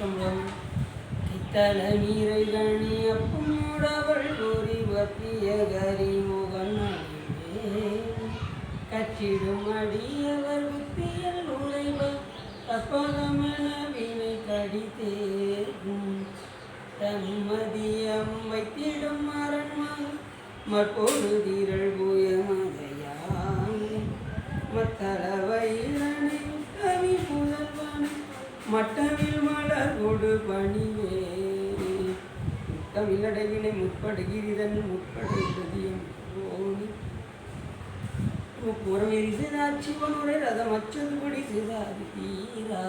திருச்சிற்றம்பலம். கித்தல நீரை கணி அப்புடவள் கூறி வப்பிய கரிமுகன் கச்சிடும் அடியவர் புத்தியல் உழைவர் கற்பகமென வினை கடித்தேகும் தம்மதியம் வைத்திடும் அரண்மன் மற்பொழுதிரள் பூயமதையாம் மத்தளவயிலனை கவி புதல்வன் மட்டவில் மலர் கொடு பணிவே முட்டமில்லடைவினை முற்படுகிறதன் முற்படுதியம் ஓனி முப்புறமெறி சிதாட்சிவனுரை ரதம் அச்சதுபடி சிதாதி தீரா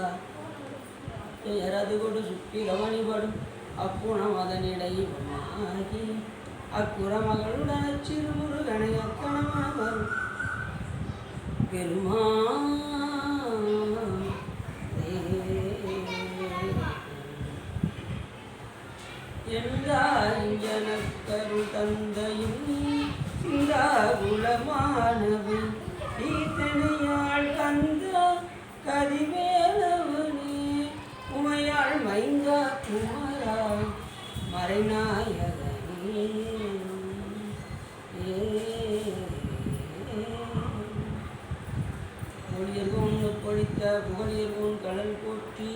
யாராவது கொண்டு சுற்றி கவனிப்படும் அப்புணம் அதனிடையமாகி அக்குற மகளுடன் சிறுமுருகனை அக்கணமாக பெருமா எனக்கரு தந்தையும் சிந்தாகுலமானவை ஈத்தனையாள் கந்த கதிவேலவனே உமையாள் மைந்தா குமரா மறைநாயகனே பொழியர்கோன் பொழித்த புகழியர்கோன் கடல் போற்றி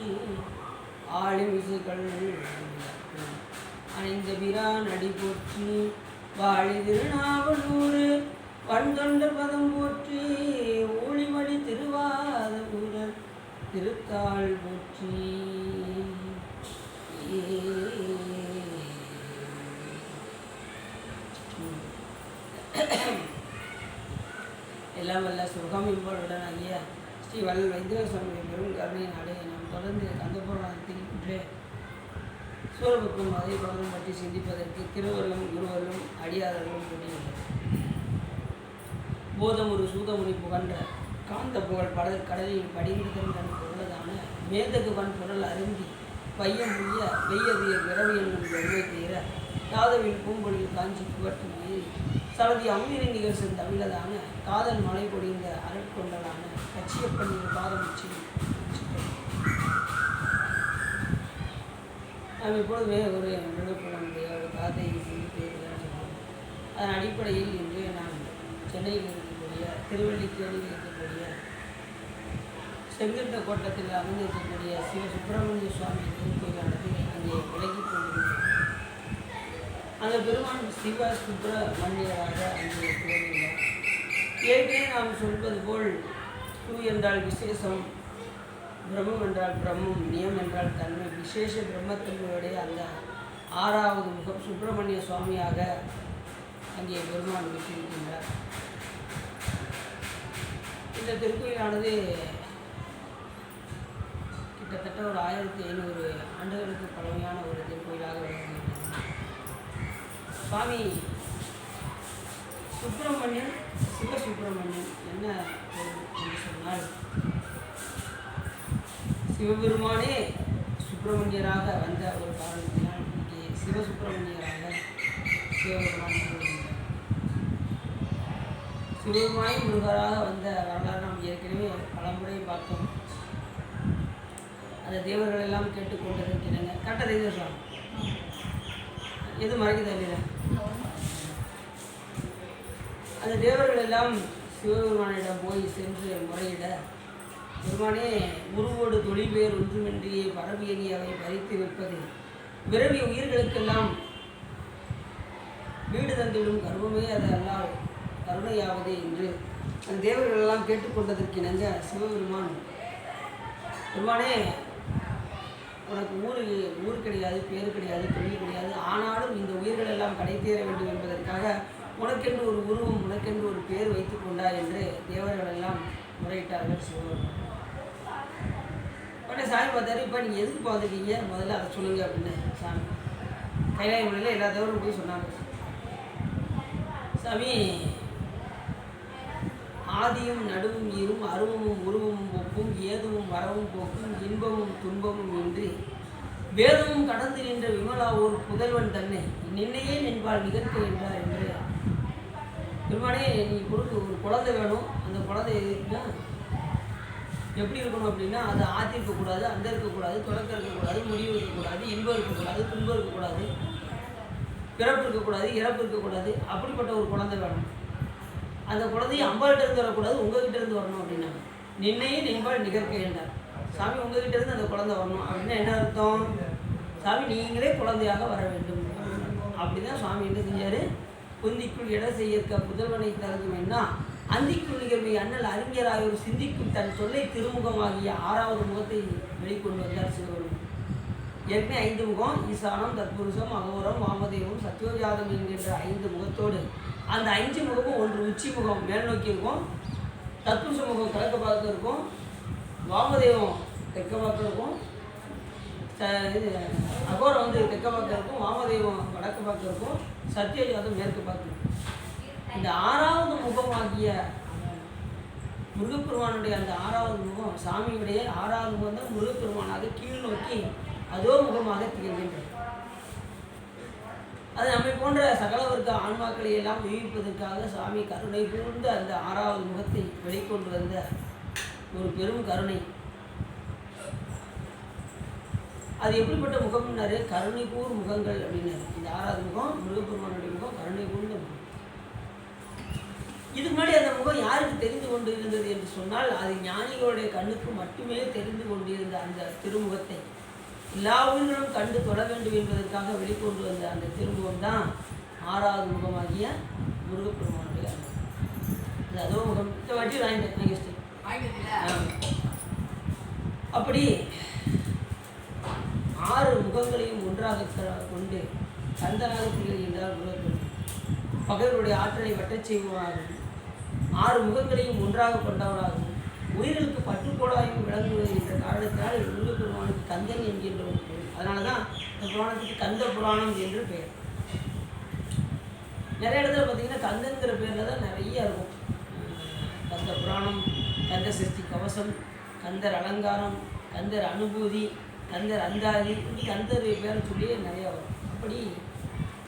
ஆளுமிசைகள் அணிந்த பிரான் அடி போற்றி வாழி திருநாவலூர் வன்தொண்ட பதம் போற்றி ஊழிமணி திருவாத ஊரர் திருத்தாள் போற்றி. எல்லாம் வல்ல சுகம் இன்பளுடன் ஐயா ஸ்ரீ வல் வைத்திய சுவாமி பெரும் கருணையினாலே நாம் தொடர்ந்து கந்தபுராணத்தில் இன்றே சூரபுக்கும் அதை பகலும் பற்றி சிந்திப்பதற்கு திருவள்ளும் குருவர்களும் அடியார்களும் கூடியுள்ளது. போதமுரு சூதமுனி புகன்ற காந்த புகழ் கடலில் படிந்திருந்த பொருளதான மேதகு வன் பொருள் அருந்தி பையம் புரிய வெய்யதிய பிறவி என்னும் வெறுமை தீர யாதவில் பூம்பொழில் காஞ்சி புகட்டும் ஏறி சலதி அம்மினை நிகழ்ச்சின் தமிழதான காதல் மலை பொடிந்த அருட்கொண்டலான கச்சியப்பண்ணின் பாதமுச்சி. நாம் இப்பொழுதுமே ஒரு விழுப்புரமுடைய ஒரு காதை சிந்தித்து அதன் அடிப்படையில் இன்று நான் சென்னையில் இருக்கக்கூடிய திருவள்ளிக்கேணியில் இருக்கக்கூடிய செங்குன்ற கோட்டத்தில் அமைந்திருக்கக்கூடிய சிவ சுப்பிரமணிய சுவாமி திருக்கோயிலானது அங்கே விலகி கொண்டிருக்கிறது. அந்த பெருமான் சிவ சுப்பிரமணியராக அங்கே துவங்குகிறார். ஏற்கனவே நாம் சொல்வது போல் சு என்றால் விசேஷம், பிரம்மம் என்றால் பிரம்மம், நியம் என்றால் தன்மை, விசேஷ பிரம்மத்தன்மையுடைய அந்த 6வது முகம் சுப்பிரமணிய சுவாமியாக அங்கே பெருமான் விட்டிருக்கின்றார். இந்த திருக்கோயிலானது கிட்டத்தட்ட ஒரு 1500 ஆண்டுகளுக்கு பழமையான ஒரு திருக்கோயிலாக விளங்குகின்றது. சுவாமி சுப்பிரமணியன் சிவசுப்பிரமணியன் என்ன என்று சொன்னால், சிவபெருமானே சுப்பிரமணியராக வந்த ஒரு காரணத்தினால் இங்கே சிவசுப்பிரமணியராக சிவபெருமான் சிவபெருமானே முருகராக வந்த வரலாறு நாம் ஏற்கனவே பலமுறை பார்த்தோம். அந்த தேவர்கள் எல்லாம் கேட்டுக்கொண்டிருக்கிறாங்க. கரெக்டாக தெரியுது சார், எது மறைக்குது இல்லையா? அந்த தேவர்கள் எல்லாம் சிவபெருமானிடம் போய் சென்று முறையிட, பெருமானே உருவோடு தொழில்வேர் ஒன்றுமின்றியே பரவியனி அவை பறித்து வைப்பது விரவிய உயிர்களுக்கெல்லாம் வீடு தந்திடும் கர்வமே அது அல்லால் கருணையாவதே என்று அந்த தேவர்கள் எல்லாம் கேட்டுக்கொண்டதற்கு இணங்க சிவபெருமான், பெருமானே உனக்கு ஊர் கிடையாது, பேர் கிடையாது, தொழில் கிடையாது, ஆனாலும் இந்த உயிர்கள் எல்லாம் கடைத்தேற வேண்டும் என்பதற்காக உனக்கென்று ஒரு உருவம், உனக்கென்று ஒரு பேர் வைத்து கொண்டா என்று தேவர்கள் எல்லாம் முறையிட்டார்கள். சிவபெருமான் உடனே சாமி பார்த்தாரு, இப்போ நீங்கள் எதுக்கு பார்த்துட்டீங்க, முதல்ல அதை சொல்லுங்க அப்படின்னு சாமி கைலாய மலையில் எல்லா தேவரும் போய் சொன்னாங்க. சாமி, ஆதியும் நடுவும் ஈரும் அருவமும் உருவமும் ஒப்பும் ஏதுவும் வரவும் போக்கும் இன்பமும் துன்பமும் இன்றி வேதமும் கடந்து நின்ற விமலா ஒரு புதல்வன் தன்னை நின்னையே நின்பால் நிகழ்க்க என்றார் என்று, பெருமானே நீ கொடுக்க ஒரு குழந்தை வேணும், அந்த குழந்தை எதுக்குன்னா எப்படி இருக்கணும் அப்படின்னா, அது ஆத்தி இருக்கக்கூடாது, அந்த இருக்கக்கூடாது, தொடக்க இருக்கக்கூடாது, முடிவு இருக்கக்கூடாது, இன்பம் இருக்கக்கூடாது, துன்பம் இருக்கக்கூடாது, பிறப்பு இருக்கக்கூடாது, இறப்பு இருக்கக்கூடாது. அப்படிப்பட்ட ஒரு குழந்தை வேணும். அந்த குழந்தைய அம்பாள்கிட்ட இருந்து வரக்கூடாது, உங்ககிட்ட இருந்து வரணும் அப்படின்னாங்க. நின்னையே நின்பாள் நிகழ்க்க என்றார். சாமி உங்ககிட்ட இருந்து அந்த குழந்தை வரணும் அப்படின்னா என்ன அர்த்தம்? சாமி நீங்களே குழந்தையாக வர வேண்டும் அப்படிதான் சுவாமி என்ன செஞ்சார்? குந்திக்குள் இட செய்யற்க புதல்வனை தருதுமென்னா அந்திக்குள் நிகழ்மை அண்ணல் அறிஞராக சிந்திக்கும் தன் சொல்லை திருமுகமாகிய 6வது முகத்தை வெளிக்கொண்டு வந்தார் சிவபெருமான். ஏற்கனவே 5 முகம், ஈசானம், தத்புருஷம், அகோரம், வாமதேவம், சத்யோஜாதம் என்கின்ற 5 முகத்தோடு அந்த 5 முகமும் ஒன்று உச்சி முகம் மேல் நோக்கி இருக்கும், தத்புருஷ முகம் கிழக்க பார்க்க இருக்கும், வாமதேவம் தெற்க பார்க்க இருக்கும், அகோரம் வந்து தெற்க பார்க்க இருக்கும், வாமதேவம் வடக்கு பார்க்க இருக்கும், சத்யோஜாதம் மேற்கு பார்க்க இருக்கும். இந்த 6வது முகமாகிய முருகப்பெருமானுடைய அந்த 6வது முகம் சாமியுடைய 6வது முகம் தான் முருகப்பெருமானாக கீழ் நோக்கி அதோ முகமாக திகழ்கின்றது. அது நம்மை போன்ற சகலவர்க்க ஆன்மாக்களை எல்லாம் உயிர்ப்பதற்காக சாமி கருணை கூர்ந்து அந்த 6வது முகத்தை வெளிக்கொண்டு வந்த ஒரு பெரும் கருணை. அது எப்படிப்பட்ட முகம்னாரு? கருணை கூர் முகங்கள் அப்படின்னாரு. இந்த 6வது முகம் முருகப்பெருமானுடைய முகம் கருணை கூர்ந்த முகம். இதுக்கு முன்னாடி அந்த முகம் யாருக்கு தெரிந்து கொண்டு இருந்தது என்று சொன்னால், அது ஞானிகளுடைய கண்ணுக்கு மட்டுமே தெரிந்து கொண்டிருந்த அந்த திருமுகத்தை எல்லா உயிர்களும் கண்டு தொட வேண்டும் என்பதற்காக வெளிக்கொண்டு வந்த அந்த திருமுகம் தான் 6வது முகமாகிய முருகப்பெருமானுடைய அந்த அதோ முகம். இந்த வாட்டி வாங்கிட்டேன். அப்படி 6 முகங்களையும் ஒன்றாக கொண்டு கந்தனாக திகழ்கின்றார் முருகப்பெருமான். பகைவருடைய ஆற்றலை வட்டச் செய்வதாகவும் 6 முகங்களையும் ஒன்றாக கொண்டவராகவும் உயிர்களுக்கு பற்றுக்கோடாயும் விளங்குவது என்ற காரணத்தினால் முருகப்பெருமானுக்கு கந்தன் என்கின்ற ஒரு பெயர். அதனால தான் இந்த புராணத்துக்கு கந்த புராணம் என்று பெயர். நிறைய இடத்துல பார்த்தீங்கன்னா கந்தன்கிற பேரில் தான் நிறைய இருக்கும். கந்த புராணம், கந்த சஷ்டி கவசம், கந்தர் அலங்காரம், கந்தர் அனுபூதி, கந்தர் அந்தாதி, இப்படி கந்தர் பேரை சொல்லி நிறையா வரும். அப்படி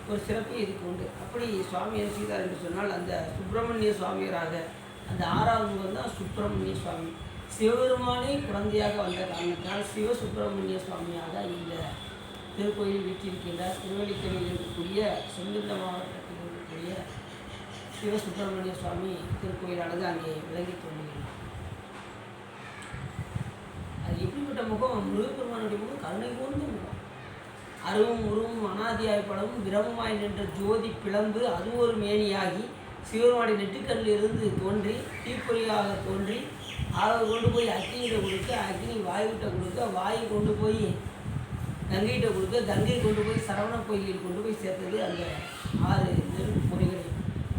ஒரு சிறப்பு இதுக்கு உண்டு. அப்படி சுவாமி என்ன செய்தார் என்று சொன்னால், அந்த சுப்பிரமணிய சுவாமியராக அந்த 6வது முகம் தான் சுப்பிரமணிய சுவாமி. சிவபெருமானே குழந்தையாக வந்த காரணத்தால் சிவ சுப்பிரமணிய சுவாமியாக இந்த திருக்கோயில் வீட்டிருக்கின்றார். திருவள்ளிக்கரையில் இருக்கக்கூடிய செங்குந்த மாவட்டத்தில் இருக்கக்கூடிய சிவ சுப்பிரமணிய சுவாமி திருக்கோயிலானது அங்கே விளங்கி தோன்றுகிறது. அது எப்படிப்பட்ட முகம்? முருகப்பெருமானுடைய முகம் கருணை கூர்ந்த முகம். அருவும் உருவும் அனாதியாய்ப்படவும் பிரமமாய் நின்ற ஜோதி பிளம்பு அது ஒரு மேனியாகி சிவருமாடி நெட்டுக்கல்லில் இருந்து தோன்றி தீப்பொறியாக தோன்றி அதை கொண்டு போய் அக்னிகிட்ட கொடுக்க, அக்னி வாயுகிட்ட கொடுக்க, வாயு கொண்டு போய் கங்கைகிட்ட கொடுக்க, கங்கை கொண்டு போய் சரவண கோயிலில் கொண்டு போய் சேர்த்தது அந்த 6 நெருப்பு பொறிகளை.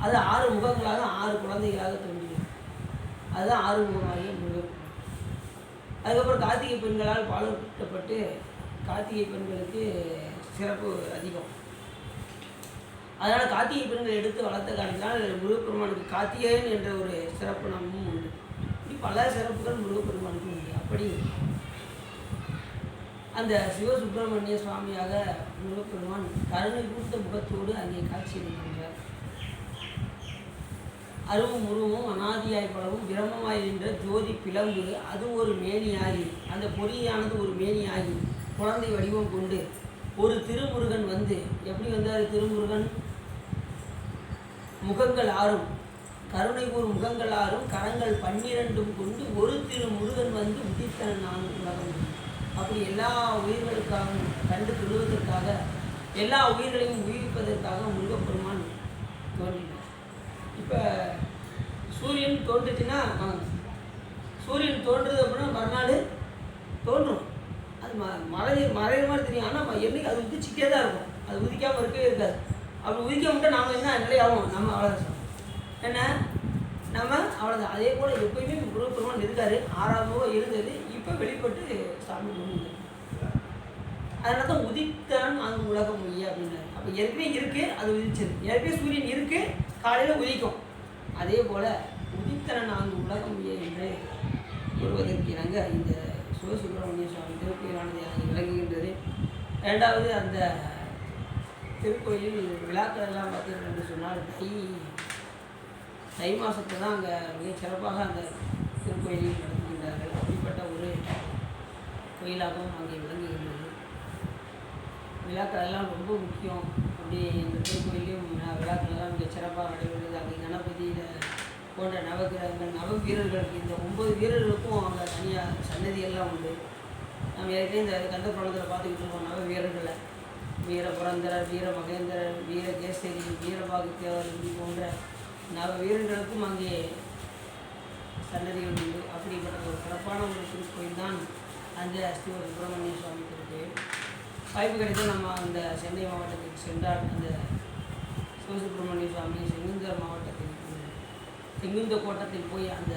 அது 6 முகங்களாக 6 குழந்தைகளாக தோன்றியது. அதுதான் 6 முகமாகிய முருகன். அதுக்கப்புறம் கார்த்திகை பெண்களால் பாலூட்டப்பட்டு கார்த்திகை பெண்களுக்கு சிறப்பு அதிகம். அதனால் கார்த்திகை பெண்களை எடுத்து வளர்த்த காரணத்தினால் முருகப்பெருமானுக்கு கார்த்திகேயன் என்ற ஒரு சிறப்பு நாமமும் உண்டு. இப்படி பல சிறப்புகள் முருகப்பெருமானுக்கு உண்டு. அப்படி அந்த சிவசுப்பிரமணிய சுவாமியாக முருகப்பெருமான் கருணை கூர்த்த முகத்தோடு அங்கே காட்சியளிக்கின்றார். அருவும் உருவும் அனாதியாய் பலவும் பிரமமாய் நின்ற ஜோதி பிளம்பு அது ஒரு மேனியாகி, அந்த பொறியானது ஒரு மேனியாகி குழந்தை வடிவம் கொண்டு ஒரு திருமுருகன் வந்து எப்படி வந்தார்? திருமுருகன் முகங்கள் 6 கருணை கூர் முகங்கள் 6 கரங்கள் 12 கொண்டு ஒரு திருமுருகன் வந்து உதித்தன 4 உலகம். அப்படி எல்லா உயிர்களுக்காகவும் கண்டு கொள்வதற்காக எல்லா உயிர்களையும் உயிர்ப்பதற்காக முருகப்பெருமான் தோன்றினார். இப்போ சூரியன் தோன்றுச்சுன்னா சூரியன் தோன்றுது அப்படின்னா மறுநாள் தோன்றும். அது மறைகிற மாதிரி தெரியும். ஆனால் என்னைக்கு அது உதிச்சிட்டே தான் இருக்கும். அது உதிக்காமல் இருக்கவே இருக்காது. அப்படி உதிக்க விட்டால் நாம் என்ன நிலையாகும்? நம்ம அவ்வளோதான் என்ன நம்ம அவ்வளோதான். அதே போல் எப்பயுமே முருகப்பெருமான் இருக்காரு. 6வது முகம் இருந்தது, இப்போ வெளிப்பட்டு சாமி கொண்டு. அதனால தான் உதித்தான் அங்கு உலகம் ஒய்ய அப்படின்னாரு. அப்போ ஏற்கனவே இருக்குது, அது உதிச்சது. ஏற்கனவே சூரியன் இருக்குது, காலையில் உதிக்கும். அதே போல் உதித்தனன் அங்கு உலகம் ஒய்ய என்று கூறுவதற்கு இணங்க இந்த சிவசுப்பிரமணிய சுவாமி திருக்கோயிலானது எனக்கு விளங்குகின்றது. 2வது அந்த திருக்கோயில் விழாக்கள் எல்லாம் பார்த்தீர்கள் என்று சொன்னால் தை மாதத்தில் தான் அங்கே மிக சிறப்பாக அந்த திருக்கோயிலில் நடத்துகின்றார்கள். அப்படிப்பட்ட ஒரு கோயிலாகவும் அங்கே விளங்குகின்றது. விழாக்கள் எல்லாம் ரொம்ப முக்கியம். அப்படி இந்த திருக்கோயிலையும் விழாக்கள் எல்லாம் மிக சிறப்பாக நடைபெறுகிறது. அங்கே கணபதியில் போன்ற நவகிரகங்கள், நவ வீரர்களுக்கு, இந்த 9 வீரர்களுக்கும் அங்கே தனியாக சன்னதியெல்லாம் உண்டு. நம்ம ஏற்கனவே இந்த கந்த புராணத்தில் பார்த்துக்கிட்டு இருக்கோம். நவ வீரர்களை வீர புரந்தரர், வீர மகேந்திரர், வீர கேசரி, வீரபாகுத்தேவர் இப்படி போன்ற நவ வீரர்களுக்கும் அங்கே சன்னதிகள் உண்டு. அப்படிப்பட்ட ஒரு சிறப்பான ஒரு திருக்கோயில் தான் அந்த ஸ்ரீ சுப்பிரமணிய சுவாமி திருக்கோயில். வாய்ப்பு கிடைத்தால் நம்ம அந்த சென்னை மாவட்டத்துக்கு சென்றால் அந்த சிவசுப்பிரமணிய சுவாமி செங்குந்தர் மாவட்டத்தில் செங்குந்த கோட்டத்தில் போய் அந்த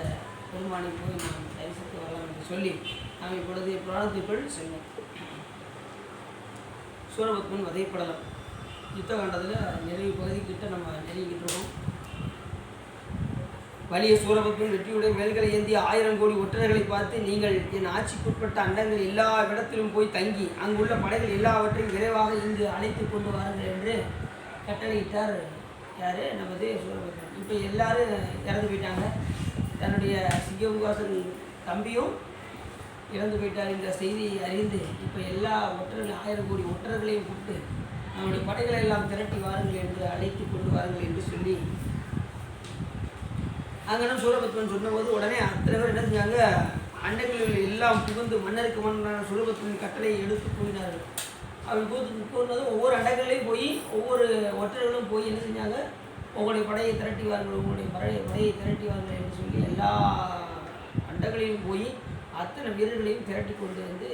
பெருமானை போய் நாம் தரிசித்து வரலாம் என்று சொல்லி நாம் இப்பொழுது புராணத்திற்குள் செல்வோம். சூரபத்மன் வதைப்படலாம் யுத்தகாண்டத்தில் நிறைவு பகுதிக்கிட்ட நம்ம நெருங்கிட்டு இருக்கோம். வலிய சூரபத்மன் வெற்றியுடைய வேல்களை ஏந்தி 1000 கோடி ஒற்றர்களை பார்த்து, நீங்கள் என் ஆட்சிக்குட்பட்ட அண்டங்கள் எல்லா இடத்திலும் போய் தங்கி அங்குள்ள படைகள் எல்லாவற்றையும் விரைவாக இங்கு அழைத்து கொண்டு வாருங்கள் என்று கட்டளையிட்டார். யார்? நமது சூரபத்மன். இப்போ எல்லாரும் இறந்து போயிட்டாங்க. தன்னுடைய சிங்கமுகாசன் தம்பியும் இறந்து போயிட்டார் என்ற செய்தியை அறிந்து இப்போ எல்லா ஒற்றர்கள் 1000 கோடி ஒற்றர்களையும் கூப்பிட்டு நம்முடைய படைகளை எல்லாம் திரட்டி வாருங்கள் என்று அழைத்து கொண்டு வாருங்கள் என்று சொல்லி அங்கனும் சூரபத்மன் சொன்னபோது உடனே அத்தனை பேர் என்ன செஞ்சாங்க, அண்டங்களில் எல்லாம் புகுந்து மன்னருக்கு மன்னரான சூரபத்மன் கட்டளையை எடுத்து போயினார்கள். அப்படி கூறினதும் ஒவ்வொரு அண்டங்களையும் போய் ஒவ்வொரு ஒற்றர்களும் போய் என்ன செஞ்சாங்க, உங்களுடைய படையை திரட்டி வாருங்கள், உங்களுடைய படையை திரட்டி வாருங்கள் என்று சொல்லி எல்லா அண்டங்களையும் போய் அத்தனை வீரர்களையும் திரட்டி கொண்டு வந்து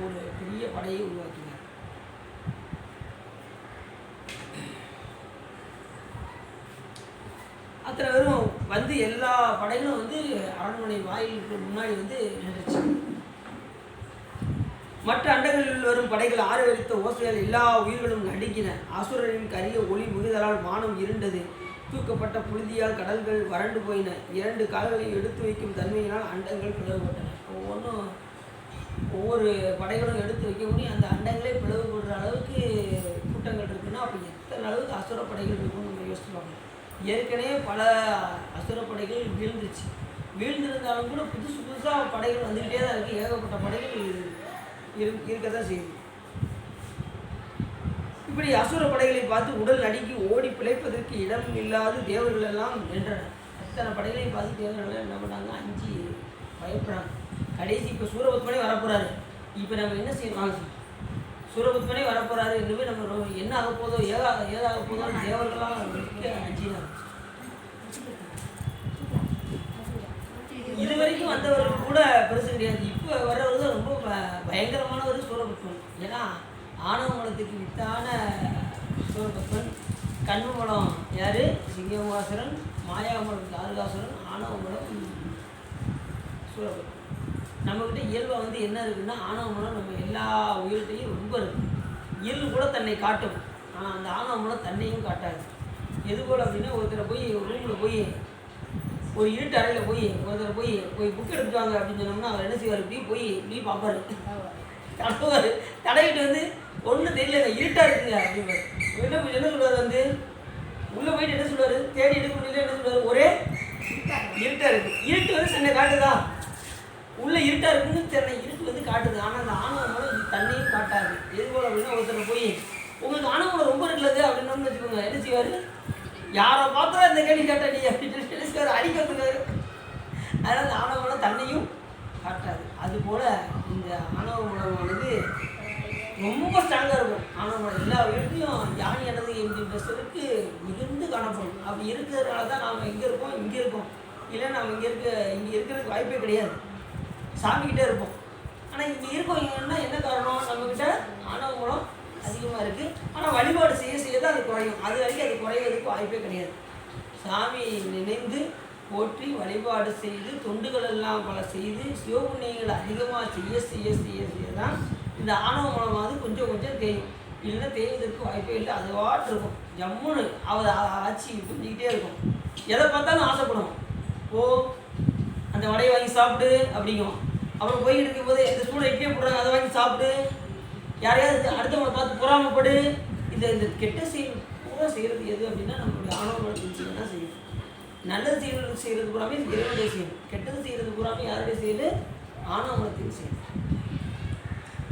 ஒரு பெரிய படையை உருவாக்கினார். அத்தனை பேரும் வந்து எல்லா படைகளும் வந்து அரண்மனை வாயிலுக்கு முன்னாடி வந்து நின்றுச்சு. மற்ற அண்டங்களில் வரும் படைகள் ஆரவரித்த ஓசையால் எல்லா உயிர்களும் நடுங்கின. அசுரரின் கரிய ஒளி மிகுதலால் வானம் இருண்டது. தூக்கப்பட்ட புழுதியால் கடல்கள் வறண்டு போயின. 2 கால்களையும் எடுத்து வைக்கும் தன்மையினால் அண்டங்கள் பிளவுபட்டன. ஒவ்வொரு படைகளும் எடுத்து வைக்க முடியும். அந்த அண்டங்களே பிளவுபடுற அளவுக்கு கூட்டங்கள் இருக்குன்னா அப்போ எத்தனை அளவுக்கு அசுர படைகள் இருக்குன்னு நம்ம யோசிச்சுப்பாங்க. ஏற்கனவே பல அசுர படைகள் வீழ்ந்துச்சு. வீழ்ந்திருந்தாலும் கூட புதுசாக படைகள் வந்துக்கிட்டே தான் இருக்குது. ஏகப்பட்ட படைகள் இருக்க தான் செய்யுது. இப்படி அசுர படைகளை பார்த்து உடல் நடுங்கி ஓடி பிழைப்பதற்கு இடம் இல்லாது தேவர்கள் எல்லாம் நின்றனர். அத்தனை படைகளையும் பார்த்து தேவர்கள் என்ன பண்ணாங்க, அஞ்சு பயப்படுறாங்க. கடைசி இப்போ சூரபத்மனே வரப்போகிறாரு. இப்போ நம்ம என்ன செய்யணும், சூரபத்மனே வரப்போகிறாரு என்று நம்ம என்ன ஆக போதோ ஏதாக போதோ தேவர்களாம் அஞ்சினாங்க. இது வரைக்கும் வந்தவர்கள் கூட பெருசு கிடையாது. இப்போ வர்றவர் தான் ரொம்ப பயங்கரமானவர் சூரபத்மன். ஏன்னா ஆணவமலத்துக்கு வித்தான சூரபத்மன். கண்மமலம் யார்? சிங்கமாசுரன். மாயாமலம் தாரகாசுரன். ஆணவமலம் சூரபத்மன். நம்மக்கிட்ட இயல்பாக வந்து என்ன இருக்குன்னா, ஆணவமலம் நம்ம எல்லா உயிர்கிட்டையும் ரொம்ப இருக்குது. இயல்பு கூட தன்னை காட்டும். ஆனால் அந்த ஆணவமலம் தன்னையும் காட்டாது. எது போல் அப்படின்னா, ஒருத்தரை போய் ஒரு ரூமில் போய் ஒரு இருட்டு அறையில் போய் ஒருத்தரை போய் புக் எடுத்துவாங்க அப்படின்னு சொன்னோம்னா அவர் என்ன செய்வார், இப்படி பார்ப்பார், தடவார். தடவிட்டு வந்து ஒன்றும் தெரியல, இருட்டாக இருக்குங்க அப்படின்பார். என்ன சொல்லுவார், வந்து உள்ளே போயிட்டு என்ன சொல்லுவார், தேடி எடுக்க முடியல, என்ன சொல்லுவார், ஒரே இருட்டாக இருக்குது. இருட்டு வந்து தன்னை காட்டுதா, உள்ளே இருட்டாக இருக்குன்னு தெரியல, இருட்டு வந்து காட்டுது. ஆனால் அந்த ஆணவமலம் இது தன்னையும் காட்டாது. எது போல் அப்படின்னா, ஒருத்தரை போய் உங்களுக்கு ஆணவமலம் ரொம்ப இருக்குல்லது அப்படின்னு வச்சுக்கோங்க, என்ன செய்வார், யாரை பார்த்தா இந்த கேள்வி கேட்டா நீ அப்படின்னு நினைச்சுக்காரு, அடிக்கிறதுக்காரு. அதனால் அந்த ஆணவமலம் தன்னையும் காட்டாது. அதுபோல் இந்த ஆணவமலமானது ரொம்ப ஸ்ட்ராங்காக இருக்கும். ஆணவமலம் எல்லா வீட்லையும் யானி எனது என்கின்ற செருக்கு மிகுந்து காணப்படும். அப்படி இருக்கிறதுனால தான் நாம் எங்கே இருக்கோம், இங்கே இருக்கோம். இல்லை நாம் இங்கே இருக்கிறதுக்கு வாய்ப்பே கிடையாது. சாமிக்கிட்டே இருப்போம். ஆனால் இங்கே இருக்கோம். என்ன காரணம், நம்மக்கிட்ட ஆணவமலம் அதிகமாக இருக்குது. ஆனால் வழிபாடு செய்ய தான் அது குறையும். அது வரைக்கும் அது குறைவதற்கு வாய்ப்பே கிடையாது. சாமி நினைந்து போற்றி வழிபாடு செய்து தொண்டுகள் எல்லாம் பல செய்து சிவபுண்ணியங்கள் அதிகமாக செய்ய தான் இந்த ஆணவ மலமாவது கொஞ்சம் தேயும். இல்லைன்னா தேய்வதற்கு வாய்ப்பே இல்லை. அது வாட்டு இருக்கும். ஜம்முன்னு அவர் ஆட்சி புரிஞ்சிக்கிட்டே இருக்கும். எதை பார்த்தாலும் ஆசைப்படும். அந்த வடையை வாங்கி சாப்பிடு அப்படிங்கும். அப்புறம் போய்கிட்டு இருக்கும்போது இந்த ஸ்கூலில் இட்லியே போடுறாங்க, அதை வாங்கி சாப்பிடு. யாரையாவது அடுத்தவங்களை பார்த்து பொறாமப்படு. இந்த கெட்ட செயல் பூரா செய்கிறது எது அப்படின்னா நம்மளுடைய ஆணவமலத்தின் செயல் தான் செய்யுது. நல்லது செய்கிறது பூராமே இறைவனுடைய செயல். கெட்டது செய்கிறது பூராமே யாருடைய செயல், ஆணவமலத்தின் செயல்.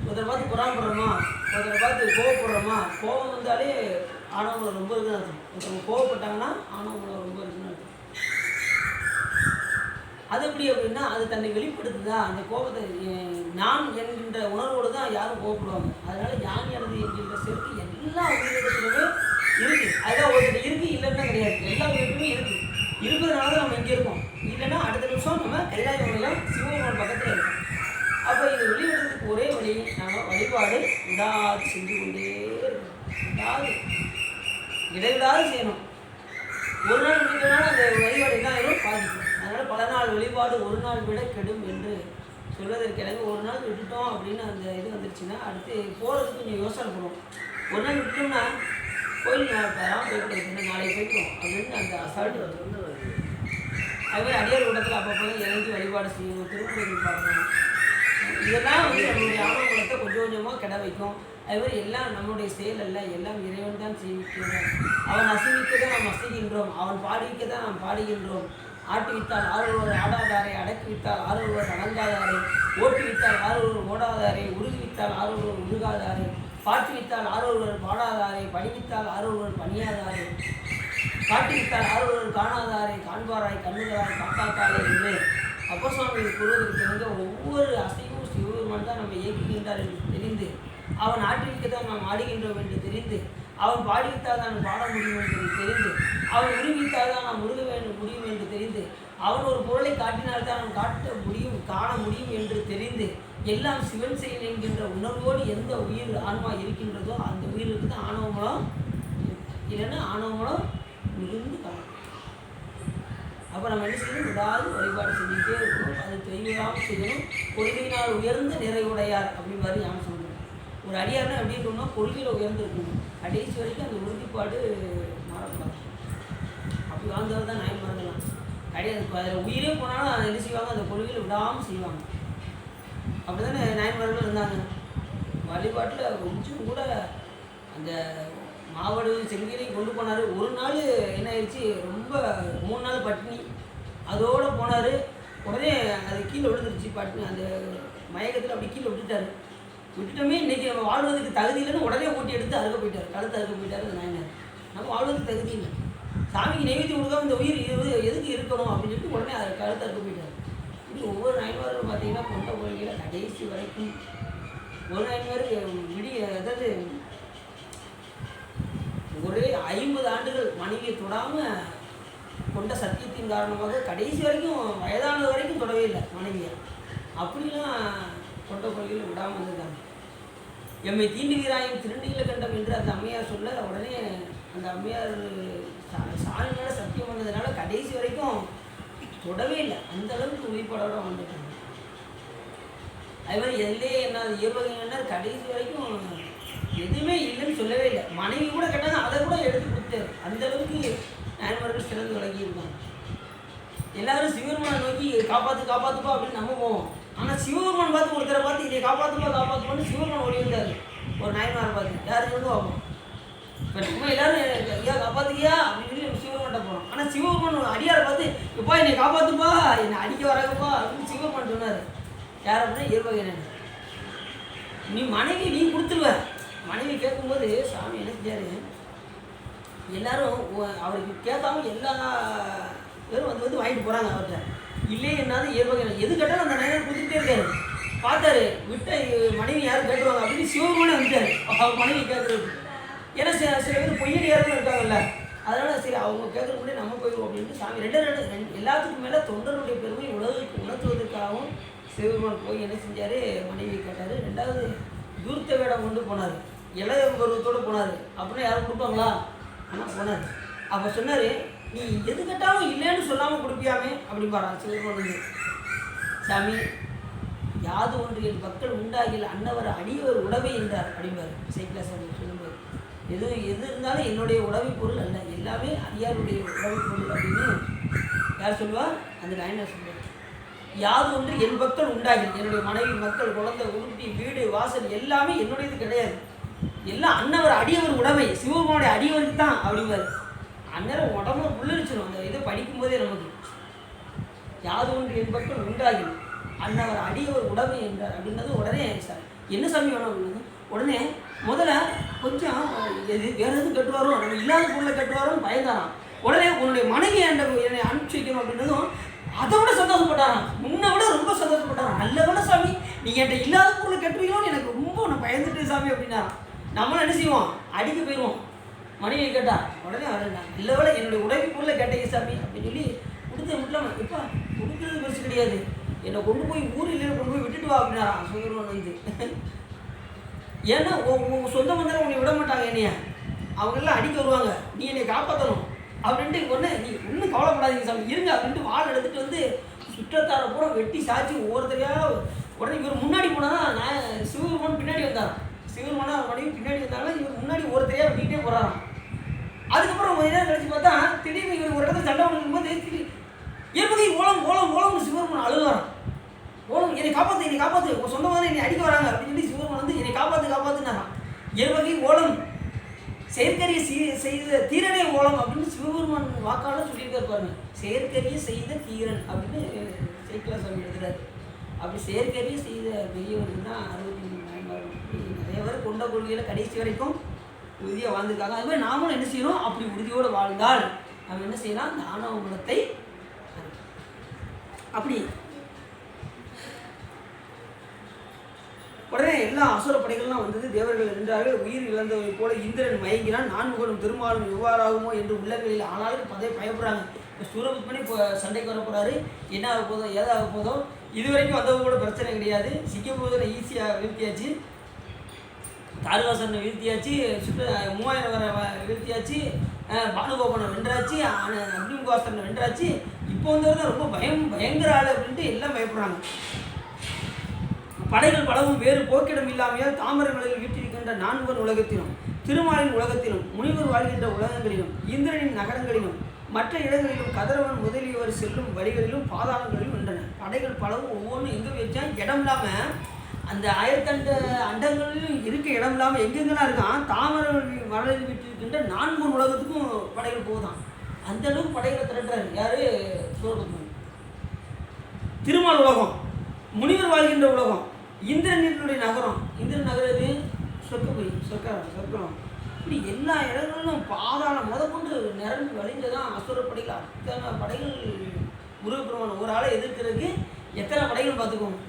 ஒருத்தரை பார்த்து பொறாமப்படுறோமா, ஒருத்தரை பார்த்து கோவப்படுறோமா, கோபம் வந்தாலே ஆணவமலம் ரொம்ப இருக்குன்னு அர்த்தம். ஒருத்தவங்க கோவப்பட்டாங்கன்னா ஆணவமலம் ரொம்ப இருக்குன்னு அர்த்தம். அது எப்படி அப்படின்னா அது தன்னை வெளிப்படுத்துதா, அந்த கோபத்தை நான் என்கின்ற உணர்வோடு தான் யாரும் கோவப்படுவாங்க. அதனால யான் எனது என்கின்ற செருக்கு எல்லா உயிரினத்திலுமே இருக்குது. அதுதான் ஒருத்தர் இருக்குது இல்லைன்னா கிடையாது, எல்லா உயிரினமே இருக்குது. இருக்கிறதுனால தான் நம்ம இங்கே இருக்கோம். இல்லைன்னா அடுத்த நிமிஷம் நம்ம கைலாய மலையில் சிவபெருமான் பக்கத்தில் இருக்கோம். அப்போ இது வெளியிடுறதுக்கு ஒரே வழி நம்ம வழிபாடு விடாது செஞ்சு கொண்டே இருக்கணும். இடைவிடாது செய்யணும். ஒரு நாள் விட்டுனாலும் அந்த வழிபாடு என்ன ஆயிரும் பாதிக்கும். அதனால் பல நாள் வழிபாடு ஒரு நாள் விட கெடும் என்று சொல்வதற்கு எனக்கு ஒரு நாள் விட்டுட்டோம் அப்படின்னு அந்த இது வந்துருச்சுன்னா அடுத்து போகிறதுக்கு கொஞ்சம் யோசனை பண்ணுவோம். ஒரு நாள் விட்டோம்னா கோயில் போய்ட்டு நாளைக்கு போய்ட்டோம் அப்படின்னு அந்த அசால்ட்டு வந்து அதுமாதிரி அடியார் கூட்டத்தில் அப்பப்போ இறங்கி வழிபாடு செய்யணும், திருப்பதி பார்க்கணும். இதெல்லாம் வந்து நம்மளுடைய ஆணவத்தை கொஞ்சம் கொஞ்சமாக கெட வைக்கும். அதுமாதிரி எல்லாம் நம்மளுடைய செயல் அல்ல, எல்லாம் இறைவன் தான் செய்விக்கிறோம். அவன் அசைவிக்க தான் நாம் அசைகின்றோம், அவன் பாடிவிக்க தான் நாம் பாடுகின்றோம். ஆட்டுவித்தால் ஆறுவர் ஆடாதாரை, அடக்கிவித்தால் ஆறுவர் அடங்காதாரை, ஓட்டுவித்தால் ஆறுவர் ஓடாதாரை, உருகுவித்தால் ஆறுவர் உருகாதாரை, பாட்டுவித்தால் ஆறுவர் பாடாதாரை, படிவித்தால் ஆறுவர் பணியாதாரை, காட்டுவித்தால் ஆறுவர் காணாதாரை, காண்பாராய் கண்ணுகளாய் காக்காக்காலே என்று அப்பர் சுவாமி கூறுவதற்கு தெரிந்த ஒவ்வொரு அசைவும் சிவபெருமான் தான் நம்ம இயக்குகின்றார் என்று தெரிந்து, அவன் ஆட்டிவிக்க தான் நாம் ஆடுகின்றோம் என்று தெரிந்து, அவன் பாடிவித்தால் தான் பாட முடியும் என்று தெரிந்து, அவன் உருவித்தால் தான் நாம் உருக முடியும் என்று தெரிந்து, அவன் ஒரு பொருளை காட்டினால் தான் நாம் காட்ட முடியும் காண முடியும் என்று தெரிந்து, எல்லாம் சிவன் செயல் என்கின்ற உணர்வோடு எந்த உயிர் ஆன்மா இருக்கின்றதோ அந்த உயிருக்கு தான் ஆணவமலம், இல்லைன்னா ஆணவமலம் மிகுந்து காணும். அப்போ நம்ம என்ன செய்யணும், விடாது வழிபாடு செஞ்சுக்கிட்டே இருக்கணும். அது தெய்வமாக செய்யணும். கொள்கையினால் உயர்ந்த நிறைவுடையார் அப்படின்னு மாதிரி ஞானம் சொல்லணும். ஒரு அடியார்னா எப்படி இருக்கணும்னா கொள்கையில் உயர்ந்து இருக்கணும். கடைசி வரைக்கும் அந்த உறுதிப்பாடு மாறக்கூடாது. அப்படி வாழ்ந்தவர் தான் நாய் மறந்துலாம் கிடையாது. அதில் உயிரே போனாலும் அதை என்ன செய்வாங்க, அந்த கொள்கையில் விடாமல் செய்வாங்க. அப்படி தானே நாயன்மார்கள் இருந்தாங்க. வழிபாட்டில் கொஞ்சம் கூட அந்த மாவடு செங்கீரையும் கொண்டு போனார். ஒரு நாள் என்ன ஆயிடுச்சு, ரொம்ப 3 நாள் பட்டினி. அதோடு போனார். உடனே அது கீழே விழுந்துருச்சு பட்டினி. அந்த மயக்கத்தில் அப்படி கீழே விட்டுட்டோமே இன்றைக்கி நம்ம வாழ்வதற்கு தகுதி இல்லைன்னு உடனே ஊட்டி எடுத்து அறுக்க போயிட்டார். கழுத்து அறுக்க போயிட்டார் அந்த நாயனார். நம்ம வாழ்வதற்கு தகுதி இல்லை, சாமிக்கு நைவேத்தியம் கொடுக்காம இந்த உயிர் எதுக்கு இருக்கணும் அப்படின்னு சொல்லிட்டு உடனே அதை கழுத்து அறுக்க போயிட்டார். இப்படி ஒவ்வொரு நாயன்மாரும் பார்த்தீங்கன்னா கொண்ட கோயிலில் கடைசி வரைக்கும் ஒரு நாயன்மார் அதாவது ஒரே 50 ஆண்டுகள் மனைவியை தொடாமல் கொண்ட சத்தியத்தின் காரணமாக கடைசி வரைக்கும் வயதானது வரைக்கும் தொடவே இல்லை மனைவியை. அப்படிலாம் கொண்ட கோயிலில் விடாமல் இருந்திருக்காங்க. எம்மை தீண்டுகிறாயும் திருநீல கண்டம் என்று அந்த அம்மையார் சொல்ல உடனே அந்த அம்மையார் சாமி மேலே சத்தியம் பண்ணதுனால கடைசி வரைக்கும் தொடவே இல்லை. அந்த அளவுக்கு உயிர்ப்பாடோட வந்துட்டாங்க. அது மாதிரி எல்லையே என்ன இயல்பகையினர் கடைசி வரைக்கும் எதுவுமே இல்லைன்னு சொல்லவே இல்லை. மனைவி கூட கேட்டாங்க, அதை கூட எடுத்து கொடுத்தாரு. அந்த அளவுக்கு நாயன்மார்கள் சிறந்து விளங்கியிருக்காங்க. எல்லாரும் சிவபெருமானை நோக்கி காப்பாற்றுப்பா அப்படின்னு நம்ம போவோம். ஆனால் சிவபெருமான் பார்த்து ஒருத்தரை பார்த்து இதை காப்பாற்றுப்பான்னு சிவபெருமான் ஓடி வந்தார். ஒரு நாயன்மாரை பார்த்து யாருக்கு வந்து பார்ப்போம். இப்போ நம்ம எல்லாரும் ஐயா காப்பாற்றுக்கியா அப்படின்னு சொல்லி சிவபெருமான்கிட்ட போகிறோம். ஆனால் சிவபெருமான் அடியாரை பார்த்து எப்பா என்னை காப்பாற்றுப்பா, என்னை அடிக்க வராங்கப்பா அப்படின்னு சிவபெருமான் சொன்னார். யார் அப்படின்னா இயல்பகையினர். நீ மனைவி நீ கொடுத்துருவ. மனைவி கேட்கும்போது சாமி என்ன செஞ்சார், எல்லாரும் அவருக்கு கேட்காம எல்லா பேரும் வந்து வாங்கிட்டு போகிறாங்க அவர்கிட்ட. இல்லையே என்னாலும் இயல்பகையினர் எது கேட்டாலும் அந்த நேரம் கொடுத்துட்டே இருக்காரு. பார்த்தாரு விட்ட மனைவி யாரும் கேட்டுருவாங்க அப்படின்னு சிவபெருமானே வந்துட்டார் அவர் மனைவி கேட்குறது. ஏன்னா சில பேர் பொய்யடியாரும் இருக்காங்கல்ல, அதனால் சரி அவங்க கேட்குற முன்னாடி நம்ம போயிடுவோம் அப்படின்ட்டு சாமி ரெண்டு எல்லாத்துக்கும் மேலே தொண்டருடைய பெருமை உலகுக்கு உணர்த்துவதற்காகவும் சிவபெருமான் போய் என்ன செஞ்சார், மனைவி கேட்டார். 2வது தூர்த்த வேடம் கொண்டு போனார். இளைய பருவத்தோடு போனார். அப்படின்னா யாரும் கொடுப்பாங்களா? ஆனால் போனார். அப்போ சொன்னார், நீ எது கேட்டாலும் இல்லைன்னு சொல்லாமல் கொடுப்பியாமே அப்படின்பாரான் சிவபெருமான். சாமி யாது ஒன்று என் மக்கள் உண்டாகில் அன்னவர் அடியவர் உடவை என்றார் அப்படிம்பார் சைக்கிளா சாமி சொல்லும்போது. எது இருந்தாலும் என்னுடைய உடவை பொருள் அல்ல, எல்லாமே அடியாருடைய உடவை பொருள் அப்படின்னு யார் சொல்லுவார்? அந்த நாயனார் சொல்லுவார். யாது ஒன்று என் மக்கள் உண்டாகில், என்னுடைய மனைவி மக்கள் குழந்தை உருட்டி வீடு வாசல் எல்லாமே என்னுடையது கிடையாது, எல்லாம் அன்னவர் அடியவர் உடமை, சிவபெருமானுடைய அடியவருக்கு தான் அப்படிம்பார். அந்நேரம் உடம்பு உள்ளிச்சிடும் அந்த இதை படிக்கும்போதே நமக்கு. யாது ஒன்று என் மக்கள் உண்டாகில் அன்னவர் அடியவர் உடமை என்றார் அப்படின்னது உடனே சார் என்ன சாமி வேணும் அப்படின்னது உடனே முதல்ல கொஞ்சம் வேறு எதுவும் கட்டுவாரோ நம்ம இல்லாத பொருளை கட்டுவாரோன்னு பயந்தாராம். உடனே உன்னுடைய மனைவி என்னை அனுப்பிச்சு வைக்கணும் அப்படின்னதும் அதை விட சந்தோஷப்பட்டாராம். முன்னை விட ரொம்ப சந்தோஷப்பட்டாராம். நல்ல வேலை சாமி நீங்கள் என்கிட்ட இல்லாத பொருளை கட்டுவீங்களோன்னு எனக்கு ரொம்ப நான் பயந்துட்டு சாமி அப்படின்னாராம். நம்மளும் என்ன செய்வோம், அடிக்க போயிடுவோம். மனைவியை கேட்டா உடனே வரேன் நல்ல வேலை என்னுடைய உடம்பு பொருளை கேட்டீங்க சாமி அப்படின்னு சொல்லி கொடுத்து விட்டலாமா. இப்போ கொடுக்குறது பெருசு கிடையாது, என்னை கொண்டு போய் ஊரில் கொண்டு போய் விட்டுட்டு வா அப்படின்னாராம் சுகர்வன் வந்து. ஏன்னா சொந்த மந்திரம் உன்னை விட மாட்டாங்க, என்னைய அவங்கெல்லாம் அடிக்க வருவாங்க, நீ என்னை காப்பாற்றணும் அப்படின்ட்டு உடனே நீ இன்னும் கவலைப்படாதீங்க சாமி இருங்க அப்படின்ட்டு வாள் எடுத்துகிட்டு வந்து சுற்றத்தார பூரா வெட்டி சாய்ச்சி ஒவ்வொருத்தரையாக உடனே இவர் முன்னாடி போனால் நான் சிவபெருமான் பின்னாடி வந்தாராம். சிவபெருமானா மனைவி பின்னாடி வந்தாலும் இவர் முன்னாடி ஒருத்தரையாக வெட்டிக்கிட்டே போகிறாராம். அதுக்கப்புறம் கொஞ்ச நேரம் கழிச்சு பார்த்தா திடீர்னு இவர் ஒரு இடத்துல சண்டை பண்ணும்போது இருபதை ஓலம் ஓலம் ஓலம்னு சிவபெருமான் அழுகிறாராம். ஓலம் என்னை காப்பாற்று உங்கள் சொந்தமான என்னை அடிக்க வராங்க அப்படின்னு சொல்லி சிவபெருமான் வந்து என்னை காப்பாற்றுனாராம். இருவகை ஓலம் செயற்கரிய செய்த தீரனே ஓலம் அப்படின்னு சிவபெருமான் வாக்காளர் சொல்லியிருக்காரு பாருங்க. செயற்கரிய செய்த தீரன் அப்படின்னு சேக்கிழா சாமி எழுதுறாரு. அப்படி செயற்கரிய செய்த பெரியவர்கள் தான் 63 நிறைய பேர் கொண்ட கொள்கையில் கடைசி வரைக்கும் உறுதியாக வாழ்ந்துருக்காங்க. அது மாதிரி நாமளும் என்ன செய்யணும், அப்படி உறுதியோடு வாழ்ந்தால் நம்ம என்ன செய்யலாம், தானவ குணத்தை அப்படி உடனே எல்லா அசுர படைகள்லாம் வந்தது. தேவர்கள் நின்றார்கள். உயிர் இழந்தவரை போல இந்திரன் மயங்கினான். 4 முகனும் திருமாலும் எவ்வாறாகுமோ என்று உள்ளங்களில் ஆனாலும் பயப்படுறாங்க. இப்போ சூரபத்மனே இப்போ சண்டைக்கு வர போகிறாரு, என்ன ஆக போதோ ஏதாக போதோ. இது வரைக்கும் வந்தவங்க கூட பிரச்சனை கிடையாது. சிங்கப்பூரை ஈஸியாக வீழ்த்தியாச்சு, தாரகாசனை வீழ்த்தியாச்சு, 3000 வரை வீழ்த்தியாச்சு, பானுகோபனை வென்றாச்சு, அக்னிமுகாஸ்தனை வென்றாச்சு. இப்போ வந்தவர் தான் ரொம்ப பயங்கர ஆள் அப்படின்ட்டு எல்லாம் பயப்படுறாங்க. படைகள் பலவும் வேறு போக்கிடம் இல்லாமையால் தாமரை மலையில் வீட்டிருக்கின்ற 4 உலகத்திலும் திருமாலின் உலகத்திலும் முனிவர் வாழ்கின்ற உலகங்களிலும் இந்திரனின் நகரங்களிலும் மற்ற இடங்களிலும் கதிரவன் முதலியவர் செல்லும் வழிகளிலும் பாதாளங்களிலும் நின்றன. படைகள் பலவும் ஒவ்வொன்றும் எங்கே வச்சா இடம் இல்லாமல் அந்த 1008 அண்டங்களிலும் இருக்க இடம் இல்லாமல் எங்கெங்கெல்லாம் இருக்கான். தாமரை மலையில் வீட்டிருக்கின்ற 4 உலகத்துக்கும் படைகள் போகுதான். அந்த அளவுக்கு படைகளை திரட்டுறாரு யாரு, சூரபத்மன். திருமால் உலகம், முனிவர் வாழ்கின்ற உலகம், இந்திரனுடைய நகரம், இந்திரன் நகரம் சொர்க்கபுரி சொர்க்கம், இப்படி எல்லா இடங்களிலும் பாதாளம் முதற்கொண்டு நிரம்பி வழிந்ததான் அசுர படைகள். அத்தனை படைகள் முருகப்பெருமான் ஒரு ஆளை எதிர்க்கிறதுக்கு எத்தனை படைகள் பார்த்துக்கோங்க.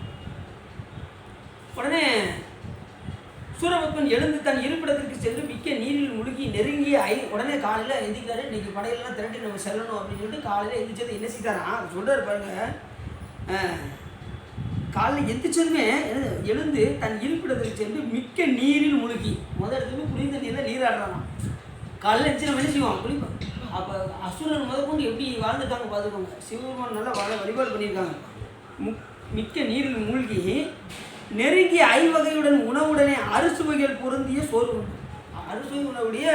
உடனே சூரபத்மன் எழுந்து தன் இருப்பிடத்திற்கு சென்று மிக்க நீரில் முழுகி நெருங்கிய உடனே காலையில் எந்திரிக்காரு. இன்னைக்கு படையெல்லாம் திரட்டி நம்ம செல்லணும் அப்படின்னு சொல்லிட்டு காலையில் எந்திரிச்சது என்ன செய்தாரான் சொல்கிறார் பாருங்க. காலையில் எந்திரிச்சதுமே எழுந்து தன் இருப்பிடத்திற்கு சென்று மிக்க நீரில் முழுகி இடத்துக்கு குளிர்ந்த நீரில் நீராடுறான். காலையில் எந்திரிச்சு நம்ம என்ன செய்வோம், குளிப்போம். அப்போ அசுரன் முதற்கொண்டு எப்படி வாழ்ந்துட்டாங்க பார்த்துக்கோங்க. சிவபெருமான் நல்லா வழிபாடு பண்ணியிருக்காங்க. மிக்க நீரில் மூழ்கி நெருங்கிய 5 வகையுடன் உணவுடனே அறுசுவைகள் பொருந்திய சோறு உண்டு. அறுசுவை உணவுடைய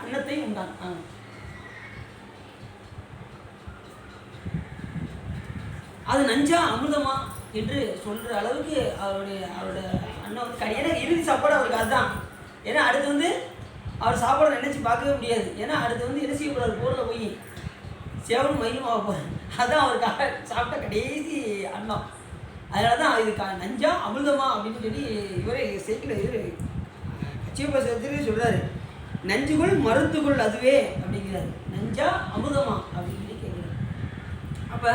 அன்னத்தை உண்டான். அது நஞ்சா அமிர்தமா என்று சொல்கிற அளவுக்கு அவருடைய அண்ணன் வந்து கடையான இறுதி சாப்பாடு அவருக்கு அதுதான். ஏன்னா அடுத்து வந்து அவர் சாப்பாடை நினச்சி பார்க்கவே முடியாது. ஏன்னா அடுத்து வந்து என்ன செய்யக்கூடாது, போரில் போய் சேவனும் மயிலும் ஆக போகிறார். அதுதான் அவருக்காக சாப்பிட்ட கடைசி அன்னம். அதனால தான் இது நஞ்சா அமிர்தமா அப்படின்னு சொல்லி இவரே சேர்க்கல. இவர் கச்சியப்பா சேர்த்து சொல்கிறாரு, நஞ்சுகள் மருந்துகள் அதுவே அப்படிங்கிறாரு. நஞ்சா அமிர்தமா அப்படின்னு சொல்லி கேட்குறாரு. அப்போ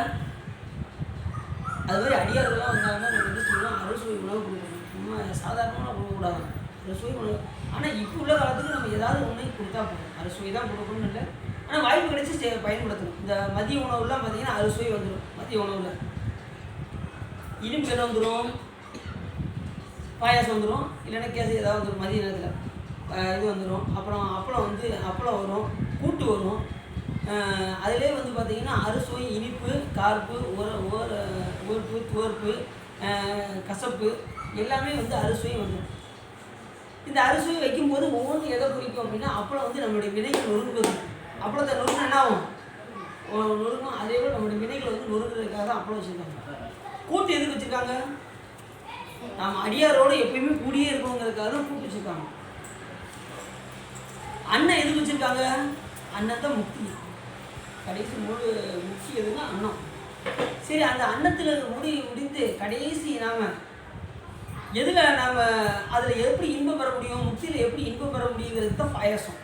அது மாதிரி அடியார்கள்லாம் வந்தாங்கன்னா நம்ம வந்து சொல்லலாம் அறுசுவை உணவு கொடுக்கணும். நம்ம சாதாரணமாக கொடுக்கக்கூடாது அறுசுவை உணவு. ஆனால் இப்போ உள்ள காலத்துக்கு நம்ம ஏதாவது ஒன்றை கொடுத்தா போதும். அறுசுவை தான் கொடுக்கணும்னு இல்லை, ஆனால் வாய்ப்பு கிடைச்சி பயன்படுத்தணும். இந்த மதிய உணவுலாம் பார்த்திங்கன்னா அறுசுவை வந்துடும். மதிய உணவில் இனிப்பு என்ன வந்துடும், பாயாசம் வந்துடும், இல்லைன்னா கேசரி ஏதாவது வந்துடும். மதிய நேரத்தில் இது வந்துடும். அப்புறம் அப்பளம் வரும், கூட்டு வரும். அதிலே வந்து பார்த்திங்கன்னா அறுசுவை, இனிப்பு, கார்ப்பு, உவர்ப்பு, துவர்ப்பு, கசப்பு எல்லாமே வந்து அறுசுவை வந்துடும். இந்த அறுசுவை வைக்கும்போது ஒவ்வொன்றும் எதை குறிக்கும் அப்படின்னா அப்பளம் வந்து நம்மளுடைய வினைகள் நொறுங்குவது. அப்பளத்தை நொறுங்கினா என்ன ஆகும், நொறுங்கும். அதே போல் நம்மளுடைய வினைகளை வந்து நொறுங்குறதுக்காக தான் அப்பளம் வச்சுருக்காங்க. கூட்டு எதுக்கு வச்சுருக்காங்க, நாம் அடியாரோடு எப்பயுமே கூடியே இருக்கணுங்கிறதுக்காக தான் கூட்டு வச்சுருக்காங்க. அன்னம் எதுக்கு வச்சுருக்காங்க, அன்னம் தான் முக்தி. கடைசி முக்கிய எதுன்னா அன்னம். சரி, அந்த அன்னத்தில் முடிந்து கடைசி நாம் எதில் நாம் அதில் எப்படி இன்பம் பெற முடியும், முக்தியில் எப்படி இன்பம் பெற முடியுங்கிறது தான் பாயாசம்.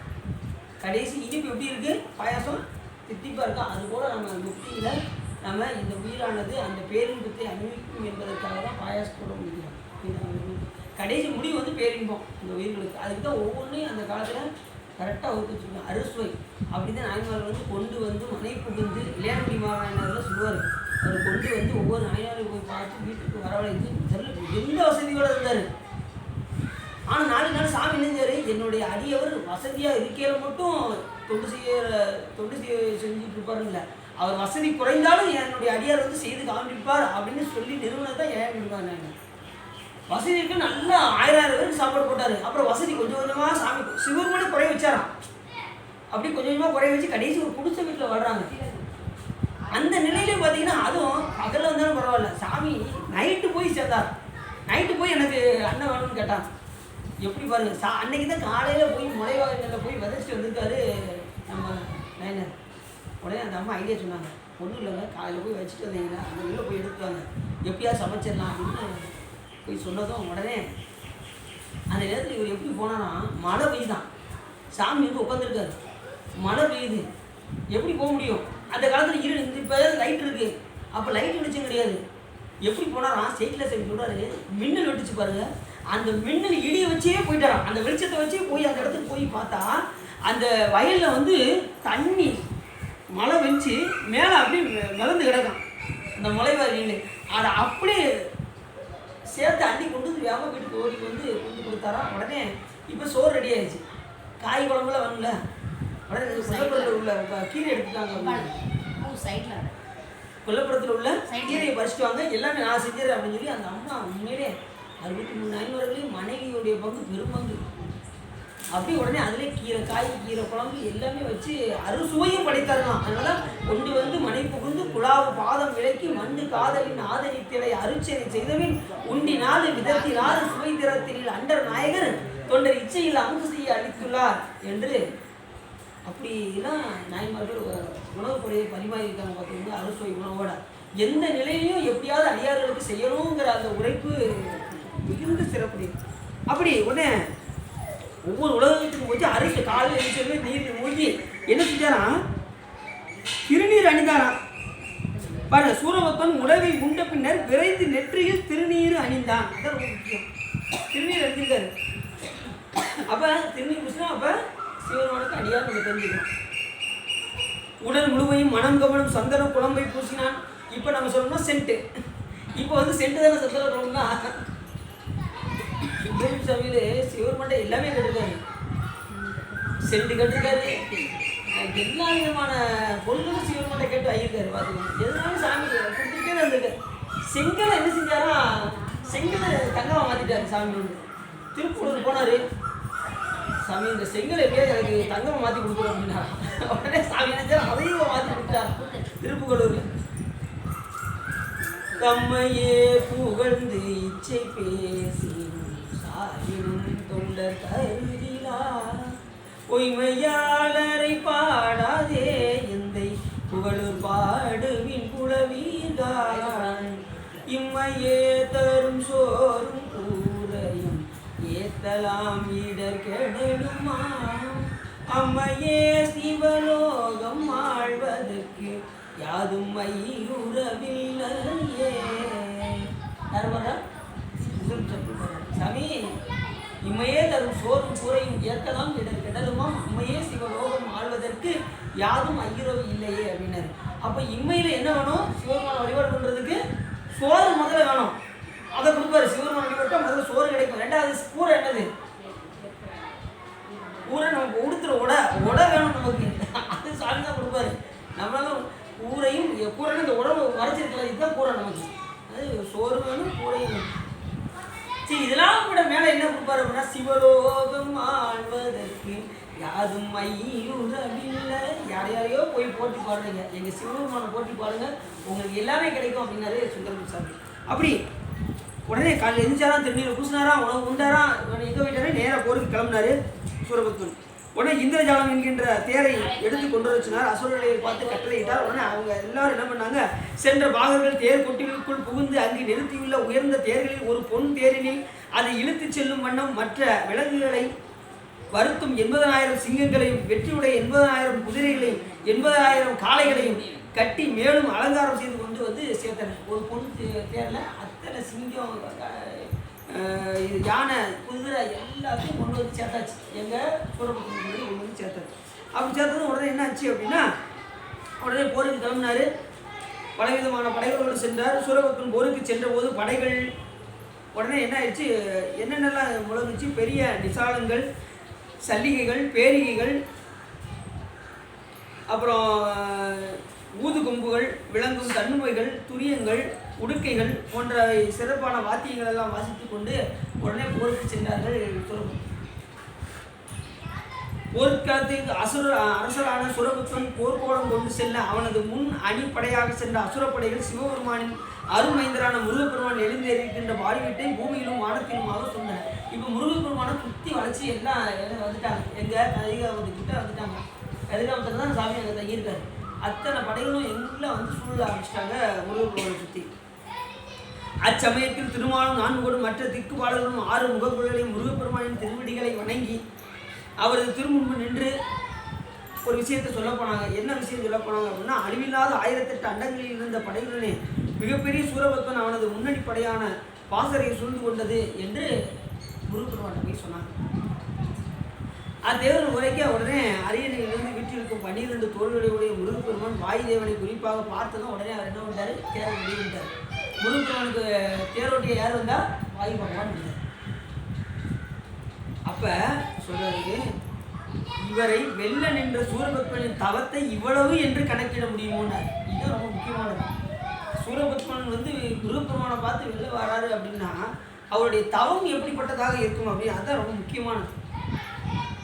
கடைசி இனிப்பு எப்படி இருக்குது, பாயாசம் தித்திப்பாக இருக்கும். அதுபோல் நம்ம முக்தியில் நம்ம இந்த உயிரானது அந்த பேரின்பத்தை அனுபவிக்கும் என்பதற்காக தான் பாயாசத்தோட முடிக்கிறோம். கடைசி முடிவு வந்து பேரின்பம் இந்த உயிர்களுக்கு. அதுக்கு தான் ஒவ்வொன்றையும் அந்த காலத்தில் கரெக்டாக வகுத்து வச்சுருக்கோம். அறுசுவை அப்படி தான் நாயன்மார்கள் வந்து கொண்டு வந்து மனை புகுந்து இளையான்குடி மாநாயனரில் சொல்லுவார். அவர் கொண்டு வந்து ஒவ்வொரு நாயனாரையும் போய் பார்த்து வீட்டுக்கு வரவழைத்து எந்த வசதியோடு இருந்தார். ஆனால் நாள் சாமி நினைஞ்சார், என்னுடைய அடியவர் வசதியாக இருக்கையில் மட்டும் தொண்டு செஞ்சுட்டு இருப்பாருங்கள, அவர் வசதி குறைந்தாலும் என்னுடைய அடியார் வந்து செய்து காண்பிப்பார் அப்படின்னு சொல்லி நிறுவனம் தான் ஏன் இருப்பார். நான் வசதி இருக்கு, நல்லா 1000 பேருக்கு சாப்பாடு போட்டார். அப்புறம் வசதி கொஞ்சம் கொஞ்சமாக சாமி சிவர் கூட குறைய வச்சாராம். அப்படி கொஞ்சம் கொஞ்சமாக குறைய வச்சு கடைசி ஒரு குடிசை வீட்டில் வர்றாங்க. அந்த நிலையிலே பார்த்தீங்கன்னா அதுவும் பகலில் வந்தாலும் பரவாயில்ல, சாமி நைட்டு போய் சேர்ந்தார். நைட்டு போய் எனக்கு அண்ணன் வேணும்னு கேட்டான். எப்படி பாருங்க, அன்னைக்கு தான் காலையில் போய் முளைவாகங்களில் போய் விதைச்சிட்டு வந்திருக்காரு நம்ம நயனர். உடனே அந்த அம்மா ஐடியா சொன்னாங்க, ஒன்றும் இல்லைங்க, காலையில் போய் வச்சுட்டு வந்தீங்கன்னா அந்த உள்ளே போய் எடுத்துவாங்க, எப்படியாவது சமைச்சிடலாம் அப்படின்னு போய் சொன்னதும் உடனே அந்த நேரத்தில் இவர் எப்படி போனான்னா மழை பெய்யுதான். சாமி வந்து உட்காந்துருக்காரு, மழை பெய்யுது, எப்படி போக முடியும்? அந்த காலத்தில் இப்போ லைட் இருக்குது, அப்போ லைட் வெளிச்சம் கிடையாது. எப்படி போனாராம், சைக்கிளில் சைக்கிள் சொல்கிறாரு, மின்னல் வெட்டிச்சு பாருங்க. அந்த மின்னல் இடியை வச்சே போயிட்டாராம். அந்த வெளிச்சத்தை வச்சே போய் அந்த இடத்துக்கு போய் பார்த்தா அந்த வயலில் வந்து தண்ணி மழை வெடிச்சு மேலே அப்படியே மிதந்து கிடக்கும் அந்த முளைவாரியில். அதை அப்படியே சேர்த்து அள்ளி கொண்டு வந்து வியாபார வீட்டுக்கு ஓடிக்கு வந்து கொண்டு கொடுத்தாராம். உடனே இப்போ சோறு ரெடி ஆயிடுச்சு, காய் குழம்புல வரல. உடனே கொல்லப்புறத்தில் உள்ள கீரை எடுத்துட்டாங்க, கொல்லப்புறத்தில் உள்ள கீரையை பறிச்சுட்டு வாங்க, எல்லாமே நான் செஞ்சிடறேன் அப்படின்னு சொல்லி அந்த அம்மா உண்மையிலே 63 நாயன்மார்களையும் மனைவியுடைய பங்கு பெரும்பங்கு. அப்படி உடனே அதிலே கீரை காய் கீரை குழம்பு எல்லாமே வச்சு அறுசுவையும் படைத்தாரலாம். அதனால கொண்டு வந்து மனை புகுந்து குழாவு பாதம் விளக்கி மண்டு காதலின் ஆதரித்திலை அருச்சனை செய்தவின் உண்டி 4 விதத்தில் 6 சுவை திறத்தில் அண்டர் நாயகர் தொண்டர் இச்சையில் அங்கு செய்ய அளித்துள்ளார் என்று அப்படிலாம் நாயன்மார்கள் உணவு பொருளை பரிமாறியிருக்காங்க. பார்த்தீங்கன்னா அறுசுவை உணவோட எந்த நிலையிலையும் எப்படியாவது அடியார்களுக்கு செய்யணுங்கிற அந்த உழைப்பு மிகுந்த சிறப்பு. அப்படி உடனே ஒவ்வொரு உலகத்துக்கும் போச்சு அரைக்க காலையில் எழுந்து நீர் மூழ்கி என்ன செஞ்சாராம், திருநீர் அணிந்தாராம். பாருங்க, சூரபத்மன் உணவை உண்ட பின்னர் விரைந்து நெற்றியில் திருநீர் அணிந்தான். அதான் ரொம்ப முக்கியம், திருநீர் அணிஞ்சிருக்காரு. அப்போ திருநீர் பூசினா அப்போ சிவனுக்கு அடியார் நம்ம தெரிஞ்சுக்கணும். உடல் முழுமையும் மனம் கவனம் சந்தன குழம்பை பூசினான். இப்போ நம்ம சொல்லணும்னா சென்ட்டு. இப்போ வந்து சென்ட்டு தானே சந்தன குழம்புனா சுப்பிரமணிய சிவர் மண்டை எல்லாமே கட்டிருக்காரு, சென்ட்டு கட்டிருக்காரு, எல்லா விதமான பொருளும் சிவர் மண்டை கேட்டு ஆகியிருக்காரு. பார்த்துக்கணும், எதுனாலும் சாமி கொடுத்துட்டே தான் இருந்திருக்காரு. செங்கலை என்ன செஞ்சாரா, செங்கலை தங்கமாக மாற்றிட்டாரு சாமி. வந்து திருப்பூருக்கு போனார், சாமி இந்த செங்கலை எப்படியாவது எனக்கு தங்கமாக மாற்றி கொடுக்குறோம் அப்படின்னா உடனே சாமி நினைச்சா அதையும் மாற்றி கொடுத்தார் திருப்புகலூர். தம்மையே புகழ்ந்து இச்சை பேசி தொண்டர் கருதிலா பொய்மையாளரை பாடாதே எந்தை புகழூர் பாடுவின் புலவீர்கான் இம்மையே தரும் சோறும் கூரையும் ஏத்தலாம் இடர் கெடலுமா அம்மையே சிவலோகம் ஆழ்வதற்கு யாதும் மயிலுறவில்லையே. சாமி இம்மையே தரும் சோறும் கூரையும் ஏற்கலாம் இடர் கெடலுமாம் அம்மையே சிவலோகம் ஆழ்வதற்கு யாதும் ஐயுறவு இல்லையே அப்படின்னாரு. அப்போ இம்மையில் என்ன வேணும், சிவபெருமான வழிபாடு பண்ணுறதுக்கு சோறு முதல்ல வேணும், அதை கொடுப்பாரு. சிவபெருமான வழிபாட்டா முதல்ல சோறு கிடைக்கும். ரெண்டாவது கூரை என்னது, கூரை நமக்கு உடுத்துற உடை வேணும் நமக்கு, அது சாமி தான் கொடுப்பாரு. நம்மளால கூரையும் கூரைன்னு இந்த உடம்பு மறைச்சிருக்கலாம், இதுதான் கூரை நமக்கு. அது சோறு வேணும், கூரையும் வேணும். சரி, இதெல்லாம் கூட மேலே என்ன கொடுப்பாரு அப்படின்னா சிவலோகம் ஆழ்வதற்கு யாதும் மயிலுறவில்லை. யாரையோ போய் போட்டி பாடுறீங்க, எங்கள் சிவபெருமான போட்டி பாடுங்க, உங்களுக்கு எல்லாமே கிடைக்கும் அப்படின்னாரு சுந்தரமூர்த்தி சாமி. அப்படி உடனே காலையில் எழுந்தாராம், திருநீரை பூசினாராம், உணவு உண்டாராம், எங்கே போயிட்டாரே நேராக போருக்கு கிளம்புனாரு சூரபத்மன். உடனே இந்திரஜாலம் என்கின்ற தேரை எடுத்து கொண்டு வச்சினார். அசுரர்களை பார்த்து கட்டளையிட்டார். உடனே அவங்க எல்லாரும் என்ன பண்ணாங்க, சென்ற பாகர்கள் தேர் கொட்டிலுக்குள் புகுந்து அங்கு நிறுத்தியுள்ள உயர்ந்த தேர்களில் ஒரு பொன் தேரினில் அதை இழுத்து செல்லும் வண்ணம் மற்ற விலங்குகளை வருத்தும் 80,000 சிங்கங்களையும் வெற்றியுடைய 80,000 குதிரைகளையும் 80,000 காளைகளையும் கட்டி மேலும் அலங்காரம் செய்து கொண்டு வந்து சேர்த்தனர். ஒரு பொன் தேரில் அத்தனை சிங்கம், யானை, குதிரை எல்லாத்தையும் கொண்டு வந்து சேர்த்தாச்சு. எங்கள் சூரபத்மன் கொண்டு வந்து சேர்த்தாச்சு. அப்படி சேர்த்தது உடனே என்ன ஆச்சு அப்படின்னா, உடனே போருக்கு கிளம்பினார். பலவிதமான படைகளோடு சென்றார். சூரபத்மன் போருக்கு சென்ற போது படைகள் உடனே என்ன ஆயிடுச்சு, என்னென்னலாம் முழங்குச்சு, பெரிய நிசாலங்கள், சல்லிகைகள், பேரிகைகள், அப்புறம் ஊது கொம்புகள், விளங்கும் தன்னுமைகள், துரியங்கள், உடுக்கைகள் போன்ற சிறப்பான வாத்தியங்கள் எல்லாம் வாசித்து கொண்டு உடனே போருக்கு சென்றார்கள். போர்க்காலத்தில் அரசரான சுரபத்மன் போர்க்கோளம் கொண்டு செல்ல அவனது முன் அணிப்படையாக சென்ற அசுரப்படைகள் சிவபெருமானின் அருமைந்தரான முருகப்பெருமான் எழுந்தேறிக்கின்ற பாடிவிட்டை பூமியிலும் வானத்திலுமாக சொன்னார். இப்போ முருகப்பெருமானை சுற்றி வளைச்சி எல்லாம் வந்துட்டாங்க. எங்கள் கதிகாமத்துக்கிட்ட வந்துட்டாங்க. கதிகாமத்தில் தான் சாமி அங்கே தங்கியிருக்காரு. அத்தனை படைகளும் எல்லாம் வந்து சூழ ஆரம்பிச்சிட்டாங்க முருகப்பெருமானை சுற்றி. அச்சமயத்தில் திருமாலும் 4 கோடும் மற்ற திக்குபாடல்களும் 6 முகங்குழலையும் முருகப்பெருமானின் திருவடிகளை வணங்கி அவரது திருமுன்பு நின்று ஒரு விஷயத்தை சொல்ல போனாங்க. என்ன விஷயம் சொல்ல போனாங்க அப்படின்னா, அழிவில்லாத 1008 அண்டங்களில் இருந்த படைகளுடனே மிகப்பெரிய சூரபத்மன் அவனது முன்னணி படையான பாசறை சூழ்ந்து கொண்டது என்று முருகப்பெருமான் போய் சொன்னாங்க. அத்தேவன் உரைக்க உடனே அரியணையிலிருந்து வீட்டிற்கும் 12 தோள்களுடைய முருகப்பெருமான் வாயுதேவனை குறிப்பாக பார்த்ததும் உடனே அவர் என்ன பண்ணார், தேரை வெளியிட்டார். முருகப்பெருமானுக்கு தேரோட்டிய யார் வந்தால் வாயு பகவான் இருந்தார். அப்போ சொல்றாரு, இவரை வெல்ல நின்ற சூரபத்மனின் தவத்தை இவ்வளவு என்று கணக்கிட முடியுமோன்னார். இதுதான் ரொம்ப முக்கியமானது. சூரபத்மன் வந்து முருகப்பெருமானை பார்த்து வெளில வராரு அப்படின்னா அவருடைய தவம் எப்படிப்பட்டதாக இருக்கும் அப்படின்னு அதுதான் ரொம்ப முக்கியமானது.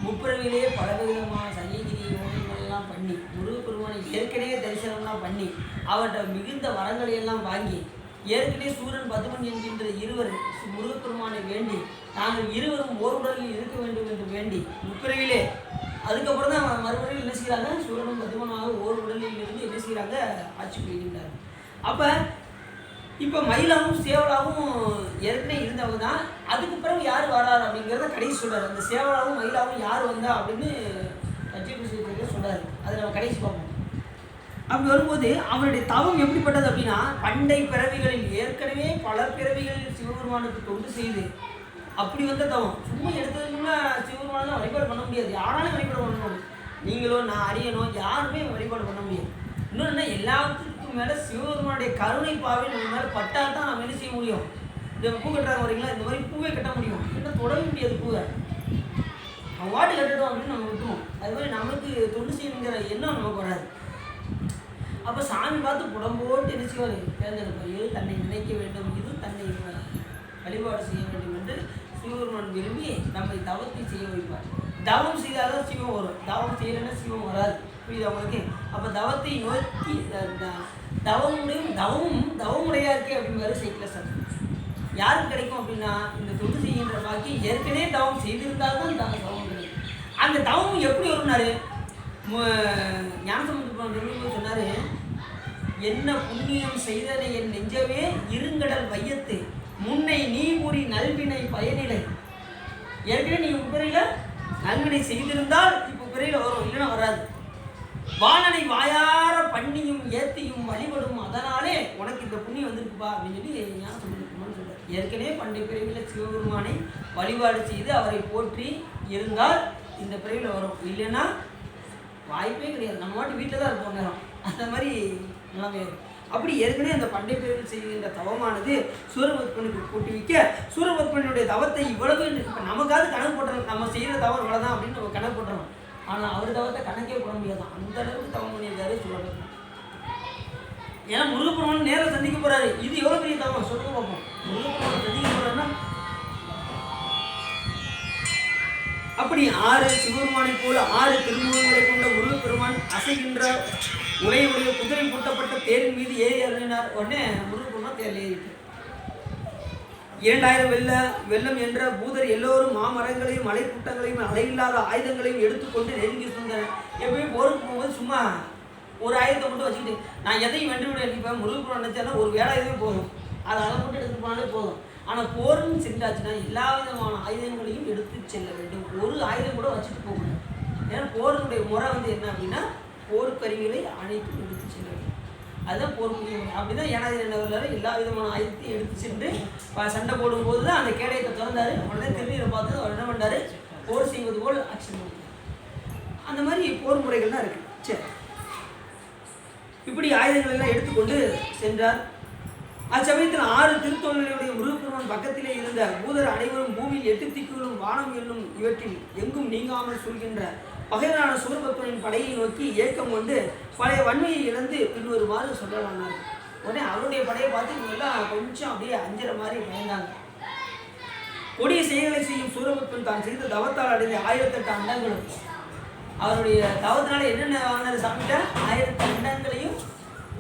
முப்பிறவிலேயே பலவிதமான சன்னிகிரி யோகங்கள்லாம் பண்ணி முருகப்பெருமானை ஏற்கனவே தரிசனம்லாம் பண்ணி அவர்கிட்ட மிகுந்த வரங்களை எல்லாம் வாங்கி ஏற்கனவே சூரன் பதுமன் என்கின்ற இருவர் முருகப்பெருமானை வேண்டி நாங்கள் இருவரும் ஓர் உடலில் இருக்க வேண்டும் என்று வேண்டி முப்பிறவிலே அதுக்கப்புறம் தான் மறுபடியும் என்ன செய்கிறாங்க, சூரனும் பதுமனாக ஓர் உடலில் இருந்து என்ன செய்கிறாங்க, ஆட்சி புரிகின்றார். அப்போ இப்போ மயிலாவும் சேவலாவும் ஏற்கனவே இருந்தவங்க தான். அதுக்கு பிறகு யார் வராரு அப்படிங்கிறத கடைசி சொல்கிறார். அந்த சேவலாவும் மயிலாவும் யார் வந்தா அப்படின்னு கட்சி சொல்கிறார். அதை நம்ம கடைசி பார்ப்போம். அப்படி வரும்போது அவருடைய தவம் எப்படிப்பட்டது அப்படின்னா, பண்டை பிறவிகளில் ஏற்கனவே பல பிறவிகளில் சிவபெருமானுக்கு தொண்டு செய்து அப்படி வந்த தவம். சும்மா எடுத்ததுன்னா சிவபெருமானெலாம் வழிபாடு பண்ண முடியாது. யாராலும் வழிபாடு பண்ண முடியாது. நீங்களோ நான் அரியனோ யாருமே வழிபாடு பண்ண முடியாது. இன்னொன்று எல்லாத்துக்கும் மேலே சிவபெருமானுடைய கருணை பாவை நம்ம மேலே பட்டால் தான் நம்ம என்ன செய்ய முடியும். இந்த பூ கட்டுறாங்க வரீங்களா, இந்த மாதிரி பூவே கட்ட முடியும். என்ன தொடவே முடியாது பூவை. அவன் வாட்டு கட்டட்டும் அப்படின்னு நம்ம விட்டுவோம். அது மாதிரி நமக்கு தொண்டு செய்யணுங்கிற எண்ணம் நமக்கு வராது. அப்போ சாமி பார்த்து புடம்போட்டு என்ன செய்வார், தேர்ந்தெடுப்பார். இது தன்னை நினைக்க வேண்டும், இது தன்னை வழிபாடு செய்ய வேண்டும் என்று சிவபெருமான் விரும்பி நம்மை தவத்தை செய்ய வைப்பார். தவம் செய்தால்தான் சிவம் வரும். தவம் செய்யலைன்னா சிவம் வராது. புரியுது அவங்களுக்கு? அப்போ தவத்தை நோக்கி தவமுடையாருக்கே அப்படின்னு வேறு சைக்கிள சார் யாருக்கு கிடைக்கும் அப்படின்னா, இந்த தொண்டு செய்கின்ற பாக்கி ஏற்கனவே தவம் செய்திருந்தால்தான் தவம் கிடைக்கும். அந்த தவம் எப்படி வரும்னாரு, ஞானசம்பந்தர் சொன்னார், என்ன புண்ணியம் செய்தனை என் நெஞ்சவே இருங்கடல் வையத்து முன்னை நீ கூறி நல்வினை பயனிலை. ஏற்கனவே நீ உப்பறையில் நல்வினை செய்திருந்தால் இப்போ பிறையில் வரும், இல்லைன்னா வராது. வானனை வாயார பண்ணியும் ஏத்தியும் வழிபடும், அதனாலே உனக்கு இந்த புண்ணியம் வந்திருக்குப்பா அப்படின்னு சொல்லி ஞானசம்பந்தர் சொல்றார். ஏற்கனவே பண்டை பிறவியில் சிவபெருமானை வழிபாடு செய்து அவரை போற்றி இருந்தால் இந்த பிறவியில் வரும், இல்லைன்னா வாய்ப்பே கிடையாது. நம்ம மாட்டு வீட்டில் தான் இருப்போம் நேரம். அந்த மாதிரி நிலைமை. அப்படி ஏற்கனவே அந்த பண்டை பிறவியில் செய்கின்ற தவமானது சூரபத்மனுக்கு கூட்டி வைக்க சூரபத்மனுடைய தவத்தை இவ்வளவு இப்போ நமக்காவது கணக்கு போட்டுறோம். நம்ம செய்கிற தவம் இவ்வளோதான் அப்படின்னு நம்ம கணக்கு போட்டுறோம். ஆனால் அவர் தவத்தை கணக்கே போட முடியாது. அந்த அளவுக்கு தவம் பண்ணியிருக்காரு சூரபத்மன். ஏன்னா முருகப்பெருமான் நேரில் சந்திக்க போறாரு. இது எவ்வளோ பெரிய தவம் சொல்லுங்க பார்ப்போம். முருகப்பெருமான் சந்திக்க போறாருன்னா அப்படி 6 சிவபெருமானை போல 6 திருமுகங்களை கொண்ட முருகப்பெருமான் அசைகின்ற உரையுடைய குதிரை பூட்டப்பட்ட தேரின் மீது ஏறி அருளினார். உடனே முருகப்பெருமான் தேரில் ஏறிட்டு 2000 வெள்ளம் என்ற பூதர் எல்லோரும் மாமரங்களையும் மலைக்கூட்டங்களையும் அலையில்லாத ஆயுதங்களையும் எடுத்துக்கொண்டு நெருங்கி சொந்தனர். எப்பவுமே போருக்கு போகும்போது சும்மா ஒரு ஆயுதத்தை மட்டும் வச்சுக்கிட்டு நான் எதையும் வென்று விட நினைப்பேன். முருகப்புறம் நினைச்சாலும் ஒரு வேலாயுதமே போதும், அதை மட்டும் எடுத்துட்டு போனாலே போதும். ஆனால் போர்னு சென்றாச்சுன்னா எல்லா விதமான ஆயுதங்களையும் எடுத்து செல்ல வேண்டும். ஒரு ஆயுதம் கூட வச்சுட்டு போகணும். ஏன்னா போருடைய முறை என்ன அப்படின்னா போர்க்கருவிகளை அனைத்தும் எடுத்து செல்ல வேண்டும். அதுதான் போர் முறை. அப்படிதான் ஏனாதி என்ன எல்லா விதமான ஆயுதத்தையும் எடுத்து சென்று சண்டை போடும்போது தான் அந்த கேடயத்தை திறந்தாரு. உடனே திருநீரை பார்த்து அவர் என்ன பண்ணாரு, போர் செய்வது போல் ஆக்ஷன் பண்ணுறாரு. அந்த மாதிரி போர் முறைகள் தான் இருக்கு. சரி, இப்படி ஆயுதங்கள் எல்லாம் எடுத்துக்கொண்டு சென்றார். அச்சமயத்தில் 6 திருத்தோழர்களுடைய முருகப்பெருமான் பக்கத்திலே இருந்த பூதர் அனைவரும் பூமியில் 8 திக்குகளும் வானம் என்னும் இவற்றில் எங்கும் நீங்காமல் சொல்கின்ற பகைவரான சூரபத்மனின் படையை நோக்கி ஏக்கம் கொண்டு பழைய வன்மையை இழந்து பின்வருமாறு சொல்லலானார். உடனே அவருடைய படையை பார்த்து இவங்கெல்லாம் கொஞ்சம் அப்படியே அஞ்சுற மாதிரி பயந்தாங்க. கொடிய செயல்களை செய்யும் சூரபத்மன் தான் செய்த தவத்தால் அடைந்த 1008 அண்டங்களும் அவருடைய தவத்தினால என்னென்ன வாங்கினார் சாப்பிட்ட 1000 அண்டங்களையும்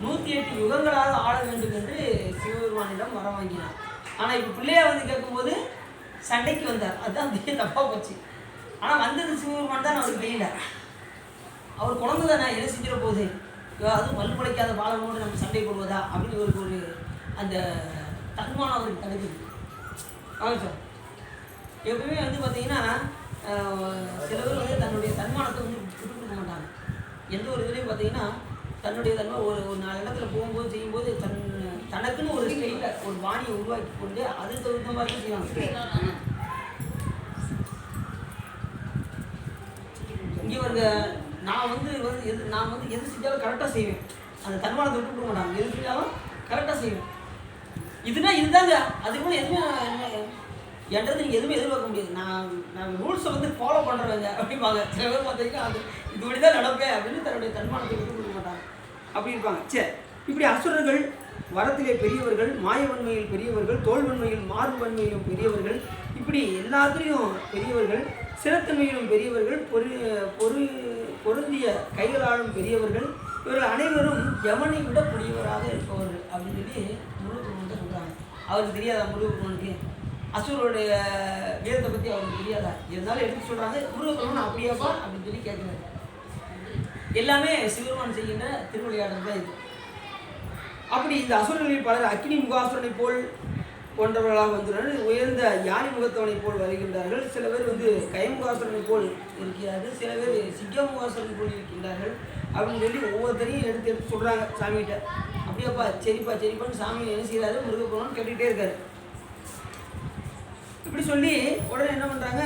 108 யுகங்களாக ஆள வேண்டும் என்று சிவபெருமானிடம் வர வாங்கினார். ஆனால் இப்போ பிள்ளையா கேட்கும்போது சண்டைக்கு வந்தார். அதுதான் அப்படியே தப்பாக போச்சு. ஆனால் வந்தது சிவபெருமான் தான் அவருக்கு தெரியல. அவர் குழந்தை தானே, எதை செஞ்சிட போகுது, அதுவும் வலுப்படைக்காத பாலனோடு நம்ம சண்டை போடுவதா அப்படின்னு ஒரு அந்த தன்மானம் அவருக்கு தடுக்குது. ஆமாம் சார், எப்பவுமே பார்த்தீங்கன்னா சில பேர் தன்னுடைய தன்மானத்தை விட்டு கொடுக்க மாட்டாங்க. எந்த ஒரு இதுலேயும் பார்த்தீங்கன்னா தன்னுடைய தன்மை ஒரு 4 இடத்துல போகும்போது செய்யும்போது தனக்குன்னு ஒரு ஸ்டைலில் ஒரு பாணியை உருவாக்கி கொண்டு அது தகுந்த மாதிரி செய்வாங்க. இங்கே வருங்க, நான் எது செஞ்சாலும் கரெக்டாக செய்வேன். அந்த தன்மானத்தை விட்டு கொடுக்க மாட்டாங்க. எது செஞ்சாலும் கரெக்டாக செய்வேன். இதுதாங்க. அதுக்கு கூட எதுவுமே என்றது நீங்கள் எதுவுமே எதிர்பார்க்க முடியாது. நான் ரூல்ஸை ஃபாலோ பண்ணுறவங்க அப்படிம்பாங்க. சில பேர் பார்த்தீங்கன்னா அது இதுபடி தான் நடப்பேன் அப்படின்னு தன்னுடைய தன்மானத்தை விட்டு கொடுக்க மாட்டாங்க. அப்படி இருப்பாங்க. சரி, இப்படி அசுரர்கள் வரத்திலே பெரியவர்கள், மாயவன்மையில் பெரியவர்கள், தோல்வன்மையில் மார்பன்மையிலும் பெரியவர்கள், இப்படி எல்லாத்துலேயும் பெரியவர்கள், சிறத்தன்மையிலும் பெரியவர்கள், பொருந்திய கைகளாலும் பெரியவர்கள், இவர்கள் அனைவரும் யமனை விட கூடியவராக இருப்பவர்கள் அப்படின்னு சொல்லி முருகப்பெருமான் சொல்கிறாங்க. அவருக்கு தெரியாதா முருகப்பெருமானுக்கு அசுரருடைய வீரத்தை பற்றி அவருக்கு தெரியாதா? இருந்தாலும் எடுத்து சொல்கிறாங்க, முருகப்பெருமான் அப்படியாப்பா அப்படின்னு சொல்லி கேட்குறாரு. எல்லாமே சிவபெருமான் செய்கின்ற திருவிளையாடல் தான் இது. அப்படி இந்த அசுரர்களில் பலர் அக்னி முகாசுரனை போல் போன்றவர்களாக வந்துள்ளனர். உயர்ந்த யானை முகத்தவனை போல் வருகின்றார்கள். சில பேர் கயமுகாசுரனை போல் இருக்கிறார்கள். சில பேர் சிங்கமுகாசுரனை போல் இருக்கின்றார்கள் அப்படின்னு சொல்லி ஒவ்வொருத்தரையும் எடுத்து சொல்கிறாங்க சாமிகிட்ட. அப்படியாப்பா சரிப்பான்னு சாமி என்ன செய்கிறாரு, முருகப்பெருமான் கேட்டுக்கிட்டே இருக்காரு. இப்படி சொல்லி உடனே என்ன பண்ணுறாங்க,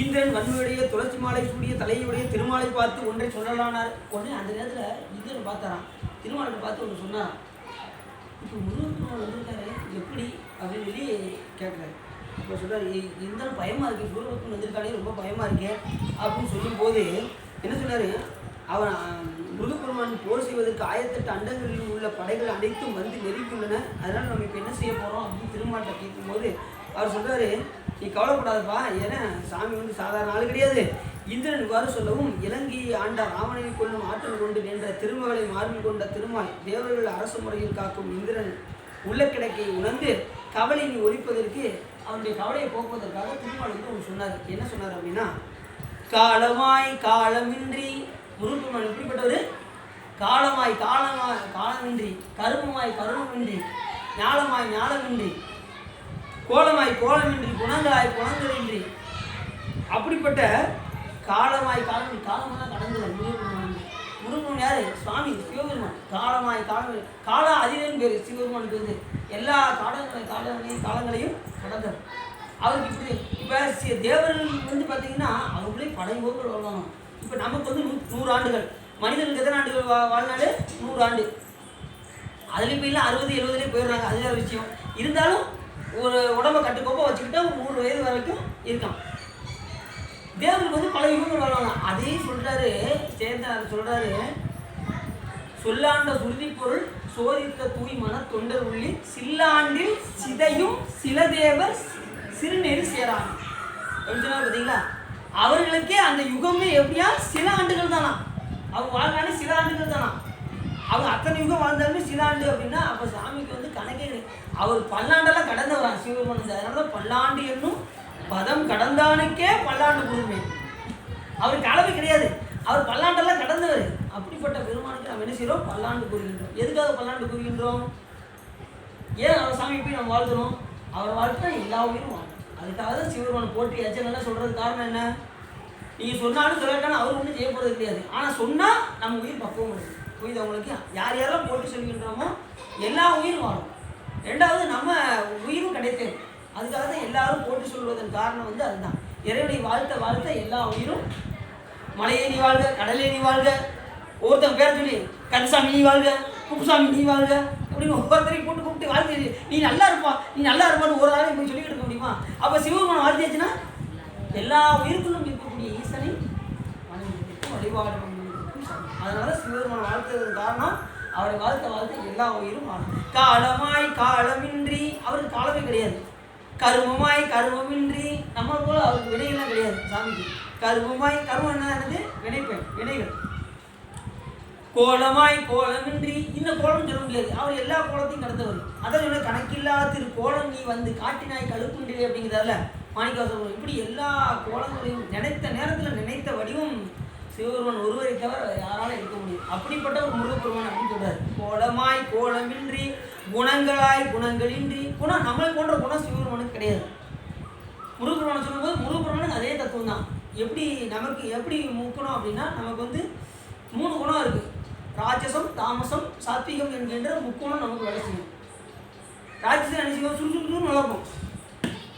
இந்திரன் வன்மையுடைய துளசி மாலை சூடிய தலையுடைய திருமாலை பார்த்து ஒன்றை சொல்லலானார். உடனே அந்த நேரத்தில் இந்திரன் பார்த்தாராம், திருமாலை பார்த்து ஒன்று சொன்னாராம். இப்போ முருகப்பெருமான் வந்திருக்காரு எப்படி அப்படின்னு சொல்லி கேட்குறாரு. இப்போ சொல்கிறார், இருந்தாலும் பயமாக இருக்குது, சூரபத்மன் வந்திருக்கானே ரொம்ப பயமாக இருக்கே அப்படின்னு சொல்லும்போது என்ன சொன்னார், அவன் முருகப்பெருமான் போர் செய்வதற்கு 1008 அண்டங்களில் உள்ள படைகள் அனைத்தும் வந்து நெருங்கியுள்ளன. அதனால் நம்ம இப்போ என்ன செய்ய போகிறோம் அப்படின்னு திருமாட்டை கேட்கும்போது அவர் சொல்கிறாரு, நீ கவலைப்படாதப்பா, ஏன்னா சாமி சாதாரண ஆள் கிடையாது. இந்திரன் இவ்வாறு சொல்லவும் இலங்கையை ஆண்ட ராவணனை கொள்ளும் ஆற்றல் கொண்டு நின்ற திருமகளை மார்பில் கொண்ட திருமால் தேவர்கள் அரசு முறையில் காக்கும் இந்திரன் உள்ள கிடக்கை உணர்ந்து கவலையை ஒழிப்பதற்கு அவனுடைய கவலையை போக்குவதற்காக திருமால் ஒன்று சொன்னார். என்ன சொன்னார் அப்படின்னா, காலமாய் காலமின்றி முருகப்பெருமான் எப்படிப்பட்டவர், காலமின்றி, கருமமாய் கருமமின்றி, ஞாலமாய் ஞாலமின்றி, கோலமாய் கோலமின்றி, குணங்களாய் குணங்களின்றி, அப்படிப்பட்ட காலமாய் காலமெல்லாம் கடந்தது முருகன் யாரு, சுவாமி சிவபெருமான். கால அதிகம் பேர் சிவபெருமானுக்கு எல்லா காலங்களையும் கடந்தது. அவருக்கு இப்படி இப்போ தேவர்கள் பார்த்தீங்கன்னா அவங்களே படைபோர்கள் வாழணும். இப்போ நமக்கு 100 ஆண்டுகள், மனிதனுக்கு எத்தனை ஆண்டுகள் வாழ்நாள், 100 ஆண்டு. அதுலேயும் போயிலாம் 60-70 போயிடுறாங்க, அது வேறு விஷயம். இருந்தாலும் ஒரு உடம்பை கட்டுக்கோப்பை வச்சுக்கிட்டா ஒரு 100 வயது வரைக்கும் இருக்கான். தேவருக்கு பல யுகங்கள் வாழ்வாங்க. அதே சொல்கிறாரு சேந்தனார், சொல்கிறாரு, சொல்லாண்ட சுருதி பொருள் சோதித்த தூய் மன தொண்டர் உள்ளி சில்லாண்டில் சிதையும் சில தேவர் சிறுநேரி சேராங்க அப்படின்னு சொன்னார். பார்த்தீங்களா, அவர்களுக்கே அந்த யுகமே எப்படியா சில ஆண்டுகள் தானா, அவங்க வாழ்நாளே சில ஆண்டுகள் தானா. அவங்க அத்தனை யுகம் வாழ்ந்தாலுமே சிலாண்டு அப்படின்னா அப்போ சாமிக்கு வந்து கணக்கே அவர் பல்லாண்டெல்லாம் கடந்தவரான் சிவபெருமான். அதனால தான் பல்லாண்டு என்னும் பதம் கடந்தானுக்கே பல்லாண்டு கொடுக்குமே. அவருக்கு அளவு கிடையாது, அவர் பல்லாண்டெல்லாம் கடந்தவர். அப்படிப்பட்ட பெருமானுக்கு நம்ம என்ன செய்கிறோம்? பல்லாண்டு கூறுகின்றோம். எதுக்காக பல்லாண்டு கூறுகின்றோம்? ஏன் அவர் சாமி போய் நம்ம வாழ்த்துறோம்? அவர் வாழ்த்தா எல்லா உயிரும் வாழும். அதுக்காக தான் சிவபெருமானை போற்றி எச்சலாம் சொல்கிறது. காரணம் என்ன? நீங்கள் சொன்னாலும் சொல்லட்டாலும் அவர் ஒன்றும் செய்ய போகிறது கிடையாது. ஆனால் சொன்னால் நம்ம உயிர் பக்குவம் வருது. புரியுது அவங்களுக்கு? யார் யாரெல்லாம் போட்டு சொல்கின்றோமோ எல்லா உயிரும் வாழும். ரெண்டாவது நம்ம உயிரும் கிடைத்தது. அதுக்காக தான் எல்லாரும் போட்டு சொல்வதன் காரணம் வந்து அதுதான். இறைவனை வாழ்த்த வாழ்த்த எல்லா உயிரும் மலையே நீ வாழ்க, கடலே நீ வாழ்க, ஒவ்வொருத்தன் பேர் சொல்லி கந்தசாமி நீ வாழ்க, குப்புசாமி நீ வாழ்க அப்படின்னு ஒவ்வொருத்தரையும் போட்டு கூப்பிட்டு வாழ்த்து நீ நல்லா இருப்பா நீ நல்லா இருப்பான்னு ஒரு ஆளையும் போய் சொல்லிக்கிட்டு இருக்க முடியுமா? அப்போ சிவபெருமான் வாழ்த்தியாச்சுன்னா எல்லா உயிருக்குள்ளும் இருக்கக்கூடிய ஈசனை வழிபாடு அதனால சிவபெருமான் வாழ்த்துறதுக்கு காரணம் அவரை வாழ்த்த வாழ்த்த எல்லா உயிரும் வாழும். காலமாய் காலமின்றி அவருக்கு காலமே கிடையாது. கருமமாய் கருமமின்றி நம்ம போல அவருக்கு வினைகள்லாம் கிடையாது. சாமிக்கு கருமமாய் கருமம் என்னது? வினைப்பேன் வினைகள். கோலமாய் கோலமின்றி இன்னும் கோலம் சொல்ல முடியாது. அவர் எல்லா கோலத்தையும் கடந்தவர். அதான் கணக்கில்லா திரு கோலம் நீ வந்து காட்டினாய் கழுப்புன்றி அப்படிங்கிறதால மாணிக்கவாசகர் இப்படி எல்லா கோலங்களையும் நினைத்த நேரத்தில் நினைத்த வடிவம் சிவபெருமான் ஒருவரை தவிர யாராலும் இருக்க முடியும். அப்படிப்பட்ட ஒரு முருகப்பெருமான் அப்படின்னு சொல்றாரு. கோலமாய் கோலமின்றி குணங்களாய் குணங்களின்றி. குணம் நம்மளை போன்ற குணம் சிவபெருமானுக்கு கிடையாது. முருகப்பெருமானை சொல்லும்போது முருகப்பெருமானுக்கு அதே தத்துவம் தான். எப்படி நமக்கு எப்படி முக்கணும் அப்படின்னா நமக்கு வந்து 3 குணம் இருக்கு. ராஜசம், தாமசம், சாத்விகம் என்கின்ற முக்குணம் நமக்கு வேலை செய்யும். ராஜசம் என்ன செய்வோம்? சுறுசுறுன்னு நல்லா இருக்கும்.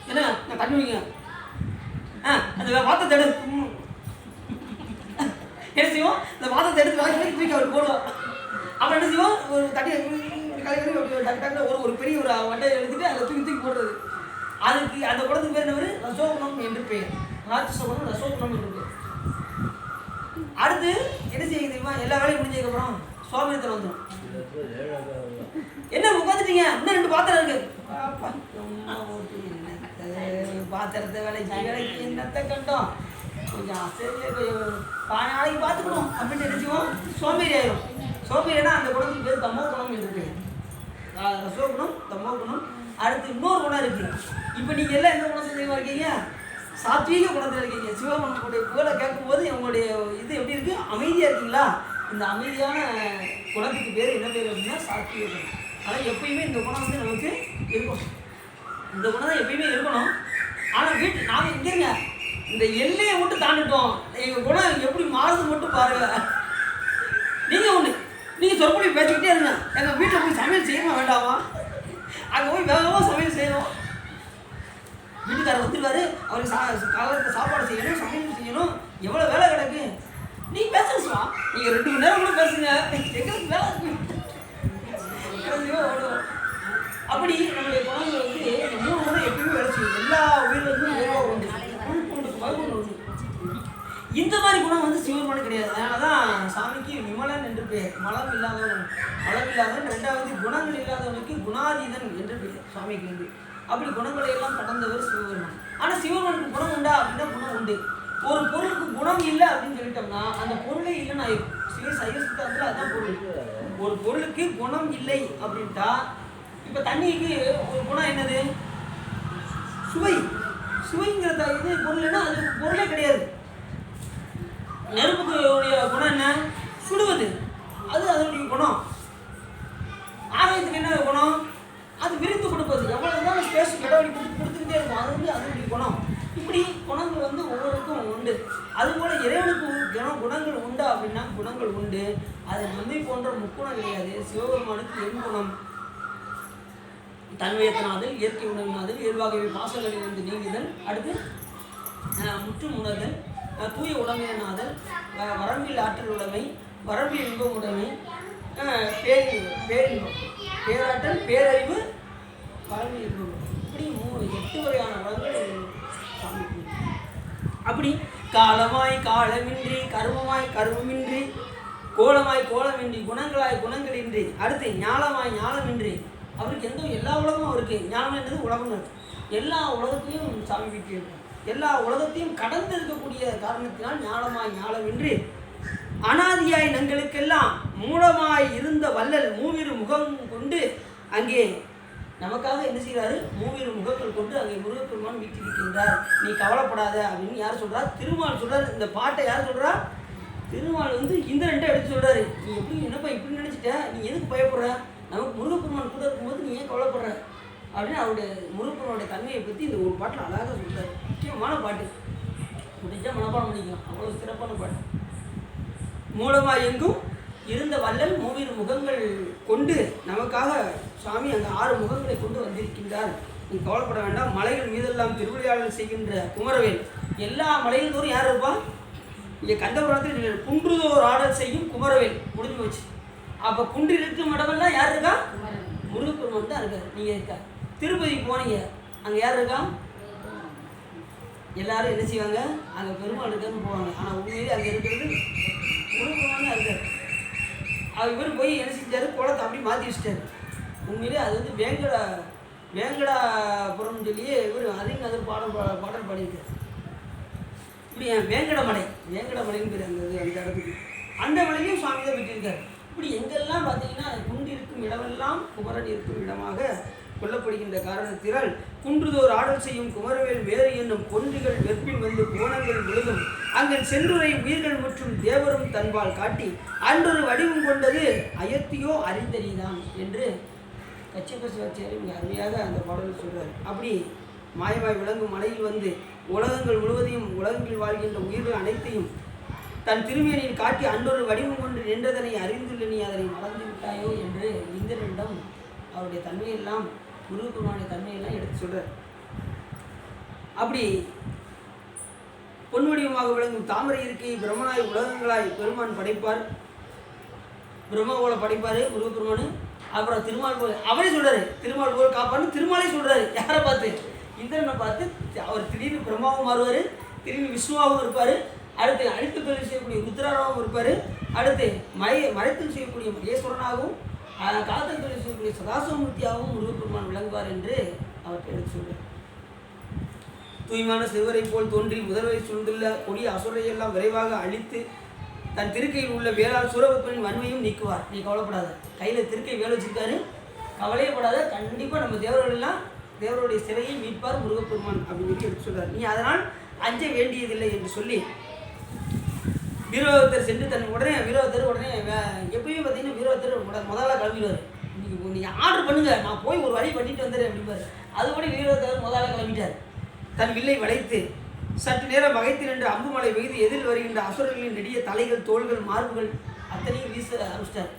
என்ன நான் தண்ணி வைங்க அந்த வார்த்தை எடுத்து என்ன செய்வோம்? அந்த வாதத்தை எடுத்து தூக்கி அவர் போடுவோம். அப்புறம் என்ன செய்வோம்? ஒரு தட்டி கலைஞர் ஒரு பெரிய ஒரு வண்டையை எடுத்துட்டு அதை தூக்கி போடுறது. அதுக்கு அந்த குடத்துக்கு பேர் என்னவர்? ரசோகுணம் என்று பெயர். ராட்சசகுணம் ரசோகுணம் என்று பெயர். அடுத்து என்ன செய்ய தெரியுமா? எல்லா வேலையும் முடிஞ்சதுக்கப்புறம் சுவாமியத்தில் வந்துடும். என்ன உட்காந்துட்டீங்க? இன்னும் 2 பாத்திரம் இருக்கு. பாத்திரத்தை வேலைக்கு என்னத்தை கண்டோம் கொஞ்சம் சரியாக கொஞ்சம் நாளைக்கு பார்த்துக்கணும் அப்படின்னு நினைச்சுவோம். சோம்பேறி ஆயிரும். சோம்பேறினா அந்த குணத்துக்கு பேர் தமோ குணம் என்று பேர். ரசோகுணம், தமோ குணம். அடுத்து இன்னொரு குணம் இருக்கு. இப்போ நீங்கள் எல்லாம் எந்த குணம் தெரியுமா இருக்கீங்க? சாத்வீக குணத்தில் இருக்கீங்க. சிவபெருமானுடைய புகழை கேட்கும்போது உங்களுடைய இது எப்படி இருக்கு? அமைதியாக இருக்கீங்களா? இந்த அமைதியான குணத்துக்கு பேர் என்ன பேர் அப்படின்னா சாத்வீக குணம். ஆனால் எப்பயுமே இந்த குணம் வந்து நமக்கு இருக்கணும். இந்த குணம் தான் எப்பயுமே இருக்கணும். ஆனால் நாம் எங்கேங்க இந்த எல்லையை மட்டும் தாண்டிட்டோம். எங்கள் குணம் எப்படி மாறுது மட்டும் பாருங்க. நீங்கள் ஒன்று நீங்கள் சொற்பொழி பேசிக்கிட்டே இருங்க. எங்கள் வீட்டில் போய் சமையல் செய்யணும் வேண்டாமா? அங்கே போய் வேகமாக சமையல் செய்யணும். வீட்டுக்காரர் வந்துடுவார். அவருக்கு காலத்தில் சாப்பாடு செய்யணும், சமையல் செய்யணும், எவ்வளோ வேலை கிடக்கு. நீங்கள் பேசுறா நீங்கள் 2 மணி நேரம் கூட பேசுங்க. எங்களுக்கு வேலை ஓடுவோம். அப்படி நம்மளுடைய குணங்கள் வந்து இந்த 3 குணம் எப்பயுமே வேலை செய்யும். எல்லா உயிர்களுக்கும் வேறுபாடு உண்டு. இந்த மாதிரி குணம் வந்து சிவபெருமானுக்கு கிடையாது. அதனால தான் சாமிக்கு விமலன் என்று பெயர். மலம் இல்லாதவன். ரெண்டாவது குணங்கள் இல்லாதவனுக்கு குணாதீதன் என்று பெயர் சுவாமிக்கு வந்து. அப்படி குணங்களை எல்லாம் கடந்தவர் சிவபெருமான். ஆனால் சிவபெருமானுக்கு குணம் உண்டா அப்படின்னா குணம் உண்டு. ஒரு பொருளுக்கு குணம் இல்லை அப்படின்னு சொல்லிட்டோம்னா அந்த பொருளே இல்லைன்னு ஆயிடும். சைவ சித்தாந்தத்தில் அதுதான் பொருள். ஒரு பொருளுக்கு குணம் இல்லை அப்படின்ட்டா இப்போ தண்ணிக்கு ஒரு குணம் என்னது? சுவை. சுவைங்கிற இது பொருள்னா அது பொருளே கிடையாது. நெருப்புக்கு குணம் என்ன? சுடுவது. அது அதனுடைய குணம். ஆகாயத்துக்கு என்ன குணம்? அது விரித்து கொடுப்பது. எவ்வளவுதான் ஸ்பேஸ் இடவெளி கொடுத்துக்கிட்டே இருக்கும். அது வந்து அதனுடைய குணம். இப்படி குணங்கள் வந்து ஒவ்வொருக்கும் உண்டு. அதுபோல இறைவனுக்கு குணங்கள் உண்டா அப்படின்னா குணங்கள் உண்டு. அது நம்மை போன்ற முக்குணம் கிடையாது. சிவபெருமானுக்கு என் குணம்? தன்வயத்தினாதல், இயற்கை உணவினாதல், இயல்பாகவே பாசங்களில் இருந்து நீங்குதல், அடுத்து முற்றும் உணர்தல், தூய உடைமையினாதல், வரம்பில் ஆற்றல் உடைமை, வரம்பில் இன்பம் உடைமை, பேரின்பம், பேராற்றல், பேரறிவு, வரம்பில் இன்பம். இப்படி 8 வகையான வளங்கள் சாமிக்கு. அப்படி காலமாய் காலமின்றி, கருமமாய் கருமமின்றி, கோலமாய் கோலமின்றி, குணங்களாய் குணங்களின்றி, அடுத்து ஞாலமாய் ஞாலமின்றி. அவருக்கு எல்லா உலகமும் அவருக்கு. ஞானம் என்னது? உலகம் இருக்கு. எல்லா உலகத்தையும் சாமி வீட்டு எல்லா உலகத்தையும் கடந்து இருக்கக்கூடிய காரணத்தினால் ஞானமாய் ஞானமின்றி அனாதியாய் நங்களுக்கெல்லாம் மூலமாய் இருந்த வள்ளல் மூவிரு முகம் கொண்டு அங்கே நமக்காக என்ன செய்கிறாரு? மூவிரு முகங்கள் கொண்டு அங்கே முருகப்பெருமான் வீட்டிருக்கின்றார், நீ கவலைப்படாத அப்படின்னு யார் சொல்றா? திருமால் சொல்றாரு. இந்த பாட்டை யார் சொல்றா? திருமால் இந்திரன்ட்ட எடுத்து சொல்றாரு. நீ எப்படி என்னப்பா இப்படி நினைச்சிட்ட, நீ எதுக்கு பயப்படுற, நமக்கு முருகப்பெருமான் கூட இருக்கும்போது நீ ஏன் கவலைப்படுற அப்படின்னு அவருடைய முருகப்பெருமானுடைய தன்மையை பற்றி இந்த ஒரு பாட்டில் அழகாக சொல்றாரு. முக்கியமான பாட்டு, முடிஞ்சா மனப்பாடம் பண்ணிக்கலாம், அவ்வளோ சிறப்பான பாட்டு. மூலமாக எங்கும் இருந்த வள்ளல் மூவிரு முகங்கள் கொண்டு நமக்காக சுவாமி அந்த 6 முகங்களை கொண்டு வந்திருக்கின்றார், நீ கவலைப்பட வேண்டாம். மலைகள் மீதெல்லாம் திருவிளையாடல் செய்கின்ற குமரவேல். எல்லா மலைகள் தோறும் யார் இருப்பான்? இங்கே கந்தபுரத்தில் குன்றுதோர் ஆடல் செய்யும் குமரவேல் முடிஞ்சு போச்சு. அப்போ குன்றில் இருக்கும் இடமெல்லாம் யார் இருக்கா? முருகப்பெருமான் தான் இருக்கார். நீங்கள் இருக்கா திருப்பதிக்கு போனீங்க, அங்கே யார் இருக்கா? எல்லாரும் என்ன செய்வாங்க? அங்கே பெருமாள் இருக்காருன்னு போவாங்க. ஆனால் உண்மையிலே அங்கே இருக்கிறது முருகப்பெருமான் தான் இருக்கார். இவர் போய் என்ன செஞ்சார்? குளத்தை அப்படி மாற்றி வச்சிட்டாரு. உண்மையிலே அது வேங்கடாபுரம்னு சொல்லியே இவர் அறிஞர் பாடல் பாடியிருக்கார். இப்படி வேங்கடமலைன்னு பேர் அந்த இடத்துக்கு. அந்த மலையும் சுவாமி தான் விட்டிருக்கார். இப்படி எங்கெல்லாம் பார்த்தீங்கன்னா குன்று இருக்கும் இடமெல்லாம் குமரன் இருக்கும் இடமாக கொல்லப்படுகின்ற காரணத்தினால் குன்றுதோர் ஆடல் செய்யும் குமரவேல் வேறு என்னும் கொன்றிகள் வெற்பின் வந்து கோணங்கள் முழுதும் அங்கே சென்றுரை உயிர்கள் மற்றும் தேவரும் தன்பால் காட்டி அன்றொரு வடிவம் கொண்டது அயத்தியோ அறிந்தறிதான் என்று கச்சிபசுவாச்சியார் இங்கே அருமையாக அந்த பாடலில் சொல்கிறார். அப்படி மாயமாய் விளங்கும் மலையில் வந்து உலகங்கள் முழுவதையும் உலகங்களில் வாழ்கின்ற உயிர்கள் அனைத்தையும் தன் திருமேனியில் காட்டி அன்றொரு வடிவம் கொண்டு நின்றதனை அறிந்துள்ள நீ அதனை மறந்து விட்டாயோ என்று இந்திரனிடம் அவருடைய தன்மையெல்லாம் முருகப்பெருமானுடைய தன்மையெல்லாம் எடுத்து சொல்றார். அப்படி பொன்வடிவமாக விளங்கும் தாமரை இருக்கையை பிரம்மனாய் உலகங்களாய் பெருமான் படைப்பார். பிரம்மாவோட படைப்பார் முருகப்பெருமானு. அப்புறம் திருமால் போல் அவரே சொல்றாரு, திருமால் போல் காப்பான்னு திருமாலே சொல்றாரு. யாரை பார்த்து? இந்திரனை பார்த்து. அவர் திடீர்னு பிரம்மாவும் மாறுவார், திடீர்னு விஷ்ணுவாகவும் இருப்பார், அடுத்து அழித்து தொழில் செய்யக்கூடிய ருத்ராராகவும் இருப்பார், அடுத்து மறைத்தல் செய்யக்கூடிய மகேஸ்வரனாகவும் காத்தல் தொழில் செய்யக்கூடிய சதாசிவமூர்த்தியாகவும் முருகப்பெருமான் விளங்குவார் என்று அவற்றை எடுத்து சொல்றார். தூய்மான சிறுவரை போல் தோன்றி முதல்வரை சூழ்ந்துள்ள கொடிய அசுரையெல்லாம் விரைவாக அழித்து தன் திருக்கையில் உள்ள வேளாண் சூரபத்மனின் வன்மையும் நீக்குவார். நீ கவலைப்படாத, கையில் திருக்கை வேலை வச்சிருக்காரு, கவலையப்படாத, கண்டிப்பாக நம்ம தேவருடைய சிலையை மீட்பார் முருகப்பெருமான் அப்படின்னு சொல்லி எடுத்து சொல்றார். நீ அதனால் அஞ்ச வேண்டியதில்லை என்று சொல்லி வீரபத்திரர் சென்று தன் உடனே எப்பயும் பார்த்தீங்கன்னா வீரபத்திரர் முதல்ல கிளம்பிடுவார். நீங்கள் ஆர்டர் பண்ணுங்க, நான் போய் ஒரு வழி பண்ணிட்டு வந்துடுறேன் அப்படிம்பார். அதுபடி வீரபத்திரர் முதல்ல கிளம்பிட்டார். தன் வில்லை வளைத்து சற்று நேரம் வகைத்து நின்று அம்பு மலை வெய்து எதில் வருகின்ற அசுரர்களின் நெடிய தலைகள் தோள்கள் மார்புகள் அத்தனையும் வீச ஆரம்பிச்சிட்டார்.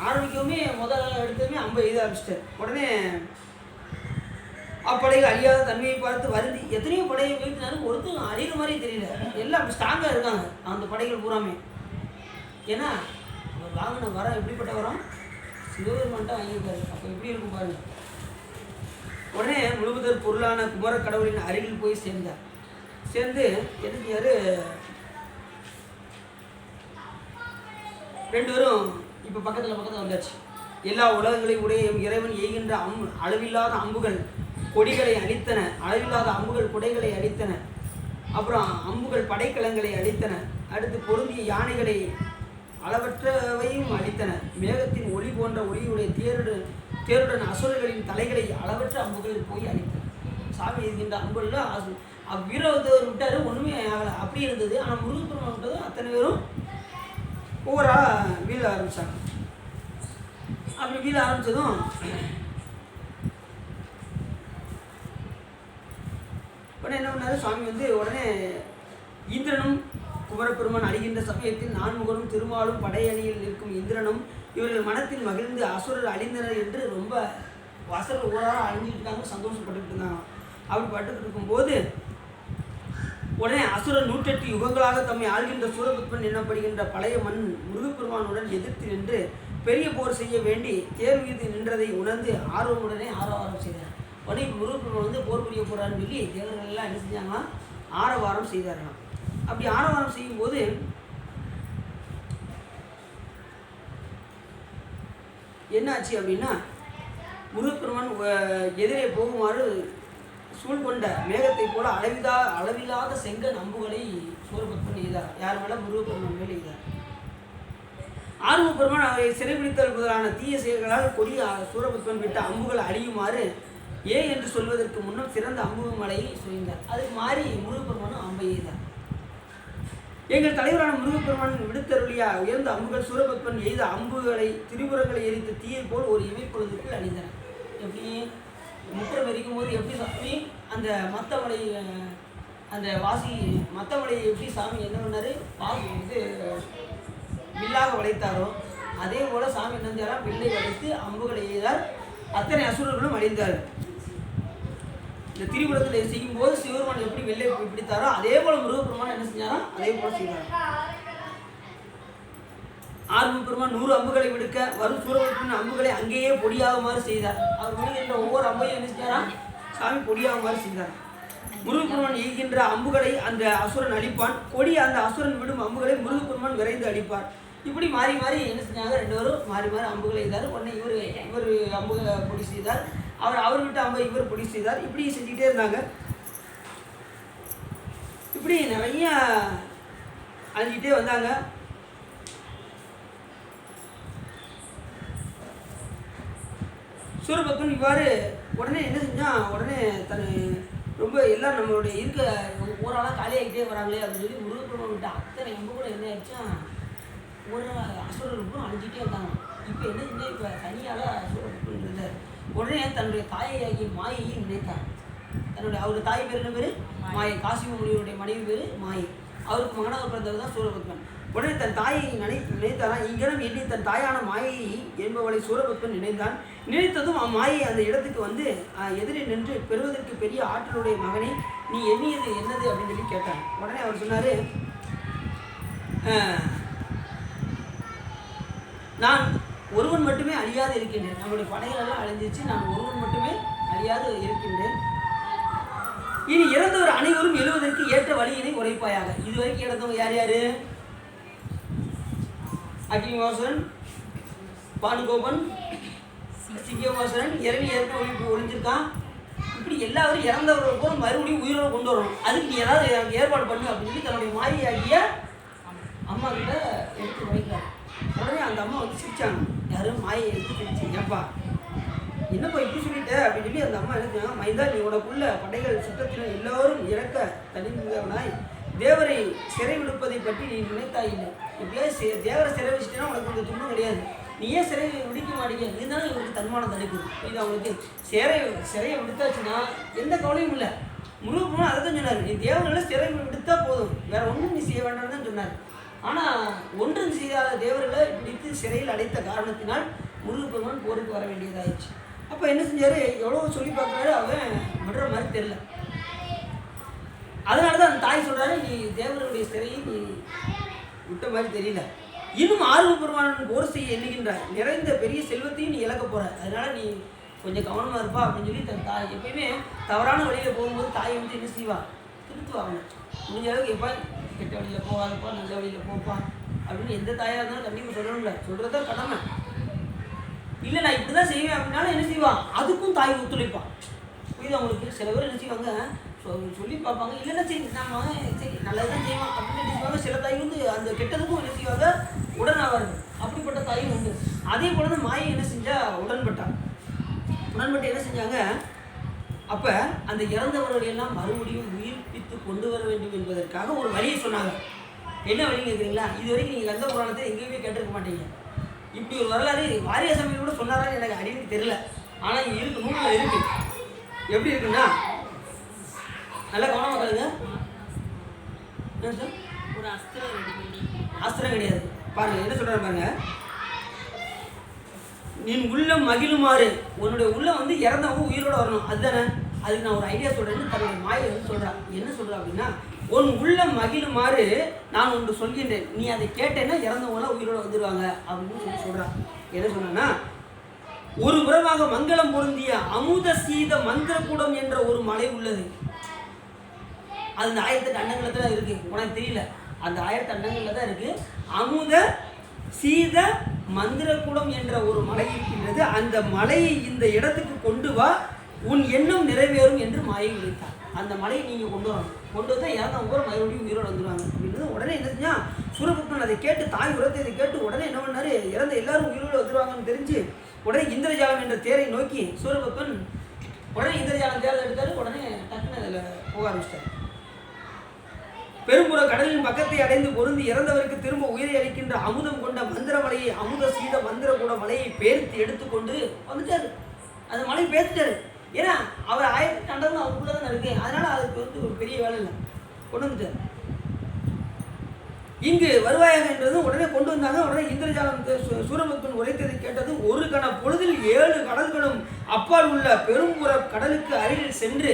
ஆரம்பிக்கவுமே எடுத்ததுமே அம்பை எய்த ஆரம்பிச்சிட்டார். உடனே அப்படைகள் அழியாத தன்மையை பார்த்து வருந்தி எத்தனையோ படையை வீழ்த்தினாலும் ஒருத்தரும் அழிகிற மாதிரி தெரியல, எல்லாம் ஸ்ட்ராங்காக இருக்காங்க அந்த படைகள் பூராமே. ஏன்னா அவர் வாங்கின வரம் எப்படிப்பட்ட வரம்? சிவபெருமான்ட்ட வாங்கியிருக்காரு. அப்போ எப்படி இருக்கும் பாருங்க. உடனே முழுவதற் பொருளான குமர கடவுளின் அருகில் போய் சேர்ந்தார். சேர்ந்து எதுக்கியாரு? 2 பேரும் இப்போ பக்கத்தில் வந்தாச்சு. எல்லா உலகங்களையும் உடைய இறைவன் எய்கின்ற அளவில்லாத அம்புகள் கொடிகளை அழித்தன, அளவில்லாத அம்புகள் குடைகளை அழித்தன, அப்புறம் அம்புகள் படைக்கலங்களை அழித்தன, அடுத்து பொருந்திய யானைகளை அளவற்றவையும் அழித்தன, மேகத்தின் ஒளி போன்ற ஒளியுடைய தேருடன் அசுரர்களின் தலைகளை அளவற்ற அம்புகளில் போய் அழித்தன. சாமி இருக்கின்ற அம்புகளில் வீரவத்தவர் விட்டார், ஒன்றுமே ஆகலை, அப்படி இருந்தது. ஆனால் முருகப்பெருமான் விட்டது அத்தனை பேரும் ஒவ்வொரு வீழ ஆரம்பித்தாங்க. அப்படி வீழ ஆரம்பித்ததும் உடனே என்ன பண்ணாரு சுவாமி உடனே இந்திரனும் குமரப்பெருமான் அழிகின்ற சமயத்தில் நான்முகனும் திருமாலும் படையணியில் நிற்கும் இந்திரனும் இவர்கள் மனத்தில் மகிழ்ந்து அசுரர் அழிந்தனர் என்று ரொம்ப அசுரர் ஊராக அழிஞ்சிட்டு இருக்காங்க, சந்தோஷப்பட்டுக்கிட்டு இருந்தாங்க. அப்படி பட்டுக்கிட்டு இருக்கும்போது உடனே அசுரர் 108 யுகங்களாக தம்மை ஆள்கின்ற சூரபத்மன் எனப்படுகின்ற பழைய மண் முருகப்பெருமானுடன் எதிர்த்து நின்று பெரிய போர் செய்ய வேண்டி தேர் மீது நின்றதை உணர்ந்து ஆர்வமுடனே ஆரவாரம் செய்தார். உடனே முருகப்பெருமான் போர் புரிய போகிறான்னு சொல்லி தேவர்கள் எல்லாம் என்ன செஞ்சாங்கன்னா ஆரவாரம் செய்தார்களாம். அப்படி ஆரவாரம் செய்யும்போது என்னாச்சு அப்படின்னா முருகப்பெருமான் எதிரே போகுமாறு சூழ்கொண்ட மேகத்தை போல அளவில்லாத செங்கன் அம்புகளை சூரபத்மன் எய்தார். யார் மேலே? முருகப்பெருமான் மேலே எய்தார். ஆர்வ பெருமான் அவரை சிறைபிடித்தல் முதலான தீய செயல்களால் கொடிய சூரபத்மன் விட்ட அம்புகள் அழியுமாறு என்று சொல்வதற்கு முன்னும் சிறந்த அம்பு மலையை சுழிந்தார். அதுக்கு மாறி முருகப்பெருமானும் அம்பை எய்தார். எங்கள் தலைவரான முருகப்பெருமான் விடுத்தருளியா உயர்ந்த அம்புகள் சூரபத்மன் எய்த அம்புகளை திரிபுரங்களை எரித்த தீயை போல் ஒரு இமைப்பொழுதுக்குள் அணிந்தன. எப்படி முத்திரம் எரிக்கும் போது எப்படி சாமி அந்த மத்தமலை அந்த வாசி மத்தமலையை எப்படி சாமி என்ன பண்ணாரு வில்லாக வளைத்தாரோ அதே போல சாமி என்ன செஞ்சாரா வில்லை வளைத்து அம்புகளை எய்தார். அத்தனை அசுரர்களும் அழிந்தார். இந்த திரிபுரத்தில் செய்யும் போது சிவபெருமான் எப்படி வெள்ளை பிடித்தாரோ அதே போல முருகப்பெருமான் என்ன செஞ்சாரோ அதே போல செய்தார். ஆர்வ பெருமான் 100 அம்புகளை விடுக்க வரும் சூரபத்மன் அம்புகளை அங்கேயே பொடியாகுமாறு செய்தார். அவர் விடுகின்ற ஒவ்வொரு அம்பையும் என்ன செஞ்சாரா சாமி பொடியாகுமாறு செய்தார். முருகப்பெருமான் எய்கின்ற அம்புகளை அந்த அசுரன் அழிப்பான். கொடி அந்த அசுரன் விடும் அம்புகளை முருகப்பெருமான் விரைந்து அழிப்பார். இப்படி மாறி மாறி என்ன செஞ்சாங்க 2 பேரும் மாறி மாறி அம்புகளை செய்தார். உடனே இவர் அம்புகளை பொடி செய்தார். அவர் விட்டு அம்பை இவர் பொடி செய்தார். இப்படி செஞ்சுக்கிட்டே இருந்தாங்க. இப்படி நிறைய அழிஞ்சிட்டே வந்தாங்க. சூரபத்மன் இவ்வாறு உடனே என்ன செஞ்சான், உடனே ரொம்ப எல்லாம் நம்மளுடைய இருக்க ஓராளாக காலியாகிட்டே வராங்களே அப்படின்னு சொல்லி முருகப்பெருமான் விட்ட அத்தனை அம்பு கூட என்ன ஆயிடுச்சா ஒரு அசுரருக்கும் அழிஞ்சிட்டே இருந்தாங்க. இப்போ என்ன செஞ்சா இப்போ தனியால் சூரபத்மன் இருந்தார். உடனே தன்னுடைய தாயாகிய மாயையை நினைத்தார். அவருடைய தாய் பேர் என்ன பேர் மாயை. காசிம முனிவருடைய மனைவி பேர் மாயை. அவருக்கு மகனாக பிறந்தவர் தான் சூரபத்மன். உடனே தன் தாயை நினைத்தாரான். இங்கனம் எண்ணி தன் தாயான மாயை என்பவளை சூரபத்மன் நினைந்தான். நினைத்ததும் அம்மாயை அந்த இடத்துக்கு வந்து எதிரே நின்று பெறுவதற்கு பெரிய ஆற்றலுடைய மகனே நீ எண்ணியது என்னது அப்படின்னு சொல்லி கேட்டான். உடனே அவர் சொன்னார், நான் ஒருவன் மட்டுமே அழியாது இருக்கின்றேன். நம்முடைய படைகள் எல்லாம் அழிஞ்சிச்சு, நான் ஒருவன் மட்டுமே அழியாது இருக்கின்றேன். இனி இறந்தவர் அனைவரும் எழுவதற்கு ஏற்ற வழியினை உரைப்பாயாக. இதுவரைக்கும் இறந்தவங்க யார் யாரு? அக்னிவாசன், பானுகோபன், சிங்கவாசன், இறங்கி ஏற்க ஒழிஞ்சிருக்கான். இப்படி எல்லாரும் இறந்தவர்கள் கூட மறுபடியும் உயிரோடு கொண்டு வரணும். அதுக்கு நீ ஏதாவது ஏற்பாடு பண்ணு அப்படின்னு சொல்லி தன்னுடைய மாரியாகிய அம்மா கிட்ட எடுத்து வைக்கிறார். உடனே அந்த அம்மா வந்து சிரிச்சாங்க. யாரும் மாயை எடுத்து சிரிச்சு, ஏப்பா என்னப்பா இப்படி சொல்லிட்ட அப்படின்னு சொல்லி அந்த அம்மா என்ன மைந்தா நீ உனக்குள்ள படைகள் சுற்றத்தினர் எல்லோரும் இறக்க தனிந்தவனாய் தேவரை சிறை விடுப்பதை பற்றி நீ நினைத்தாயில்லை. எப்படியாவது தேவரை சிறை வச்சுட்டேன்னா உனக்கு கொஞ்சம் துன்பம் கிடையாது. நீ ஏன் சிறை விடுக்க மாட்டேங்க? இருந்தாலும் இவருக்கு தன்மானம் தடுக்குது. இது அவங்களுக்கு சிறையை விடுத்தாச்சுன்னா எந்த கவலையும் இல்லை. முருகப்பெருமான் அதை தான் சொன்னார், நீ தேவர்களை சிறை விடுத்தா போதும், வேற ஒன்றும் நீ செய்ய வேண்டாம்னு தான் சொன்னார். ஆனால் ஒன்றும் செய்யாத தேவர்களை பிடித்து சிறையில் அடைத்த காரணத்தினால் முருகப்பெருமான் போருக்கு வர வேண்டியதாகிடுச்சு. அப்போ என்ன செஞ்சார், எவ்வளோ சொல்லி பார்க்குறாரு, அவன் விடுற மாதிரி தெரியல. அதனால தான் அந்த தாய் சொல்கிறாரு, நீ தேவர்களுடைய சிறையை நீ விட்ட மாதிரி தெரியல. இன்னும் ஆர்வ பெருமான் போர் செய்ய எண்ணுகின்றார். நிறைந்த பெரிய செல்வத்தையும் நீ இழக்க போகிற, அதனால நீ கொஞ்சம் கவனமாக இருப்பா அப்படின்னு சொல்லி தன் தாய் எப்பயுமே தவறான வழியில் போகும்போது தாய் வந்து என்ன செய்வா, திருத்துவாங்க. முடிஞ்ச அளவுக்கு எப்பா கெட்ட வழியில் போகாதப்பா, நல்ல வழியில் போப்பா அப்படின்னு எந்த தாயாக இருந்தாலும் கண்டிப்பாக சொல்லணும்ல, சொல்கிறதான் கடமை. இல்லை நான் இப்படி தான் செய்வேன் அப்படின்னாலும் என்ன செய்வான், அதுக்கும் தாய் ஒத்துழைப்பான். புரியுது அவங்களுக்கு? சில பேர் என்ன செய்வாங்க, சொல்லி பார்ப்பாங்க, இல்லைன்னா சரி நம்ம சரி நல்லதான் செய்வான் அப்படின்னு செய்வாங்க. சில தாய் வந்து அந்த கெட்டதுக்கும் என்ன செய்வாங்க, உடனாவார்கள். அப்படிப்பட்ட தாயும் உண்டு. அதே போல தான் மாயை என்ன செஞ்சா உடன்பட்டான். உடன்பட்டு என்ன செஞ்சாங்க, அப்போ அந்த இறந்தவர்களையெல்லாம் மறுபடியும் உயிர்ப்பித்து கொண்டு வர வேண்டும் என்பதற்காக ஒரு வழியை சொன்னாங்க. என்ன வழின்னு கேட்குறீங்களா? இது வரைக்கும் நீங்கள் எந்த புராணத்தை எங்கேயுமே கேட்டிருக்க மாட்டீங்க. இப்படி ஒரு வரலாறு வாரிய சமையல் கூட சொன்னாரான்னு எனக்கு அடிக்கடி தெரியல. ஆனால் இங்கே இருக்கு, நூலில் இருக்கு. எப்படி இருக்குன்னா நல்லா கவனமாக கருங்க. என்ன சார், ஒரு அஸ்திரம் கிடையாது. பாருங்க என்ன சொல்கிறாரு பாருங்க, நீ உள்ளம் மகிழுமாறு, உன்னுடைய உள்ளம் வந்து இறந்தவங்க உயிரோடு வரணும், அதுதானே. அதுக்கு நான் ஒரு ஐடியா சொல்கிறேன்னு தன்னுடைய மாயை வந்து சொல்கிறான். என்ன சொல்கிறா அப்படின்னா, உன் உள்ளம் மகிழுமாறு நான் ஒன்று சொல்கின்றேன், நீ அதை கேட்டேன்னா இறந்தவங்களாம் உயிரோடு வந்துடுவாங்க அப்படின்னு சொல்லி சொல்கிறான். என்ன சொன்னா, ஒரு புறமாக மங்களம் பொருந்திய அமுத சீத மந்திரக்கூடம் என்ற ஒரு மலை உள்ளது. அது இந்த 1008 அண்டங்களில் தான் இருக்குது. உனக்கு தெரியல, அந்த 1008 அண்டங்களில் தான் இருக்குது. அமுத சீத மந்திரக்கூடம் என்ற ஒரு மலை இருக்கின்றது. அந்த மலையை இந்த இடத்துக்கு கொண்டு வா, உன் எண்ணம் நிறைவேறும் என்று மாயை விழித்தார். அந்த மலையை நீங்கள் கொண்டு வரணும், கொண்டு வந்தால் இறந்தவங்க கூட மறுபடியும் உயிரோடு வந்துடுவாங்க அப்படின்றது. உடனே என்ன செஞ்சா சூரபத்மன் அதை கேட்டு, தாய் உரத்தை கேட்டு உடனே என்ன பண்ணாரு, இறந்த எல்லாரும் உயிரோடு வந்துடுவாங்கன்னு தெரிஞ்சு உடனே இந்திரஜாலம் என்ற தேரை நோக்கி சூரபத்மன் உடனே இந்திரஜாலம் தேரை எடுத்தாரு. உடனே டக்குன்னு அதில் போக ஆரம்பிச்சிட்டார். பெரும்புற கடலின் பக்கத்தை அடைந்து பொருந்தி இறந்தவருக்கு திரும்ப உயிரை அளிக்கின்ற அமுதம் கொண்ட மந்திர மலையை, அமுத சீத மந்திர கூட மலையை பேர்த்து எடுத்துக்கொண்டு வந்துட்டாரு. அந்த மலையை பேர்த்துட்டாரு. ஏன்னா அவர் ஆயிரத்தி கண்டதும் அவருக்குள்ள தான் இருக்கு, அதனால அதுக்கு ஒரு பெரிய வேலை இல்லை, கொண்டு வந்துட்டார். இங்கு வருவாயாக என்றது உடனே கொண்டு வந்தாங்க. உடனே இந்திரஜாலம் சூரபத்மன் உரைத்ததை கேட்டது. ஒரு கண பொழுதில் 7 கடல்களும் அப்பால் உள்ள பெரும்புற கடலுக்கு அருகில் சென்று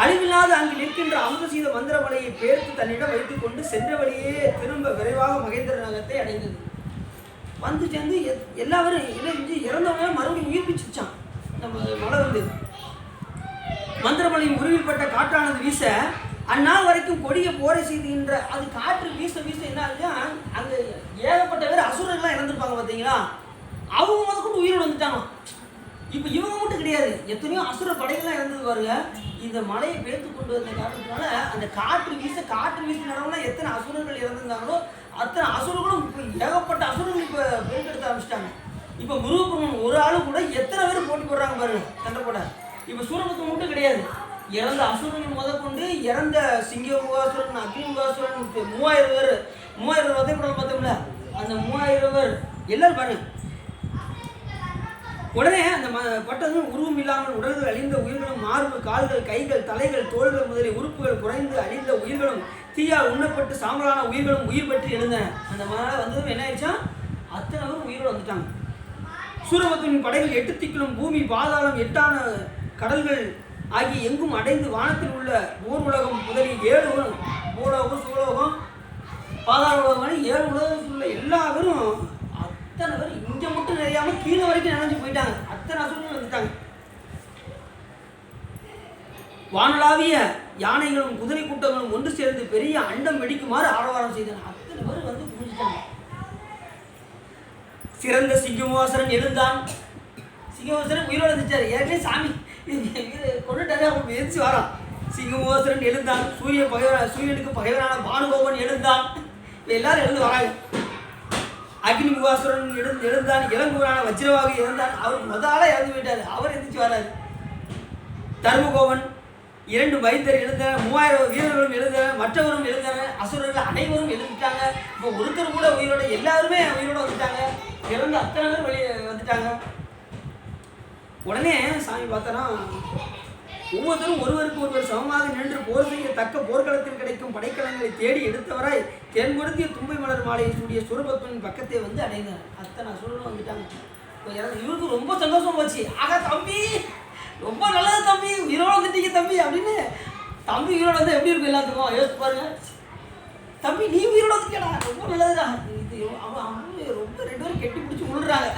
அழிவில்லாத அங்கு நிற்கின்ற அமுதசீத மந்திர மலையை பேர்த்து தன்னிடம் வைத்துக் கொண்டு சென்ற வழியே திரும்ப விரைவாக மகேந்திர நகரத்தை அடைந்தது. வந்து சேர்ந்து எல்லாரும் என்ன செஞ்சு இறந்தவங்க மறுபடியும் உயிர்ப்பிச்சுச்சான். நம்ம மழை வந்து மந்திரமலையின் முறிவில்பட்ட காற்றானது வீச அந்நாள் வரைக்கும் கொடிய போரை செய்துகின்ற அது காற்று வீச வீச என்ன ஆகுதுன்னா அங்கே ஏகப்பட்ட பேர் அசுரர்கள்லாம் இறந்துருப்பாங்க பார்த்தீங்களா, அவங்க முதற்கொண்டு உயிரோடு வந்துட்டாங்க. இப்போ இவங்க மட்டும் கிடையாது, எத்தனையோ அசுர படைகள்லாம் இறந்தது பாருங்க. இந்த மலையை பேர்த்து கொண்டு வந்த காரணத்தினால அந்த காற்று வீச நடவுனா எத்தனை அசுரர்கள் இறந்துருந்தாங்களோ அத்தனை அசுரர்களும் இப்போ ஏகப்பட்ட அசுரர்கள் இப்போ பெருக்கெடுத்த ஆரம்பிச்சிட்டாங்க. இப்போ முருகப்பெருமான் ஒரு ஆளு கூட எத்தனை பேர் போட்டி போடுறாங்க பாருங்க சண்டை போட. இப்போ சூரபத்மன் மட்டும் கிடையாது, இறந்த அசுரர்கள் முதற்கொண்டு இறந்த சிங்க முகாசுரன், அக்னி முகாசுரன் 3000 பேர், 3000 வதைப்படம் பார்த்தோம்ல, அந்த 3000 பேர் எல்லாரும் பாருங்க. உடனே அந்த பட்டதும் உருவம் இல்லாமல் உடல்கள் அழிந்த உயிர்களும், மார்பு, கால்கள், கைகள், தலைகள், தோள்கள் முதலிய உறுப்புகள் குறைந்து அழிந்த உயிர்களும், தீயால் உண்ணப்பட்டு சாம்பலான உயிர்களும் உயிர் பற்றி எழுந்தன. அந்த மழை வந்ததும் என்ன ஆயிடுச்சா, அத்தனை பேரும் உயிரோடு வந்துட்டாங்க. சூரபத்மனின் படைகள் 8 திக்கிலும் பூமி, பாதாளம், 8ஆன கடல்கள் ஆகிய எங்கும் அடைந்து வானத்தில் உள்ள ஊர் உலகம் முதலிய 7 பூலோகம், சூலோகம், பாதாள உலகம் 7 உலகத்தில் உள்ள எல்லா பேரும் அத்தனை பேர் இங்கே மட்டும் நிறையாம கீழே வரைக்கும் நினைஞ்சு போயிட்டாங்க. அத்தனை அசுரர்கள் வந்துட்டாங்க. வானளாவிய யானைகளும் குதிரை கூட்டங்களும் ஒன்று சேர்ந்து பெரிய அண்டம் வெடிக்குமாறு ஆரவாரம் செய்தன. அத்தனை பேர் வந்து குடிச்சிட்டாங்க. சிறந்த சிங்கமுகாசுரன் எழுந்தான். சிங்கமுகாசுரன் உயிரோடு இருந்துச்சாரு. ஏற்கனவே சாமி கொண்டுட்டாரு, அவங்க எரிச்சு வரான். சிங்கமுகாசுரன் எழுந்தான். சூரியனுக்கு பகைவரான பானுகோபன் எழுந்தான். எல்லாரும் எழுந்து வராங்க. அக்னி முகாசுரன் எழுந்தான். இளங்குவரான வஜ்ரவாக இருந்தான். அவர் முதலாக இறந்து போயிட்டார், அவர் எந்திரிச்சு வராரு. தர்மகோபன் 2 வைத்தர் எழுந்தனர். 3000 வீரர்களும் எழுந்தனர். மற்றவரும் எழுந்தனர். அசுரர்கள் அனைவரும் எழுந்துட்டாங்க. இப்போ ஒருத்தர் கூட உயிரோட, எல்லாருமே உயிரோட வந்துட்டாங்க. இறந்து அத்தனை பேர் வெளியே வந்துட்டாங்க. உடனே சாமி பார்த்தனா ஒவ்வொருத்தரும் ஒருவருக்கு ஒருவர் சமமாக நின்று போர் செய்ய தக்க போர்க்களத்தில் கிடைக்கும் படைக்கலங்களை தேடி எடுத்தவராய் தென்கொடுத்திய தும்பை மலர் மாலையை சூடிய சூரபத்மனின் பக்கத்தை வந்து அடைந்தார். அத்தனை அசுரர்களும் வந்துட்டாங்க. இவருக்கு ரொம்ப சந்தோஷம் போச்சு. ஆகா தம்பி, ரொம்ப நல்லது தம்பி, உயிரோடு வந்துட்டீங்க தம்பி அப்படின்னு. தம்பி உயிரோடு வந்து எப்படி இருக்கும் எல்லாத்துக்கும் யோசிச்சு பாருங்க. தம்பி நீ உயிரோடு வந்துட்டா, ரொம்ப நல்லதுடா. இது அவன் ரொம்ப 2 பேரும் கெட்டி பிடிச்சி விழுறாங்க.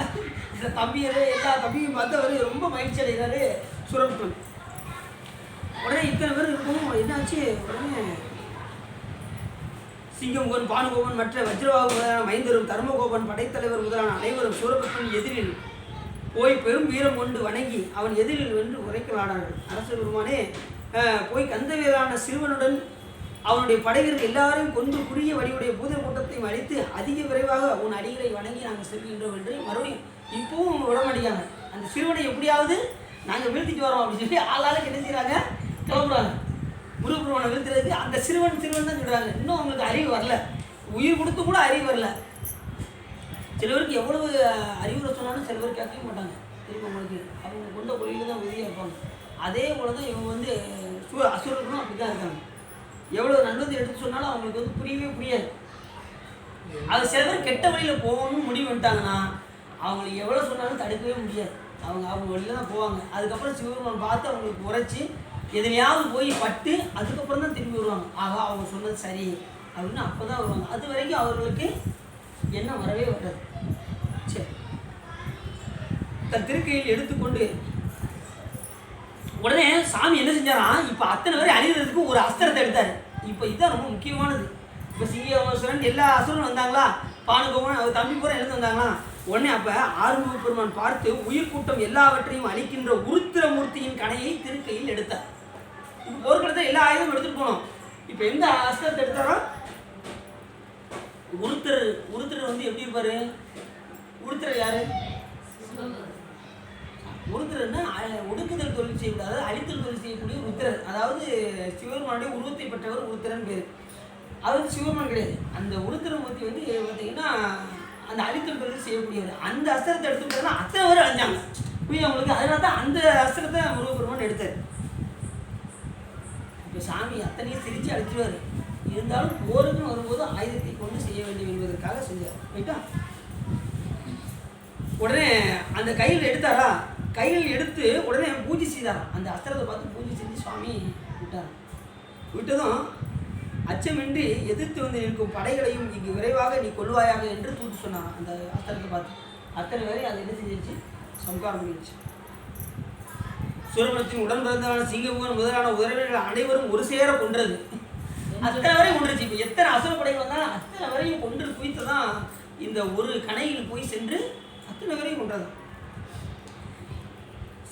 இந்த தம்பியவே எல்லா தம்பியும் பார்த்தவர் ரொம்ப மகிழ்ச்சி அடைகிறாரு சூரபத்மன். உடனே இத்தனை பேர் இருக்கும், என்னாச்சு? உடனே சிங்கமுகன், பானுகோபன், மற்ற வஜ்ரவாகு முதலான மைந்தரும், தர்மகோபன் படைத்தலைவர் முதலான அனைவரும் சூரபத்மன் எதிரில் போய் பெரும் வீரம் கொண்டு வணங்கி அவன் எதிரில் வென்று உரைக்கலானார்கள். அரசர் பெருமானே, போய் கந்தவேலான சிறுவனுடன் அவனுடைய படைவீரர்கள் எல்லாரையும் கொண்டு குறுகிய வடிவுடைய பூதர் கூட்டத்தையும் அழித்து அதிக விரைவாக உன் அடிகளை வணங்கி நாங்கள் செல்கின்றோம் என்று மறுபடியும் இப்பவும் விடமாட்டேங்காங்க. அந்த சிறுவனை எப்படியாவது நாங்கள் வீழ்த்திட்டு வரோம் அப்படின்னு சொல்லி ஆளாளுக்கு என்ன செய்கிறாங்க, கிளம்புறாங்க. முருகப்பெருமானை வீழ்த்துறதுக்கு அந்த சிறுவன் தான் சொல்கிறாங்க. இன்னும் அவங்களுக்கு அறிவு வரல, உயிர் கொடுத்து கூட அறிவு வரல. சில பேருக்கு எவ்வளவு அறிவுரை சொன்னாலும் சில பேர் கேட்கவே மாட்டாங்க. திரும்ப அவங்களுக்கு அவங்க கொண்ட கொள்கையில் தான் உறுதியாக இருப்பாங்க. அதே போல தான் இவங்க வந்து அசுரர்களும் அப்படி தான் இருக்காங்க. எவ்வளோ நல்லது எடுத்து சொன்னாலும் அவங்களுக்கு வந்து புரியவே புரியாது. அது சில பேர் கெட்ட வழியில் போகணும்னு முடிவு பண்ணிட்டாங்கன்னா அவங்களுக்கு எவ்வளோ சொன்னாலும் தடுக்கவே முடியாது. அவங்க வழியில் தான் போவாங்க. அதுக்கப்புறம் சிவபெருமான் பார்த்து அவங்களுக்கு உரைச்சி எதுலையாவது போய் பட்டு அதுக்கப்புறம் தான் திரும்பி வருவாங்க. ஆகா அவங்க சொன்னது சரி அப்படின்னு அப்போ தான் வருவாங்க. அது வரைக்கும் அவர்களுக்கு எண்ணம் வரவே வராது. சரி, தன் திருக்கையில் எடுத்துக்கொண்டு உடனே சாமி என்ன செஞ்சாரா, இப்போ அத்தனை பேரை அழிகிறதுக்கு ஒரு அஸ்திரத்தை எடுத்தார். இப்போ இதுதான் ரொம்ப முக்கியமானது. இப்போ சிங்கமுகாசுரன் எல்லா அசுரனும் வந்தாங்களா, பானுகோபன் அவர் தம்பி பூரா எழுந்து வந்தாங்களா, உடனே அப்போ ஆறுமுக பெருமான் பார்த்து உயிர் கூட்டம் எல்லாவற்றையும் அழிக்கின்ற உருத்திரமூர்த்தியின் கணையை திருக்கையில் எடுத்தார். இப்போ போர்க்களத்தை எல்லா ஆயுதமும் எடுத்துட்டு போனோம். இப்போ எந்த அஸ்திரத்தை எடுத்தாரோ உருத்திரர் வந்து எப்படி இருப்பாரு? உருத்திரர் யாரு? உருத்திரர்னா ஒடுக்குதல் தொழில் செய்யக்கூடாது, அழித்தல் தொழில் செய்யக்கூடிய உருத்திரர். அதாவது சிவபெருமானுடைய உருவத்தை பெற்றவர் உருத்திரன் பேர். அவர் சிவபெருமான் கிடையாது. அந்த உருத்திரமூர்த்தி வந்து பார்த்தீங்கன்னா அந்த அழித்தல் தொழில் செய்யக்கூடியவர். அந்த அஸ்திரத்தை எடுத்துக்கிட்டோம்னா அத்தனை பேர் அழிஞ்சாங்க புரியுது அவங்களுக்கு. அதனால தான் அந்த அஸ்திரத்தை முருகப்பெருமான் எடுத்தார். இப்போ சாமி அத்தனையும் சிரித்து அழிச்சிடுவார். இருந்தாலும் போருக்குன்னு வரும்போது ஆயுதத்தை கொண்டு செய்ய வேண்டும் என்பதற்காக செஞ்சார். ரைட்டா? உடனே அந்த கையில் எடுத்தாரா, கையில் எடுத்து உடனே பூஜை செய்தாராம். அந்த அஸ்திரத்தை பார்த்து பூஜை செஞ்சு சுவாமி விட்டார். விட்டதும் அச்சமின்றி எதிர்த்து வந்து நிற்கும் படைகளையும் இங்கு விரைவாக நீ கொள்வாயாக என்று தூத்து சொன்னாராம். அந்த அஸ்திரத்தை பார்த்து அத்தனை வரை அதை என்ன செஞ்சிருச்சு? சம்காரம் பண்ணிடுச்சு. சூரபத்மனின் உடன் பிறந்தவன சிங்கமுகன் முதலான உறவினர்கள் அனைவரும் ஒரு சேர கொன்றது. அத்தனை வரையும் கொண்டுருச்சு. இப்போ எத்தனை அசுரப்படைகள் வந்தாலும் அத்தனை வரையும் கொன்று குவித்து தான் இந்த ஒரு கணையில் போய் சென்று அத்தனை வரையும் கொன்றது.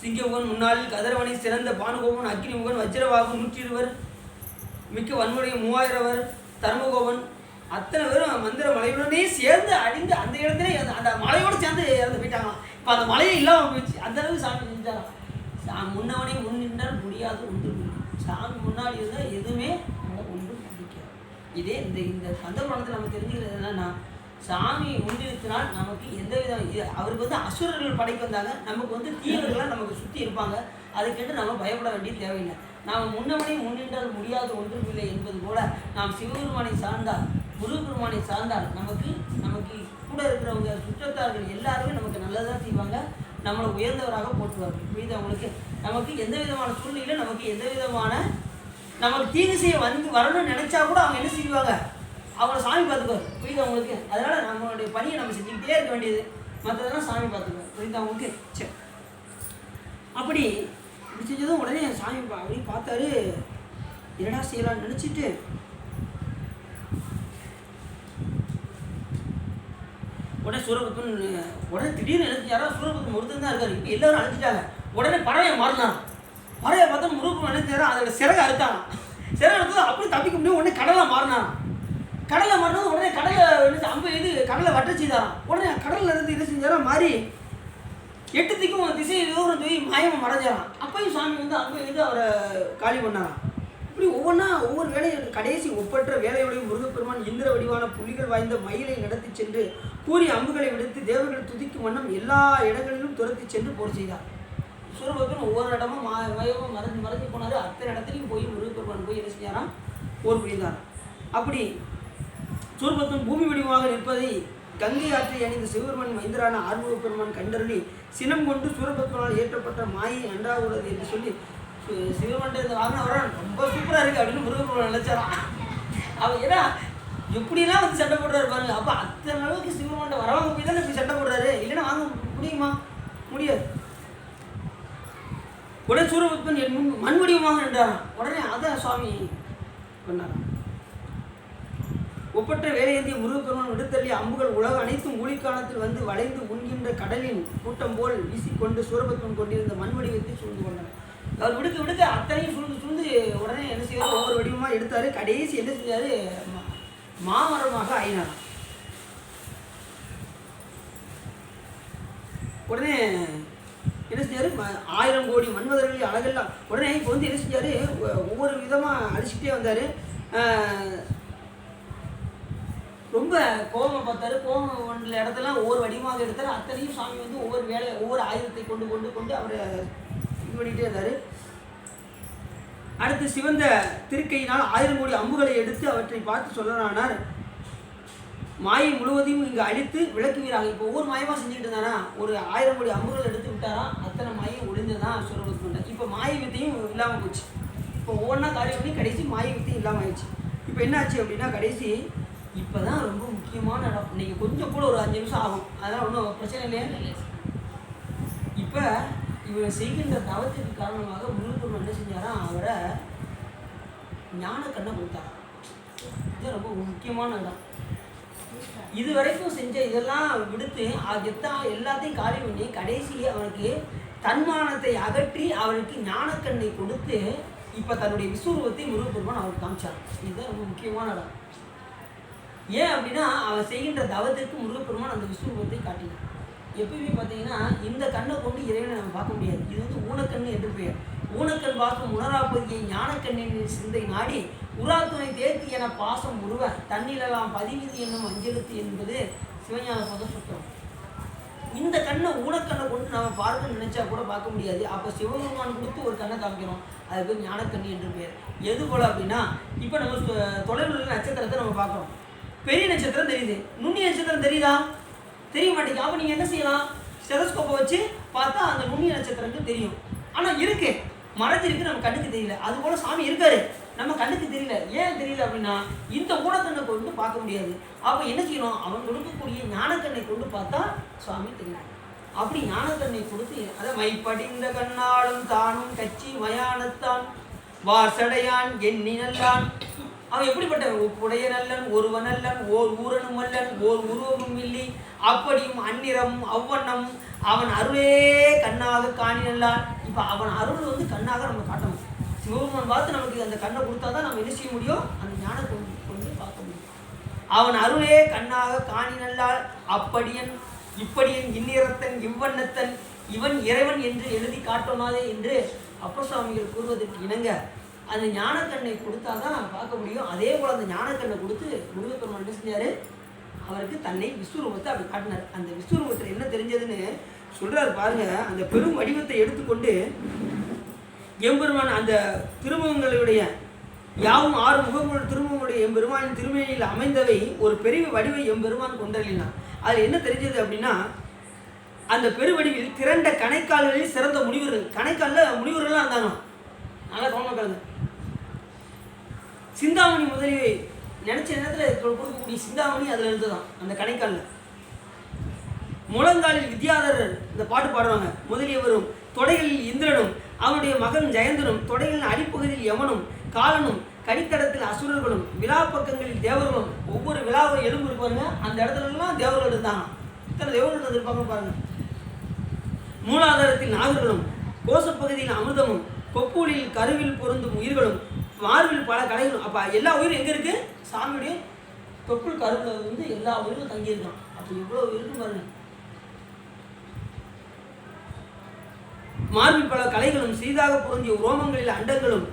சிங்கமுகன் முன்னாளில் கதிரவனை சிறந்த பானுகோபன், அக்னிமுகன், வஜ்ரவாகு 120, மிக்க வன்முறைய 3000, தர்மகோபன் அத்தனை பேரும் மந்திர மலையுடனே சேர்ந்து அழிந்து அந்த இடத்துல அந்த மலையோடு சேர்ந்து இறந்து போயிட்டாங்களாம். இப்போ அந்த மலையே இல்லாமல் போயிடுச்சு. அந்த அளவுக்கு சாமி செஞ்சாராம். முன்னவனே முன் நின்றால் முடியாது ஒன்று. சாமி முன்னாடி இருந்தால் எதுவுமே ஒன்றும் பிடிக்காது. இதே இந்த கந்தபுராணத்தில் நம்ம தெரிஞ்சுக்கிறது என்னன்னா, சாமி முன்னிறுத்தினால் நமக்கு எந்த விதம் அவருக்கு வந்து அசுரர்கள் படைக்கு வந்தாங்க, நமக்கு வந்து தீவிரங்களாக நமக்கு சுற்றி இருப்பாங்க. அதுக்கென்று நம்ம பயப்பட வேண்டிய தேவையில்லை. நாம் முன்னவனே முன்னின்றால் முடியாது ஒன்றும் இல்லை என்பது போல நாம் சிவபெருமானை சார்ந்தால், முருகப்பெருமானை சார்ந்தால் நமக்கு கூட இருக்கிறவங்க சுற்றத்தார்கள் எல்லாருமே நமக்கு நல்லதாக செய்வாங்க, நம்மளை உயர்ந்தவராக போட்டுவார்கள். புரியுது அவங்களுக்கு? நமக்கு எந்த விதமான சூழ்நிலையில் நமக்கு எந்த விதமான நமக்கு தீங்கு செய்ய வரணும்னு நினைச்சா கூட அவங்க என்ன செய்வாங்க? அவங்கள சாமி பார்த்துக்குவார். புரியுது அவங்களுக்கு? அதனால நம்மளுடைய பணியை நம்ம செஞ்சுக்கிட்டே இருக்க வேண்டியது, மற்றதெல்லாம் சாமி பார்த்துக்குவார். புரியுது அவங்களுக்கு? சரி, அப்படி செஞ்சதும் உடனே சாமி அப்படி பார்த்தாரு. என்னடா செய்யலான்னு நினச்சிட்டு உடனே சூரபத்மன் உடனே திடீர்னு நினைச்சாரா, சூரபத்மன் ஒருத்தர் தான் இருக்காரு. இப்போ எல்லாரும் அழைச்சிட்டாங்க. உடனே பறவையை மாறினான். பறவையை பார்த்தா முருகப்பெருமான் நினைச்சாரா, அதோட சிறகை அறுத்தாங்க. சிறகை அறுத்தது அப்படி தப்பிக்க முடியும். உடனே கடலை மாறினான். கடலை மாறினது உடனே கடலை அம்பு இது கடலை வட்ட செய்தாராம். உடனே கடலில் இருந்து என்ன செஞ்சாரா, மாறி 8 திக்கும் திசையில் ஏதோ போய் மாயமாக மறைஞ்சாராம். அப்பையும் சாமி வந்து அம்பு இது அவரை காலி பண்ணாராம். இப்படி ஒவ்வொரு வேலையும் கடைசி ஒப்பற்ற வேலையுடைய முருகப்பெருமான் இந்திர வடிவான புலிகள் வாய்ந்த மயிலை நடத்தி சென்று கூறிய அம்புகளை விடுத்து தேவர்களை துதிக்கும் வண்ணம் எல்லா இடங்களிலும் துரத்தி சென்று போர் செய்தார். சூரபத்மன் ஒவ்வொரு இடமும் மயமாக மறைஞ்சு போனார். அத்தனை இடத்துலையும் போய் முருகப்பெருமான் போய் என்ன செஞ்சாராம்? போர் புரிந்தார். அப்படி சூரபத்மன் பூமி வடிவமாக நிற்பதை கங்கை ஆற்றை அணிந்த சிவபெருமான் மைந்தரான ஆறுமுக பெருமான் கண்டறி சினம் கொண்டு சூரபத்மனால் ஏற்றப்பட்ட மாயை நன்றாக உள்ளது என்று சொல்லி சிவபெருமான் இந்த வாங்கின வர ரொம்ப சூப்பராக இருக்குது அப்படின்னு முருகப்பெருமான் நினைச்சாராம். அவர் ஏன்னா எப்படிலாம் வந்து சண்டை போடுறாரு பாருங்க. அப்போ அத்தனை அளவுக்கு சிவபெருமான் வரவங்க போய் தானே இப்படி சண்டை போடுறாரு, இல்லைன்னா வாங்க முடியுமா? முடியாது. உடனே சூரபத்மன் என் மண் வடிவமாக நின்றாராம். உடனே அதை சுவாமி பண்ணாராம். ஒப்பற்ற வேலையேந்திய முருகப்பெருமான் விடுத்தள்ளி அம்புகள் உலக அனைத்தும் ஊழிக்காலத்தில் வந்து வளைந்து உண்கின்ற கடலின் கூட்டம் போல் வீசிக்கொண்டு சூரபத்மன் கொண்டிருந்த மண் வடிவத்தை சூழ்ந்து கொண்டார். அவர் விடுக்க அத்தனையும் சூழ்ந்து உடனே என்ன செய்வார்? ஒவ்வொரு வடிவமாக எடுத்தார். கடைசி என்ன செஞ்சார்? மாமரமாக ஆயினார். உடனே என்ன செஞ்சார்? 1000 கோடி மன்மதர்களில் அழகெல்லாம் உடனே இப்போ வந்து என்ன செஞ்சார்? ஒவ்வொரு விதமாக அடிச்சுக்கிட்டே வந்தார். ரொம்ப கோபம் பார்த்தாரு. கோபம் ஒன்றில் இடத்தெல்லாம் ஒவ்வொரு வடிவமாக எடுத்தார். அத்தனையும் சாமி வந்து ஒவ்வொரு ஆயுதத்தை கொண்டு அவரை இது பண்ணிகிட்டே இருந்தார். அடுத்து சிவந்த திருக்கையினால் 1000 கோடி அம்புகளை எடுத்து அவற்றை பார்த்து சொல்லலானார். மாயை முழுவதையும் இங்கு அழித்து விளக்குவீராக. இப்போ ஒவ்வொரு மாயமாக செஞ்சுக்கிட்டு இருந்தானா, ஒரு 1000 கோடி அம்புகள் எடுத்து விட்டாராம். அத்தனை மாயை ஒளிந்ததான் சூரபத்மன். இப்போ மாய வித்தையும் இல்லாமல் போச்சு. இப்போ ஒவ்வொன்றா காரியம் பண்ணி கடைசி மாய வித்தையும் இல்லாமல் ஆயிடுச்சு. இப்போ என்ன ஆச்சு அப்படின்னா, கடைசி இப்போ தான் ரொம்ப முக்கியமான இடம். இன்றைக்கி கொஞ்சம் கூட ஒரு 5 நிமிஷம் ஆகும், அதெல்லாம் ஒன்றும் பிரச்சனை இல்லையா? இப்போ இவர் செய்கின்ற தவத்திற்கு காரணமாக முருகப்பெருமான் என்ன செஞ்சாராம்? அவரை ஞான கண்ணை கொடுத்தாராம். இது ரொம்ப முக்கியமான இடம். இது வரைக்கும் செஞ்ச இதெல்லாம் விடுத்து எல்லாத்தையும் காலி பண்ணி கடைசி அவனுக்கு தன்மானத்தை அகற்றி அவனுக்கு ஞானக்கண்ணை கொடுத்து இப்போ தன்னுடைய விஸ்வரூபத்தை முருகப்பெருமான் அவருக்கு காமிச்சார். இதுதான் ரொம்ப முக்கியமான இடம். ஏன் அப்படின்னா அவன் செய்கின்ற தவத்திற்கு முருகப்பெருமான் அந்த விஸ்வரூபத்தை காட்டினான். எப்பயுமே பார்த்தீங்கன்னா இந்த கண்ணை கொண்டு இறைவனை நம்ம பார்க்க முடியாது. இது வந்து ஊனக்கண்ணு என்று பெயர். ஊனக்கண் பார்க்கும் உணராப்பதியை ஞானக்கண்ணின் சிந்தை நாடி உராத்துணை தேர்த்தி என பாசம் உருவ தன்னிலெல்லாம் பதிவிதி என்னும் அஞ்செழுத்து என்பது சிவஞான போத சுத்தம். இந்த கண்ணை ஊனக்கண்ணை கொண்டு நம்ம பார்க்க நினைச்சா கூட பார்க்க முடியாது. அப்போ சிவபெருமான் கொடுத்து ஒரு கண்ணை காமிக்கிறோம், அது பேர் ஞானக்கண்ணி என்று பெயர். எது போல அப்படின்னா இப்போ நம்ம தொலைவில் உள்ள நட்சத்திரத்தை நம்ம பார்க்குறோம். பெரிய நட்சத்திரம் தெரியுது, நுண்ணி நட்சத்திரம் தெரியுதா? தெரிய மாட்டேங்குது. அப்போ நீங்கள் என்ன செய்யலாம்? ஸ்டெதஸ்கோப்பை வச்சு பார்த்தா அந்த நுண்ணிய நட்சத்திரங்கள் தெரியும். ஆனால் இருக்கு, மறைஞ்சிருக்கு, நம்ம கண்ணுக்கு தெரியல. அதுபோல சாமி இருக்காரு, நம்ம கண்ணுக்கு தெரியல. ஏன் தெரியல அப்படின்னா இந்த ஊனக்கண்ணை கொண்டு பார்க்க முடியாது. அப்போ என்ன செய்யணும்? அவன் கொடுக்கக்கூடிய ஞானக்கண்ணை கொண்டு பார்த்தா சுவாமி தெரியும். அப்படி ஞானக்கண்ணை கொடுத்து அதை மைப்படிந்த கண்ணாலும் தானும் கட்சி மயானத்தான் வாசடையான் எண்ணி நல்லான். அவன் எப்படிப்பட்ட உடைய நல்லன் ஒருவன் அல்லன் ஓர் ஊரனும் அல்லன் ஓர் உருவமும் இல்லை அப்படியும் அந்நிறமும் அவ்வண்ணம் அவன் அருளே கண்ணாக காணி நல்லான். இப்போ அவன் அருள் வந்து கண்ணாக நம்ம காட்டணும். சிவபெருமான் பார்த்து நமக்கு அந்த கண்ணை கொடுத்தா தான் நம்ம என்ன செய்ய முடியும்? அந்த ஞானத்தை கொண்டு பார்க்க முடியும். அவன் அருளே கண்ணாக காணி நல்லால் அப்படியன் இப்படியன் இன்னிறத்தன் இவ்வண்ணத்தன் இவன் இறைவன் என்று எழுதி காட்டோனாதே என்று அப்பர் சுவாமிகள் கூறுவதற்கு இணங்க அந்த ஞானக்கண்ணை கொடுத்தா தான் நம்ம பார்க்க முடியும். அதே போல் அந்த ஞானக்கண்ணை கொடுத்து முருகப்பெருமான் என்ன செஞ்சார்? அவருக்கு தன்னை விஸ்வரூபத்தை அப்படி காட்டினார். அந்த விஸ்வரூபத்தில் என்ன தெரிஞ்சதுன்னு சொல்கிறார் பாருங்க. அந்த பெரும் வடிவத்தை எடுத்துக்கொண்டு எம்பெருமான் அந்த திருமுகங்களுடைய யாவும் 6 முகங்கள் திருமுகங்களுடைய எம்பெருமானின் திருமேனியில் அமைந்தவை ஒரு பெரிய வடிவை எம்பெருமான் கொண்டறினான். அதில் என்ன தெரிஞ்சது அப்படின்னா அந்த பெருவடிவில் திரண்ட கணைக்கால்களில் சிறந்த முனிவர்கள், கணைக்காலில் முனிவர்கள்லாம் இருந்தாங்க. நல்லா கவனம் கலந்து சிந்தாமணி முதலியை நினைச்ச நேரத்தில் கொடுக்கக்கூடிய சிந்தாமணி அதில் இருந்துதான் அந்த கணைக்காலில். முழங்காலில் வித்யாதரர் இந்த பாட்டு பாடுவாங்க முதலியவரும், தொடைகளில் இந்திரனும் அவனுடைய மகன் ஜெயந்தனும், தொடைகளின் அடிப்பகுதியில் யமனும் காலனும், கடித்தடத்தில் அசுரர்களும், விழா பக்கங்களில் தேவர்களும். ஒவ்வொரு விழாவும் எலும்பு இருப்பாருங்க, அந்த இடத்துலலாம் தேவர்கள் இருந்தாங்க. இத்தனை தேவர்கள் இருப்பாங்க பாருங்க. மூலாதாரத்தில் நாகர்களும், கோசப்பகுதியில் அமிர்தமும், கொப்பூலில் கருவில் பொருந்தும் உயிர்களும், மார்பில் பல கலைகளும். அப்போ எல்லா உயிரும் எங்கே இருக்கு? சாமியுடைய தொப்புள் கருவில் வந்து எல்லா உயிரும் தங்கியிருக்கான். அப்போ எவ்வளோ இருக்கும் பாருங்க. மார்பில் பல கலைகளும், சீதாக பொருந்திய ரோமங்களில் அண்டங்களும்,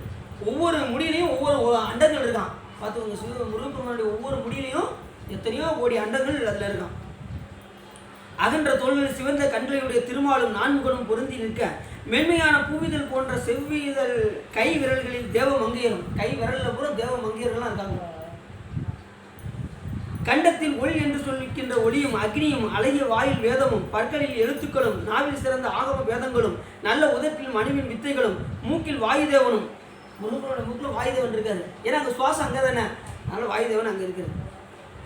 ஒவ்வொரு முடியிலையும் ஒவ்வொரு அண்டங்கள் இருக்கான். பார்த்துக்கோங்க, முருகப்பெருமானுடைய ஒவ்வொரு முடியிலையும் எத்தனையோ கோடி அண்டங்கள் அதில் இருக்கான். அகன்ற தோள்களில் சிவந்த கண்களுடைய திருமாலும் 4 குணம் பொருந்தி நிற்க மென்மையான பூவிதழ் போன்ற செவ்விதழ் கை விரல்களில் தேவ மங்கையரும், கை விரலில் கூட தேவ மங்கையர்கள்லாம் இருக்காங்க. கண்டத்தில் ஒளி என்று சொல்லிக்கின்ற ஒளியும் அக்னியும், அழகிய வாயில் வேதமும், பற்களில் எழுத்துக்களும், நாவில் சிறந்த ஆகம வேதங்களும், நல்ல உதட்டில் மணிவின் வித்தைகளும், மூக்கில் வாயுதேவனும். முருகனோட மூக்கில் வாயுதேவன் இருக்காரு. ஏன்னா அங்கே சுவாசம் அங்கே தானே, அதனால வாயுதேவன் அங்கே இருக்கிறது.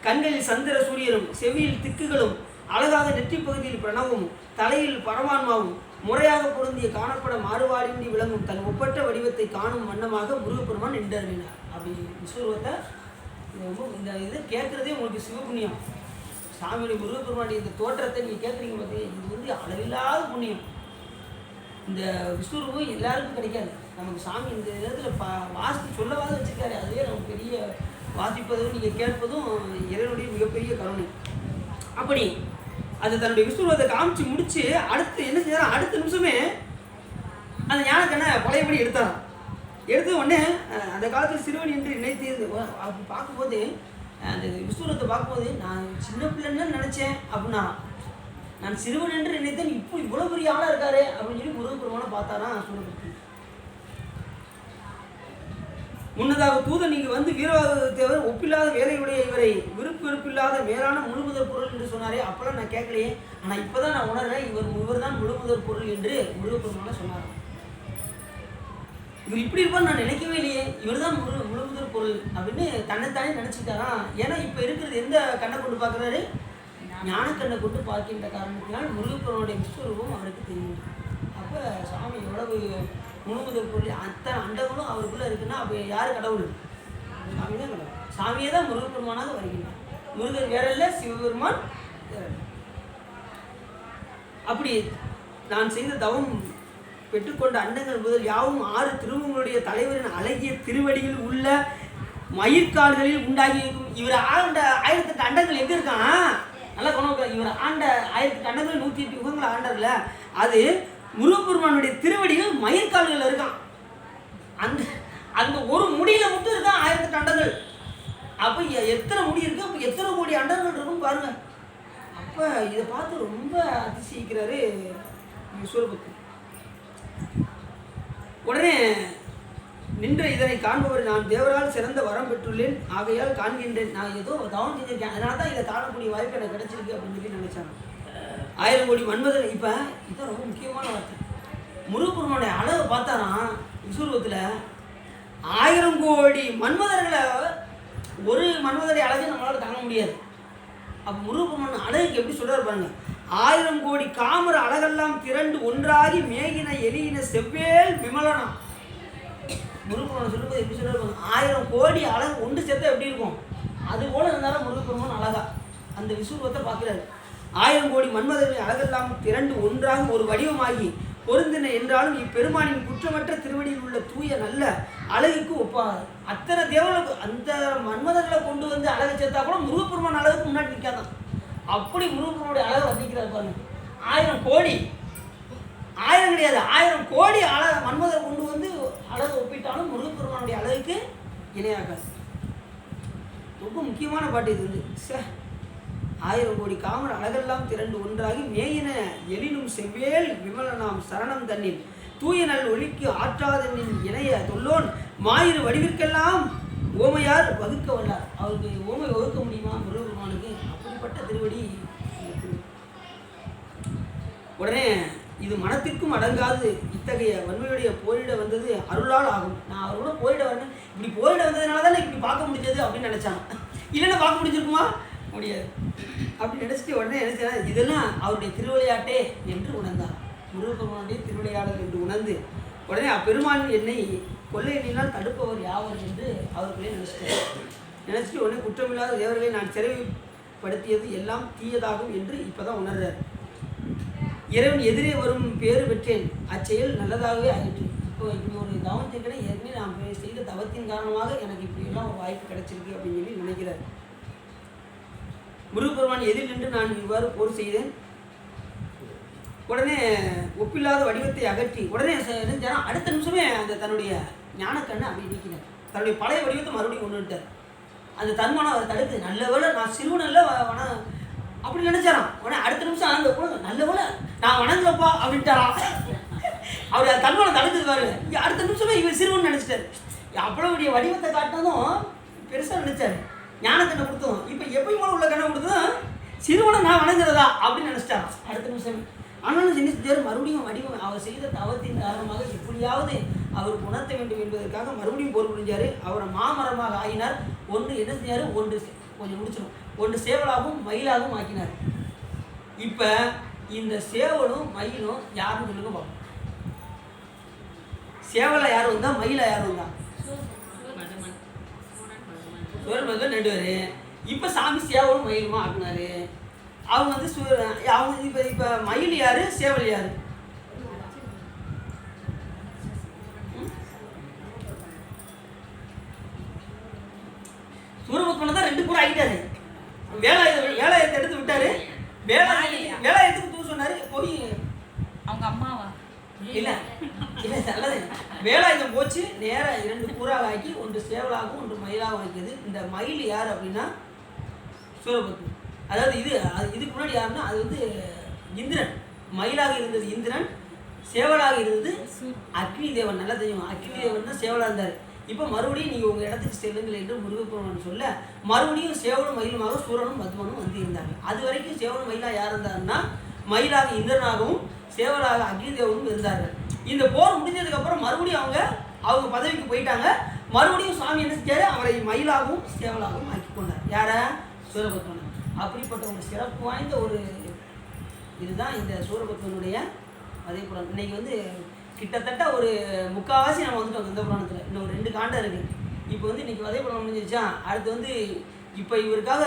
கண்களில் சந்திர சூரியனும், செவியில் திக்குகளும், அழகாக நெற்றி பகுதியில் பிரணவமும், தலையில் பரமான்மாவும், முறையாக பொருந்திய காணப்பட மாறுபாடின்றி விளங்கும் தன் ஒப்பற்ற வடிவத்தை காணும் வண்ணமாக முருகப்பெருமான் நின்றறினார். அப்படி விஸ்வரூபத்தை இந்த இது கேட்குறதே உங்களுக்கு சிவபுண்ணியம். சாமியுடைய முருகப்பெருமானுடைய இந்த தோற்றத்தை நீங்கள் கேட்குறீங்க பார்த்தீங்க, இது வந்து அளவில்லாத புண்ணியம். இந்த விஸ்வரூபம் எல்லாருக்கும் கிடைக்காது. நமக்கு சாமி இந்த இடத்துல வாசித்து சொல்லவாத வச்சுருக்காரு. அதுவே நமக்கு பெரிய வாசிப்பதும் நீங்கள் கேட்பதும் இறைவனுடைய மிகப்பெரிய கருணை. அப்படி அது தன்னுடைய விஸ்வரூபத்தை காமிச்சு முடிச்சு அடுத்து என்ன செய்யறான்? அடுத்த நிமிஷமே அந்த ஞானக்கண்ணை பழையபடி எடுத்தாராம். எடுத்த உடனே அந்த காலத்தில் சிறுவன் என்று நினைத்து அப்படி பார்க்கும்போது அந்த விஸ்வரூபத்தை பார்க்கும்போது நான் சின்ன பிள்ளைன்னு நினச்சேன் அப்படின்னா, நான் சிறுவன் என்று நினைத்தேன், இப்போ இவ்வளோ பெரிய ஆளாக இருக்காரு அப்படின்னு சொல்லி முருகப்பெருமானை பார்த்தாராம் சூரபக்தி. முன்னதாக தூதன் இங்கு வந்து வீரவாதத்தேவர் ஒப்பில்லாத வேலையுடைய இவரை விருப்பில்லாத மேலான முழுமுதற் பொருள் என்று சொன்னாரே. அப்பெல்லாம் நான் கேட்கலையே, ஆனால் இப்போதான் நான் உணர்றேன் இவர் தான் முழுமுதற் பொருள் என்று முருகப்பெருமானை சொன்னார். இவர் இப்படி இருப்பான்னு நான் நினைக்கவே இல்லையே, இவர் தான் முழுமுதற் பொருள் அப்படின்னு தன்னைத்தானே நினச்சிட்டாராம். ஏன்னா இப்போ இருக்கிறது எந்த கண்ணை கொண்டு பார்க்குறாரு? ஞானக்கண்ணை கொண்டு பார்க்கின்ற காரணத்தினால் முருகப்பெருமானுடைய விஸ்வரூபம் அவருக்கு தெரியும். அப்போ சாமி எவ்வளவு முழுமுதல் பொருள், அத்தனை அண்டங்களும் அவருக்குள்ளே இருக்குன்னா அப்போ யார் கடவுள்? சாமி தான் கடவுள். சாமியே தான் முருகப்பெருமானாக வருகின்றார். முருகன் வேற இல்லை, சிவபெருமான் வேற இல்லை. அப்படி நான் செய்த தவம் பெற்றுக்கொண்ட அண்டங்கள் முதல் யாவும் 6 திருவங்களுடைய தலைவரின் அழகிய திருவடியில் உள்ள மயிர்கால்களில் உண்டாகி இருக்கும். இவர் ஆண்ட 1008 அண்டங்கள் எங்க இருக்கான்? நல்லா கொண்டு இவர் ஆண்ட 1008 அண்டங்கள் 108 யுகங்கள் ஆண்டர்ல, அது முருகப்பெருமானுடைய திருவடிகள் மயிர்கால்கள் இருக்கான். அந்த அந்த ஒரு முடியில மட்டும் இருக்கான் 1008 அண்டங்கள். அப்ப எத்தனை முடி இருக்கு, அப்ப எத்தனை கோடி அண்டங்கள் இருக்கும் பாருங்க. அப்ப இதை பார்த்து ரொம்ப அதிசயிக்கிறாரு சூரபத்மன். உடனே நின்ற இதனை காண்பவர் நான் தேவரால் சிறந்த வரம் பெற்றுள்ளேன், ஆகையால் காண்கின்றேன். நான் ஏதோ தவம் செஞ்சிருக்கேன், அதனால தான் இதை காணக்கூடிய வாய்ப்பு எனக்கு கிடைச்சிருக்கு அப்படின்னு சொல்லி நினைச்சாங்க. 1000 கோடி மன்மதன். இப்போ இதுதான் ரொம்ப முக்கியமான வார்த்தை. முருகப்பெருமானுடைய அளவை பார்த்தாராம் விஸ்வரூபத்தில் 1000 கோடி மன்மதர்களை ஒரு மன்மதனுடைய அழகை நம்மளால் தாங்க முடியாது. அப்போ முருகப்பெருமான் அழகுக்கு எப்படி சொல்றாரு பாருங்க. 1000 கோடி காமர அழகெல்லாம் திரண்டு ஒன்றாகி மேகின எலியின செவ்வேல் விமலனா. முருகப்பெருமான் சொல்லும்போது எப்படி சொல்றாரு, 1000 கோடி அழகு ஒன்று சேர்த்தா எப்படி இருக்கும், அது போல இருந்தாலும் முருகப்பெருமான் அழகா அந்த விஸ்வரூபத்தை பார்க்கிறாரு. 1000 கோடி மன்மதர்களின் அழகெல்லாம் திரண்டு ஒன்றாக ஒரு வடிவமாகி பொருந்தின என்றாலும் இப்பெருமானின் குற்றமற்ற திருவடியில் உள்ள தூய நல்ல அழகுக்கு ஒப்பாது. அத்தனை தேவர்களுக்கு அந்த மன்மதர்களை கொண்டு வந்து அழகை சேர்த்தா கூட முருகப்பெருமான் அழகுக்கு முன்னாடி நிற்காதான். அப்படி முருகப்பெருமானுடைய அழகை வர்ணிக்கிறார் பாருங்க. 1000 கோடி 1000 கிடையாது, 1000 கோடி அழகு மன்மதர் கொண்டு வந்து அழகு ஒப்பிட்டாலும் முருகப்பெருமானுடைய அழகுக்கு இணையாகாது. ரொம்ப முக்கியமான பாட்டு இது வந்து. 1000 கோடி காமர் அழகெல்லாம் திரண்டு ஒன்றாகி மேயின எழிலும் செவ்வேல் விமலனாம் சரணம் தன்னில் தூய நல் ஒளிக்கு ஆற்றாதனின் இணைய தொல்லோன் மாயிறு வடிவிற்கெல்லாம் ஓமையார் வகுக்க வல்லார். அவருக்கு ஓமை வகுக்க முடியுமா முருகப்பெருமானுக்கு? அப்படிப்பட்ட திருவடி. உடனே இது மனத்திற்கும் அடங்காது, இத்தகைய வன்மையுடைய போரிட வந்தது அருளால் ஆகும். நான் அவரோட போரிட வரேன், இப்படி போரிட வந்ததுனால தானே இப்படி பார்க்க முடிஞ்சது அப்படின்னு நினைச்சாங்க. இல்லைன்னா பார்க்க முடிஞ்சிருக்குமா? முடியாது. அப்படி நினைச்சிட்டு உடனே நினைச்சா இதெல்லாம் அவருடைய திருவிளையாட்டே என்று உணர்ந்தார். முருகப்பெருமானுடைய திருவிளையாடல் என்று உணர்ந்து உடனே அப்பெருமான் என்னை கொள்ளை எண்ணினால் தடுப்பவர் யாவர் என்று அவர்களே நினைச்சிட்டு உடனே குற்றமில்லாத தேவர்களை நான் சிறைப்படுத்தியது எல்லாம் தீயதாகும் என்று இப்போதான் உணர்றார். இறைவன் எதிரே வரும் பேறு பெற்றேன், அச்செயல் நல்லதாகவே ஆயிற்று. இப்போ இப்படி ஒரு தவம் செய்கிறேன், ஏற்கனவே நான் செய்த தவத்தின் காரணமாக எனக்கு இப்படியெல்லாம் ஒரு வாய்ப்பு கிடைச்சிருக்கு அப்படின்னு சொல்லி நினைக்கிறார். முருகப்பெருமான் எதில் நின்று நான் இவ்வாறு போர் செய்தேன். உடனே ஒப்பில்லாத வடிவத்தை அகற்றி உடனே அடுத்த நிமிஷமே அந்த தன்னுடைய ஞானக்கண்ணை அப்படி நீக்கினார். தன்னுடைய பழைய வடிவத்தை மறுபடியும் கொண்டு விட்டார். அந்த தன்மானம் அவர் தடுக்குது. நல்ல வேலை நான் சிறுவனல்ல அப்படி நினைச்சாராம். உடனே அடுத்த நிமிஷம் அந்த குழந்தை நல்ல வேலை நான் வணங்குறப்பா அப்படின்ட்டாராம். அவர் தன்மானம் தடுக்குது பாரு. அடுத்த நிமிஷமே இவர் சிறுவன் நினைச்சிட்டாரு. அவ்வளோ பெரிய வடிவத்தை காட்டினதும் பெருசாக நினைச்சாரு. ஞானக்கண்ணை கொடுத்தோம். இப்போ எப்பயும் போல உள்ள கண்ணை கொடுத்ததும் சிறுவனை நான் வணங்குறதா அப்படின்னு நினைச்சிட்டாராம் அடுத்த நிமிஷமே. ஆனாலும் சின்ன மறுபடியும் வடிவம் அவர் செய்த தவத்தின் காரணமாக எப்படியாவது அவர் உணர்த்த வேண்டும் என்பதற்காக மறுபடியும் போர் புரிஞ்சார். அவரை மாமரமாக ஆகினார். ஒன்று என்ன செஞ்சார், ஒன்று கொஞ்சம் முடிச்சிடும், ஒன்று சேவலாகவும் மயிலாகவும் ஆக்கினார். இப்போ இந்த சேவலும் மயிலும் யாருன்னு சொல்லுங்க பார்ப்போம். சேவலா யார் வந்தா, மயிலா யார் வந்தா? சூரபத்மன் 2 பேர். இப்போ சாமி சேவலும் மயிலுமா ஆக்குனாரு. அவங்க வந்து அவங்க இப்போ மயில் யாரு, சேவல் யாரு? சூரபத்மனை தான் 2 பேரும் ஆகிட்டாரு. வேலாயத்தை எடுத்து விட்டாரு. வேலாயத்துக்கு தூ சொன்னாரு. போய் அவங்க அம்மாவா இல்லை இல்லை நல்லது. வேலாயுதம் போச்சு நேராக 2 கூறாக ஆக்கி ஒன்று சேவலாகவும் ஒன்று மயிலாகவும் ஆக்கியது. இந்த மயில் யார் அப்படின்னா சூரபத்மன். அதாவது இதுக்கு முன்னாடி யாருன்னா அது வந்து இந்திரன். மயிலாக இருந்தது இந்திரன், சேவலாக இருந்தது அக்னி தேவன். நல்லா தெரியும், அக்னி தேவன் தான் சேவலாக இருந்தார். இப்போ மறுபடியும் நீங்கள் உங்கள் இடத்துக்கு செல்லுங்கள் என்று முருகப்பெருமான் சொல்ல மறுபடியும் சேவலும் மயிலுமாக சூரனும் பத்மனும் வந்து இருந்தாங்க. அது வரைக்கும் சேவலும் மயிலாக யார் இருந்தாருன்னா மயிலாக இந்திரனாகவும் சேவலாக அக்னி தேவனும் இருந்தார்கள். இந்த போர் முடிஞ்சதுக்கப்புறம் மறுபடியும் அவங்க பதவிக்கு போயிட்டாங்க. மறுபடியும் சுவாமி என்ன செஞ்சாரு, அவரை மயிலாகவும் சேவலாகவும் ஆக்கி கொண்டார். யாரை? சூரபத்மன். அப்படிப்பட்ட ஒரு சிறப்பு வாய்ந்த ஒரு இதுதான் இந்த சூரபத்மனுடைய அதே புராணம். இன்னைக்கு வந்து கிட்டத்தட்ட ஒரு 3/4 நம்ம வந்துட்டோம் இந்த புராணத்தில். இன்னும் 2 காண்டம் இருக்குது. இப்போ வந்து இன்றைக்கி வதை புராணம் முடிஞ்சிருச்சா, அடுத்து வந்து இப்போ இவருக்காக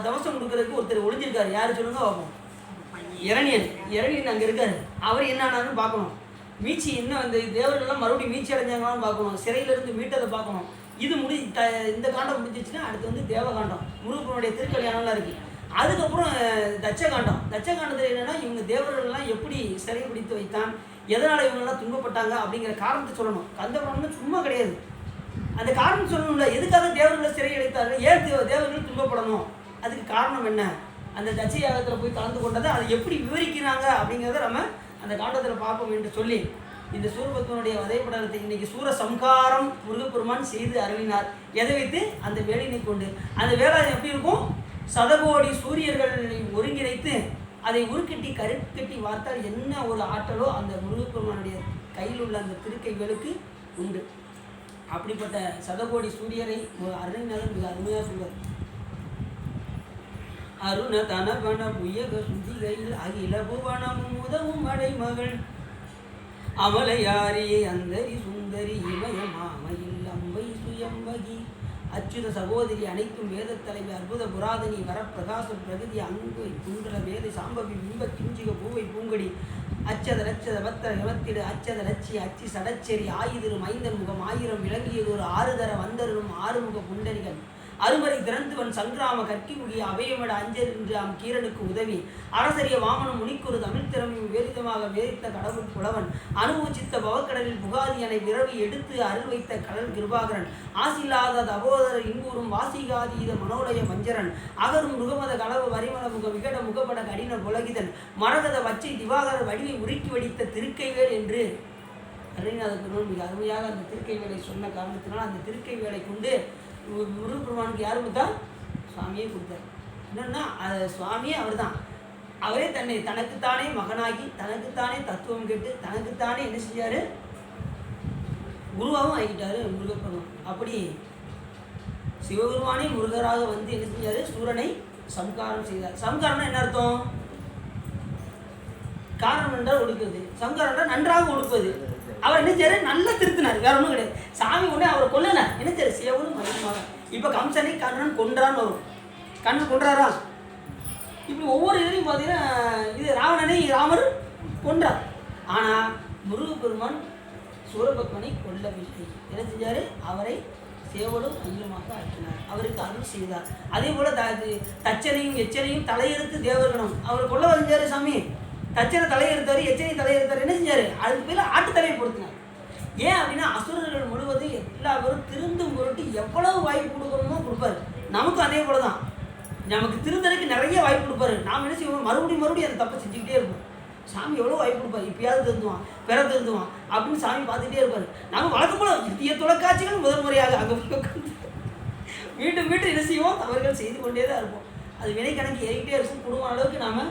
தவசம் கொடுக்கறதுக்கு ஒருத்தர் ஒளிஞ்சிருக்காரு. யார் சொல்லுங்க பார்ப்போம்? இரணியன் அங்கே இருக்காரு. அவர் என்ன ஆனாருன்னு பார்க்கணும். மீட்சி இன்னும் அந்த தேவர்கள்லாம் மறுபடியும் மீட்சி அடைஞ்சாங்களான்னு பார்க்கணும். சிறையிலேருந்து மீட்டதை பார்க்கணும். இது இந்த காண்டம் முடிஞ்சிச்சுன்னா அடுத்து வந்து தேவகாண்டம், முருகனுடைய திருக்கல்யாணம்லாம் இருக்குது. அதுக்கப்புறம் தட்சகாண்டம். தட்சகாண்டத்தில் என்னென்னா இவங்க தேவர்கள்லாம் எப்படி சிறை பிடித்து வைத்தான், எதனால் இவங்கெல்லாம் துன்பப்பட்டாங்க அப்படிங்கிற காரணத்தை சொல்லணும். கந்தபுராணம்னு சும்மா கிடையாது, அந்த காரணம் சொல்லணும்ல. எதுக்காக தேவர்களை சிறை அடைத்தார்கள், ஏன் தேவர்கள் துன்பப்படணும், அதுக்கு காரணம் என்ன, அந்த தட்ச யாகத்தில் போய் கலந்து கொண்டதை அதை எப்படி விவரிக்கிறாங்க அப்படிங்கிறத நம்ம அந்த காண்டத்தில் பார்ப்போம் என்று சொல்லி இந்த சூரபத்மனுடைய வதைப்படலத்தை இன்னைக்கு சூர சம்காரம் முருகப்பெருமான் செய்து அருளினார். எதை வைத்து? அந்த வேலினை கொண்டு. அந்த வேலை எப்படி இருக்கும்? சதகோடி சூரியர்களை ஒருங்கிணைத்து அதை உருக்கட்டி கருக்கட்டி வார்த்தால் என்ன ஒரு ஆற்றலோ அந்த முருகப்பெருமானுடைய கையில் உள்ள அந்த திருக்கை வேலுக்கு உண்டு. அப்படிப்பட்ட சதகோடி சூரியரை அருணிநாதன் மிக அருமையாக சொல்வார். அருண தனபன புயக சுதிகையில் அகில புவனமும் உதவும் அடைமகள் அமலையாரி அந்தரி சுந்தரி இமய மாமையில் அம்பை சுயம்பகி அச்சுத சகோதரி அனைத்தும் வேத தலைவி அற்புத புராதனி வரப்பிரகாச பிரகதி அங்கு குண்டல வேத சாம்பவி பிம்ப கிஞ்சிக பூவை பூங்கடி அச்சத லட்சத பத்திர இவத்திடு அச்சத லட்சி அச்சி சடச்சேரி ஆயுதிரும் ஐந்தன் முகம் ஆயிரம் விளங்கியது ஒரு ஆறுதர வந்தரும் ஆறுமுக புண்டரிகள் அருமறை திறந்துவன் சங்கிராம கற்கிமுகிய அபயமட அஞ்சல் என்று கீரனுக்கு உதவி அரசரிய வாமனம் முனிக்குறு தமிழ் திறமையும் வேதிதமாக வேதித்த கடவுள் புலவன் அனுபூச்சித்த பவக்கடலில் புகாதியனை விரவி எடுத்து அருள் வைத்த கடல் கிருபாகரன் ஆசில்லாத தபோதர இன்பூரும் வாசிகாதீத மனோலய மஞ்சரன் அகரும் முகமத களவு வரிமல முக விகட முகப்பட கடின புலகிதன் மரகத வச்சை திவாகர வடிவை உருக்கி வடித்த திருக்கைவேல் என்று அருணிநாத பெருமான் மிக அருமையாக அந்த திருக்கைவேலை சொன்ன காரணத்தினால் அந்த திருக்கைவேலை கொண்டு முருகப்பெருமானுக்கு யார் கொடுத்தா? சுவாமியே கொடுத்தார். என்னன்னா சுவாமியே அவர் தான். அவரே தனக்குத்தானே மகனாகி தனக்குத்தானே தத்துவம் கேட்டு தனக்குத்தானே என்ன செஞ்சார்? குருவாகவும் ஆகிட்டார் முருகப்பெருமான். அப்படி சிவபெருமானே முருகராக வந்து என்ன செஞ்சார்? சூரனை சம்காரம் செய்தார். சம்காரம்னா என்ன அர்த்தம்? காரணம் என்றால் ஒடுக்குவது, சம்காரம் என்றால் நன்றாக ஒடுக்குவது. அவர் என்ன செய்யாரு? நல்லா திருத்தினார், வேற ஒன்றும் கிடையாது. சாமி உடனே அவரை கொல்லல, என்ன செய்ய சிவனும் மகிழ்மாக. இப்போ கம்சனை கண்ணன் கொன்றான்னு வரும். கண்ணன் கொன்றாரா? இப்படி ஒவ்வொரு இதுலையும் பார்த்தீங்கன்னா இது ராவணனை ராமர் கொன்றார். ஆனால் முருகப்பெருமான் சூரபத்மனை கொல்லவில்லை. என்ன செஞ்சார்? அவரை சேவலும் ஐயமாக ஆக்கினார், அவருக்கு அருள் செய்தார். அதே போல தச்சனையும் எச்சனையும் தலையெடுத்து தேவர்களும் அவர் கொல்ல வந்தார். சாமி தச்சனை தலையெடுத்தார், எச்சனை தலையெடுத்தார். என்ன செஞ்சார்? அதுக்கு பேர் ஆட்டு தலையை பொறுத்தினார். ஏன் அப்படின்னா அசுரர்கள் முழுவதும் எல்லா பேரும் திருந்தும் பொருட்டு எவ்வளவு வாய்ப்பு கொடுக்கணுமோ கொடுப்பாரு. நமக்கும் அதே போல தான், நமக்கு திருந்தறதுக்கு நிறைய வாய்ப்பு கொடுப்பாரு. நாம் என்ன செய்வோம்? மறுபடியும் அந்த தப்பை செஞ்சுக்கிட்டே இருப்போம். சாமி எவ்வளோ வாய்ப்பு கொடுப்பாரு, இப்பயாவது திருந்துவான், பிற திருந்துவான் அப்படின்னு சாமி பார்த்துக்கிட்டே இருப்பாரு. நம்ம வழக்கம் போல இந்திய தொலைக்காட்சிகள் முதல் முறையாக அங்கே மீண்டும் என்ன செய்வோம்? தவறுகள் செய்து கொண்டே தான் இருப்போம். அது வினை கணக்கு ஏறிக்கிட்டே இருக்கும். குடும்ப அளவுக்கு நாம்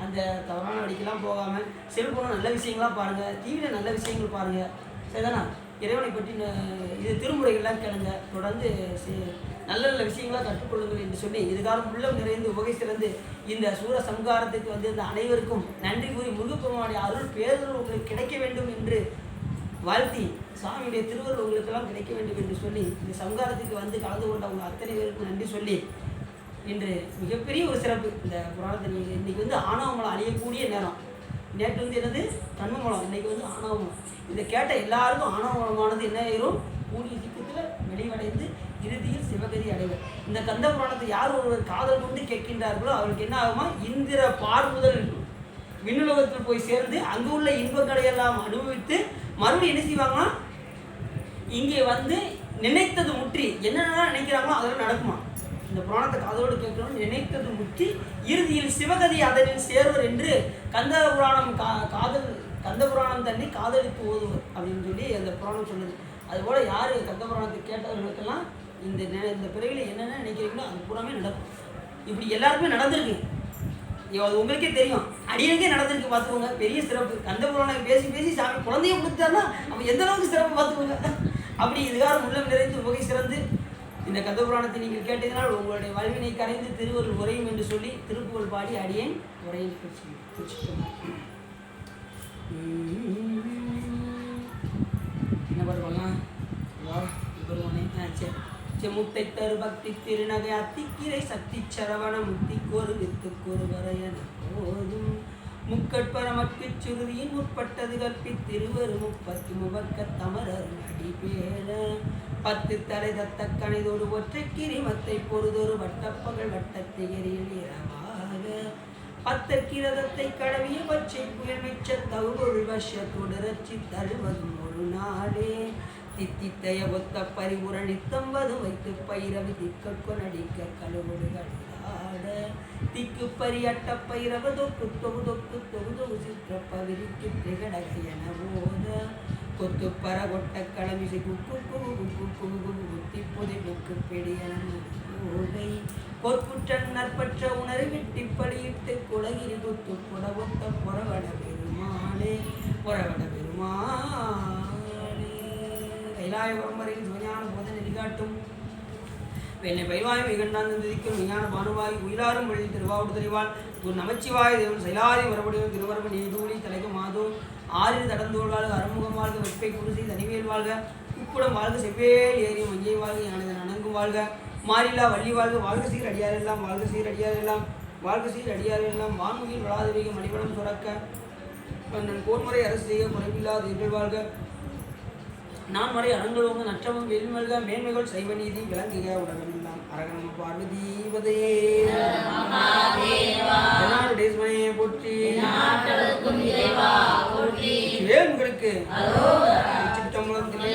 அந்த தவறான வழிக்கெல்லாம் போகாமல் செல்போனும் நல்ல விஷயங்களாக பாருங்கள், டிவியில் நல்ல விஷயங்கள் பாருங்கள். சரிதானா? இறைவனை பற்றி இது திருமுறைகள்லாம் கேளுங்க, தொடர்ந்து நல்ல நல்ல விஷயங்களாக கற்றுக்கொள்ளுங்கள் என்று சொல்லி இதுகாலம் உள்ளம் நிறைந்து உகை சிறந்து இந்த சூர சம்காரத்துக்கு வந்திருந்த அனைவருக்கும் நன்றி கூறி முருகப்பெருமானுடைய அருள் பேரருள் உங்களுக்கு கிடைக்க வேண்டும் என்று வாழ்த்தி சாமியுடைய திருவருள் உங்களுக்கெல்லாம் கிடைக்க வேண்டும் என்று சொல்லி இந்த சம்காரத்துக்கு வந்து கலந்து கொண்ட உங்கள் அத்தனை பேருக்கும் நன்றி சொல்லி இன்று மிகப்பெரிய ஒரு சிறப்பு இந்த புராணத்தை. நீங்கள் இன்றைக்கி வந்து ஆணவமலம் அழியக்கூடிய நேரம். நேற்று வந்து என்னது? தன்மமலம், இன்றைக்கி வந்து ஆணவமலம். இதை கேட்ட எல்லாருக்கும் ஆணவமலமானது என்ன ஆயிரும்? கூடிய சீக்கிரத்தில் வெளிவடைந்து இறுதியில் சிவகதி அடைவர். இந்த கந்த புராணத்தை யார் ஒருவர் காதல் கொண்டு கேட்கின்றார்களோ அவருக்கு என்ன ஆகுமா? இந்திர பார்முதல் விண்ணுலகத்தில் போய் சேர்ந்து அங்கு உள்ள இன்பங்களை எல்லாம் அனுபவித்து மறுபடியும் என்ன செய்வாங்கன்னா இங்கே வந்து நினைத்தது முற்றி என்னென்னலாம் நினைக்கிறாங்களோ அதெல்லாம் நடக்குமா? இந்த புராணத்தை காதலோடு கேட்கணும்னு நினைத்தது முற்றி இறுதியில் சிவகதி அதனில் சேர்வர் என்று கந்த புராணம் தண்ணி காதலித்து ஓதுவர் அப்படின்னு சொல்லி அந்த புராணம் சொல்லுது. அதுபோல் யார் கந்த புராணத்தை கேட்டவர்களுக்கெல்லாம் இந்த பிறவியில் என்னென்ன நினைக்கிறீங்களோ அது பூராமே நடக்கும். இப்படி எல்லாருக்குமே நடந்திருக்கு, அது உங்களுக்கே தெரியும். அடியனுக்கே நடந்திருக்கு, பார்த்துக்கோங்க. பெரிய சிறப்பு. கந்த புராணம் பேசி சாமி குழந்தைய கொடுத்தாருன்னா அவன் எந்த அளவுக்கு சிறப்பு பார்த்துக்கோங்க. அப்படி இதுகாரம் உள்ளம் நிறைந்து உகை சிறந்து இந்த கந்த புராணத்தை நீங்கள் கேட்டதனால் உங்களுடைய வாழ்வினை கரைந்து திருவருள் உரையும் என்று சொல்லி திருப்புகழ் பாடி அடியேன் உரையை என்ன பாட்டு பண்ணலாம்? சரி. முத்தை தரு பக்தி திருநகை அத்திக்கிரை சக்தி சரவண முத்திக்கொரு வித்துக்கொரு வரையன போதும் முக்கட்பரமக்கு சுருதியின் முற்பட்டது கற்பித்திருவரு 30 முவக்க தமரர் அடிபேர 10 தலை தத்த கணிதோடு ஒற்றை கிரிமத்தை பொறுதொரு வட்டப்பகல் வட்டத்திகரில் இரவாக 10 கிரதத்தை கடவிய பச்சை புயல் மிச்ச தகுபொருள் வசத்தோடு ரச்சி தருவதும் ஒரு நாடே தித்தித்தைய ஒத்த பரிபுரணித்தம்பது வைத்து பயிரவி திக்கொ நடிக்க கழுவுடுகள் திக்கு பரியட்ட பைரவ தொக்கு தொகு தொக்கு தொகு தொகு சித்திரப்பவிரிக்கு திகடகையன போத கொத்து பரகொட்ட களமிசை குக்கு குகு குக்கு குகு குகு குத்தி புதை புக்கு பெடியன போகை பொற்குற்றன் நற்பற்ற உணரை வெட்டிப்படியிட்டு குலகிரி குத்து புடவொத்த புறவட பெருமாளே புறவட பெருமாளே கைலாயபுரம் வரையில் சிவஞான போத நெறிகாட்டும் வெள்ளை பைவாய் மிகண்டான் திதிக்கும் விஞ்ஞான பானுவாய் உயிலாரும் வழி திருவாவுடு தெரிவாள் ஒரு நமச்சிவாய தேவன் சைலாதி மரபடியும் திருவரம்பு நீதூளி தலைக்கு மாதோ ஆறில் தடந்தோள் வாழ்க அறுமுகம் வாழ்க வெப்பை குருசி தனிவேல் வாழ்க உப்புடம் வாழ்க செவ்வேல் ஏறி மஞ்சை வாழ்க யானதன் அணங்கும் வாழ்க மாறிலா வள்ளி வாழ்க வாழ்க சீர் அடியாரெல்லாம் வாழ்க சீர் அடியாரெல்லாம் வாழ்க சீர் அடியாரெல்லாம் வான்முகில் வளாதவிக மணிவளம் சுரக்க நன் கோன்முறை அரசு செய்ய குறைவில்லாத இர்கள் வாழ்க நான் மறை அறங்களோங்க நற்றமும் வெல்மல்க மேன்மைகள் சைவ நீதி விளங்குக உலகமெல்லாம் அரகணம பார்வதீபதே போற்றி சிவேல்களுக்கு சிற்றம்பலம் தில்லை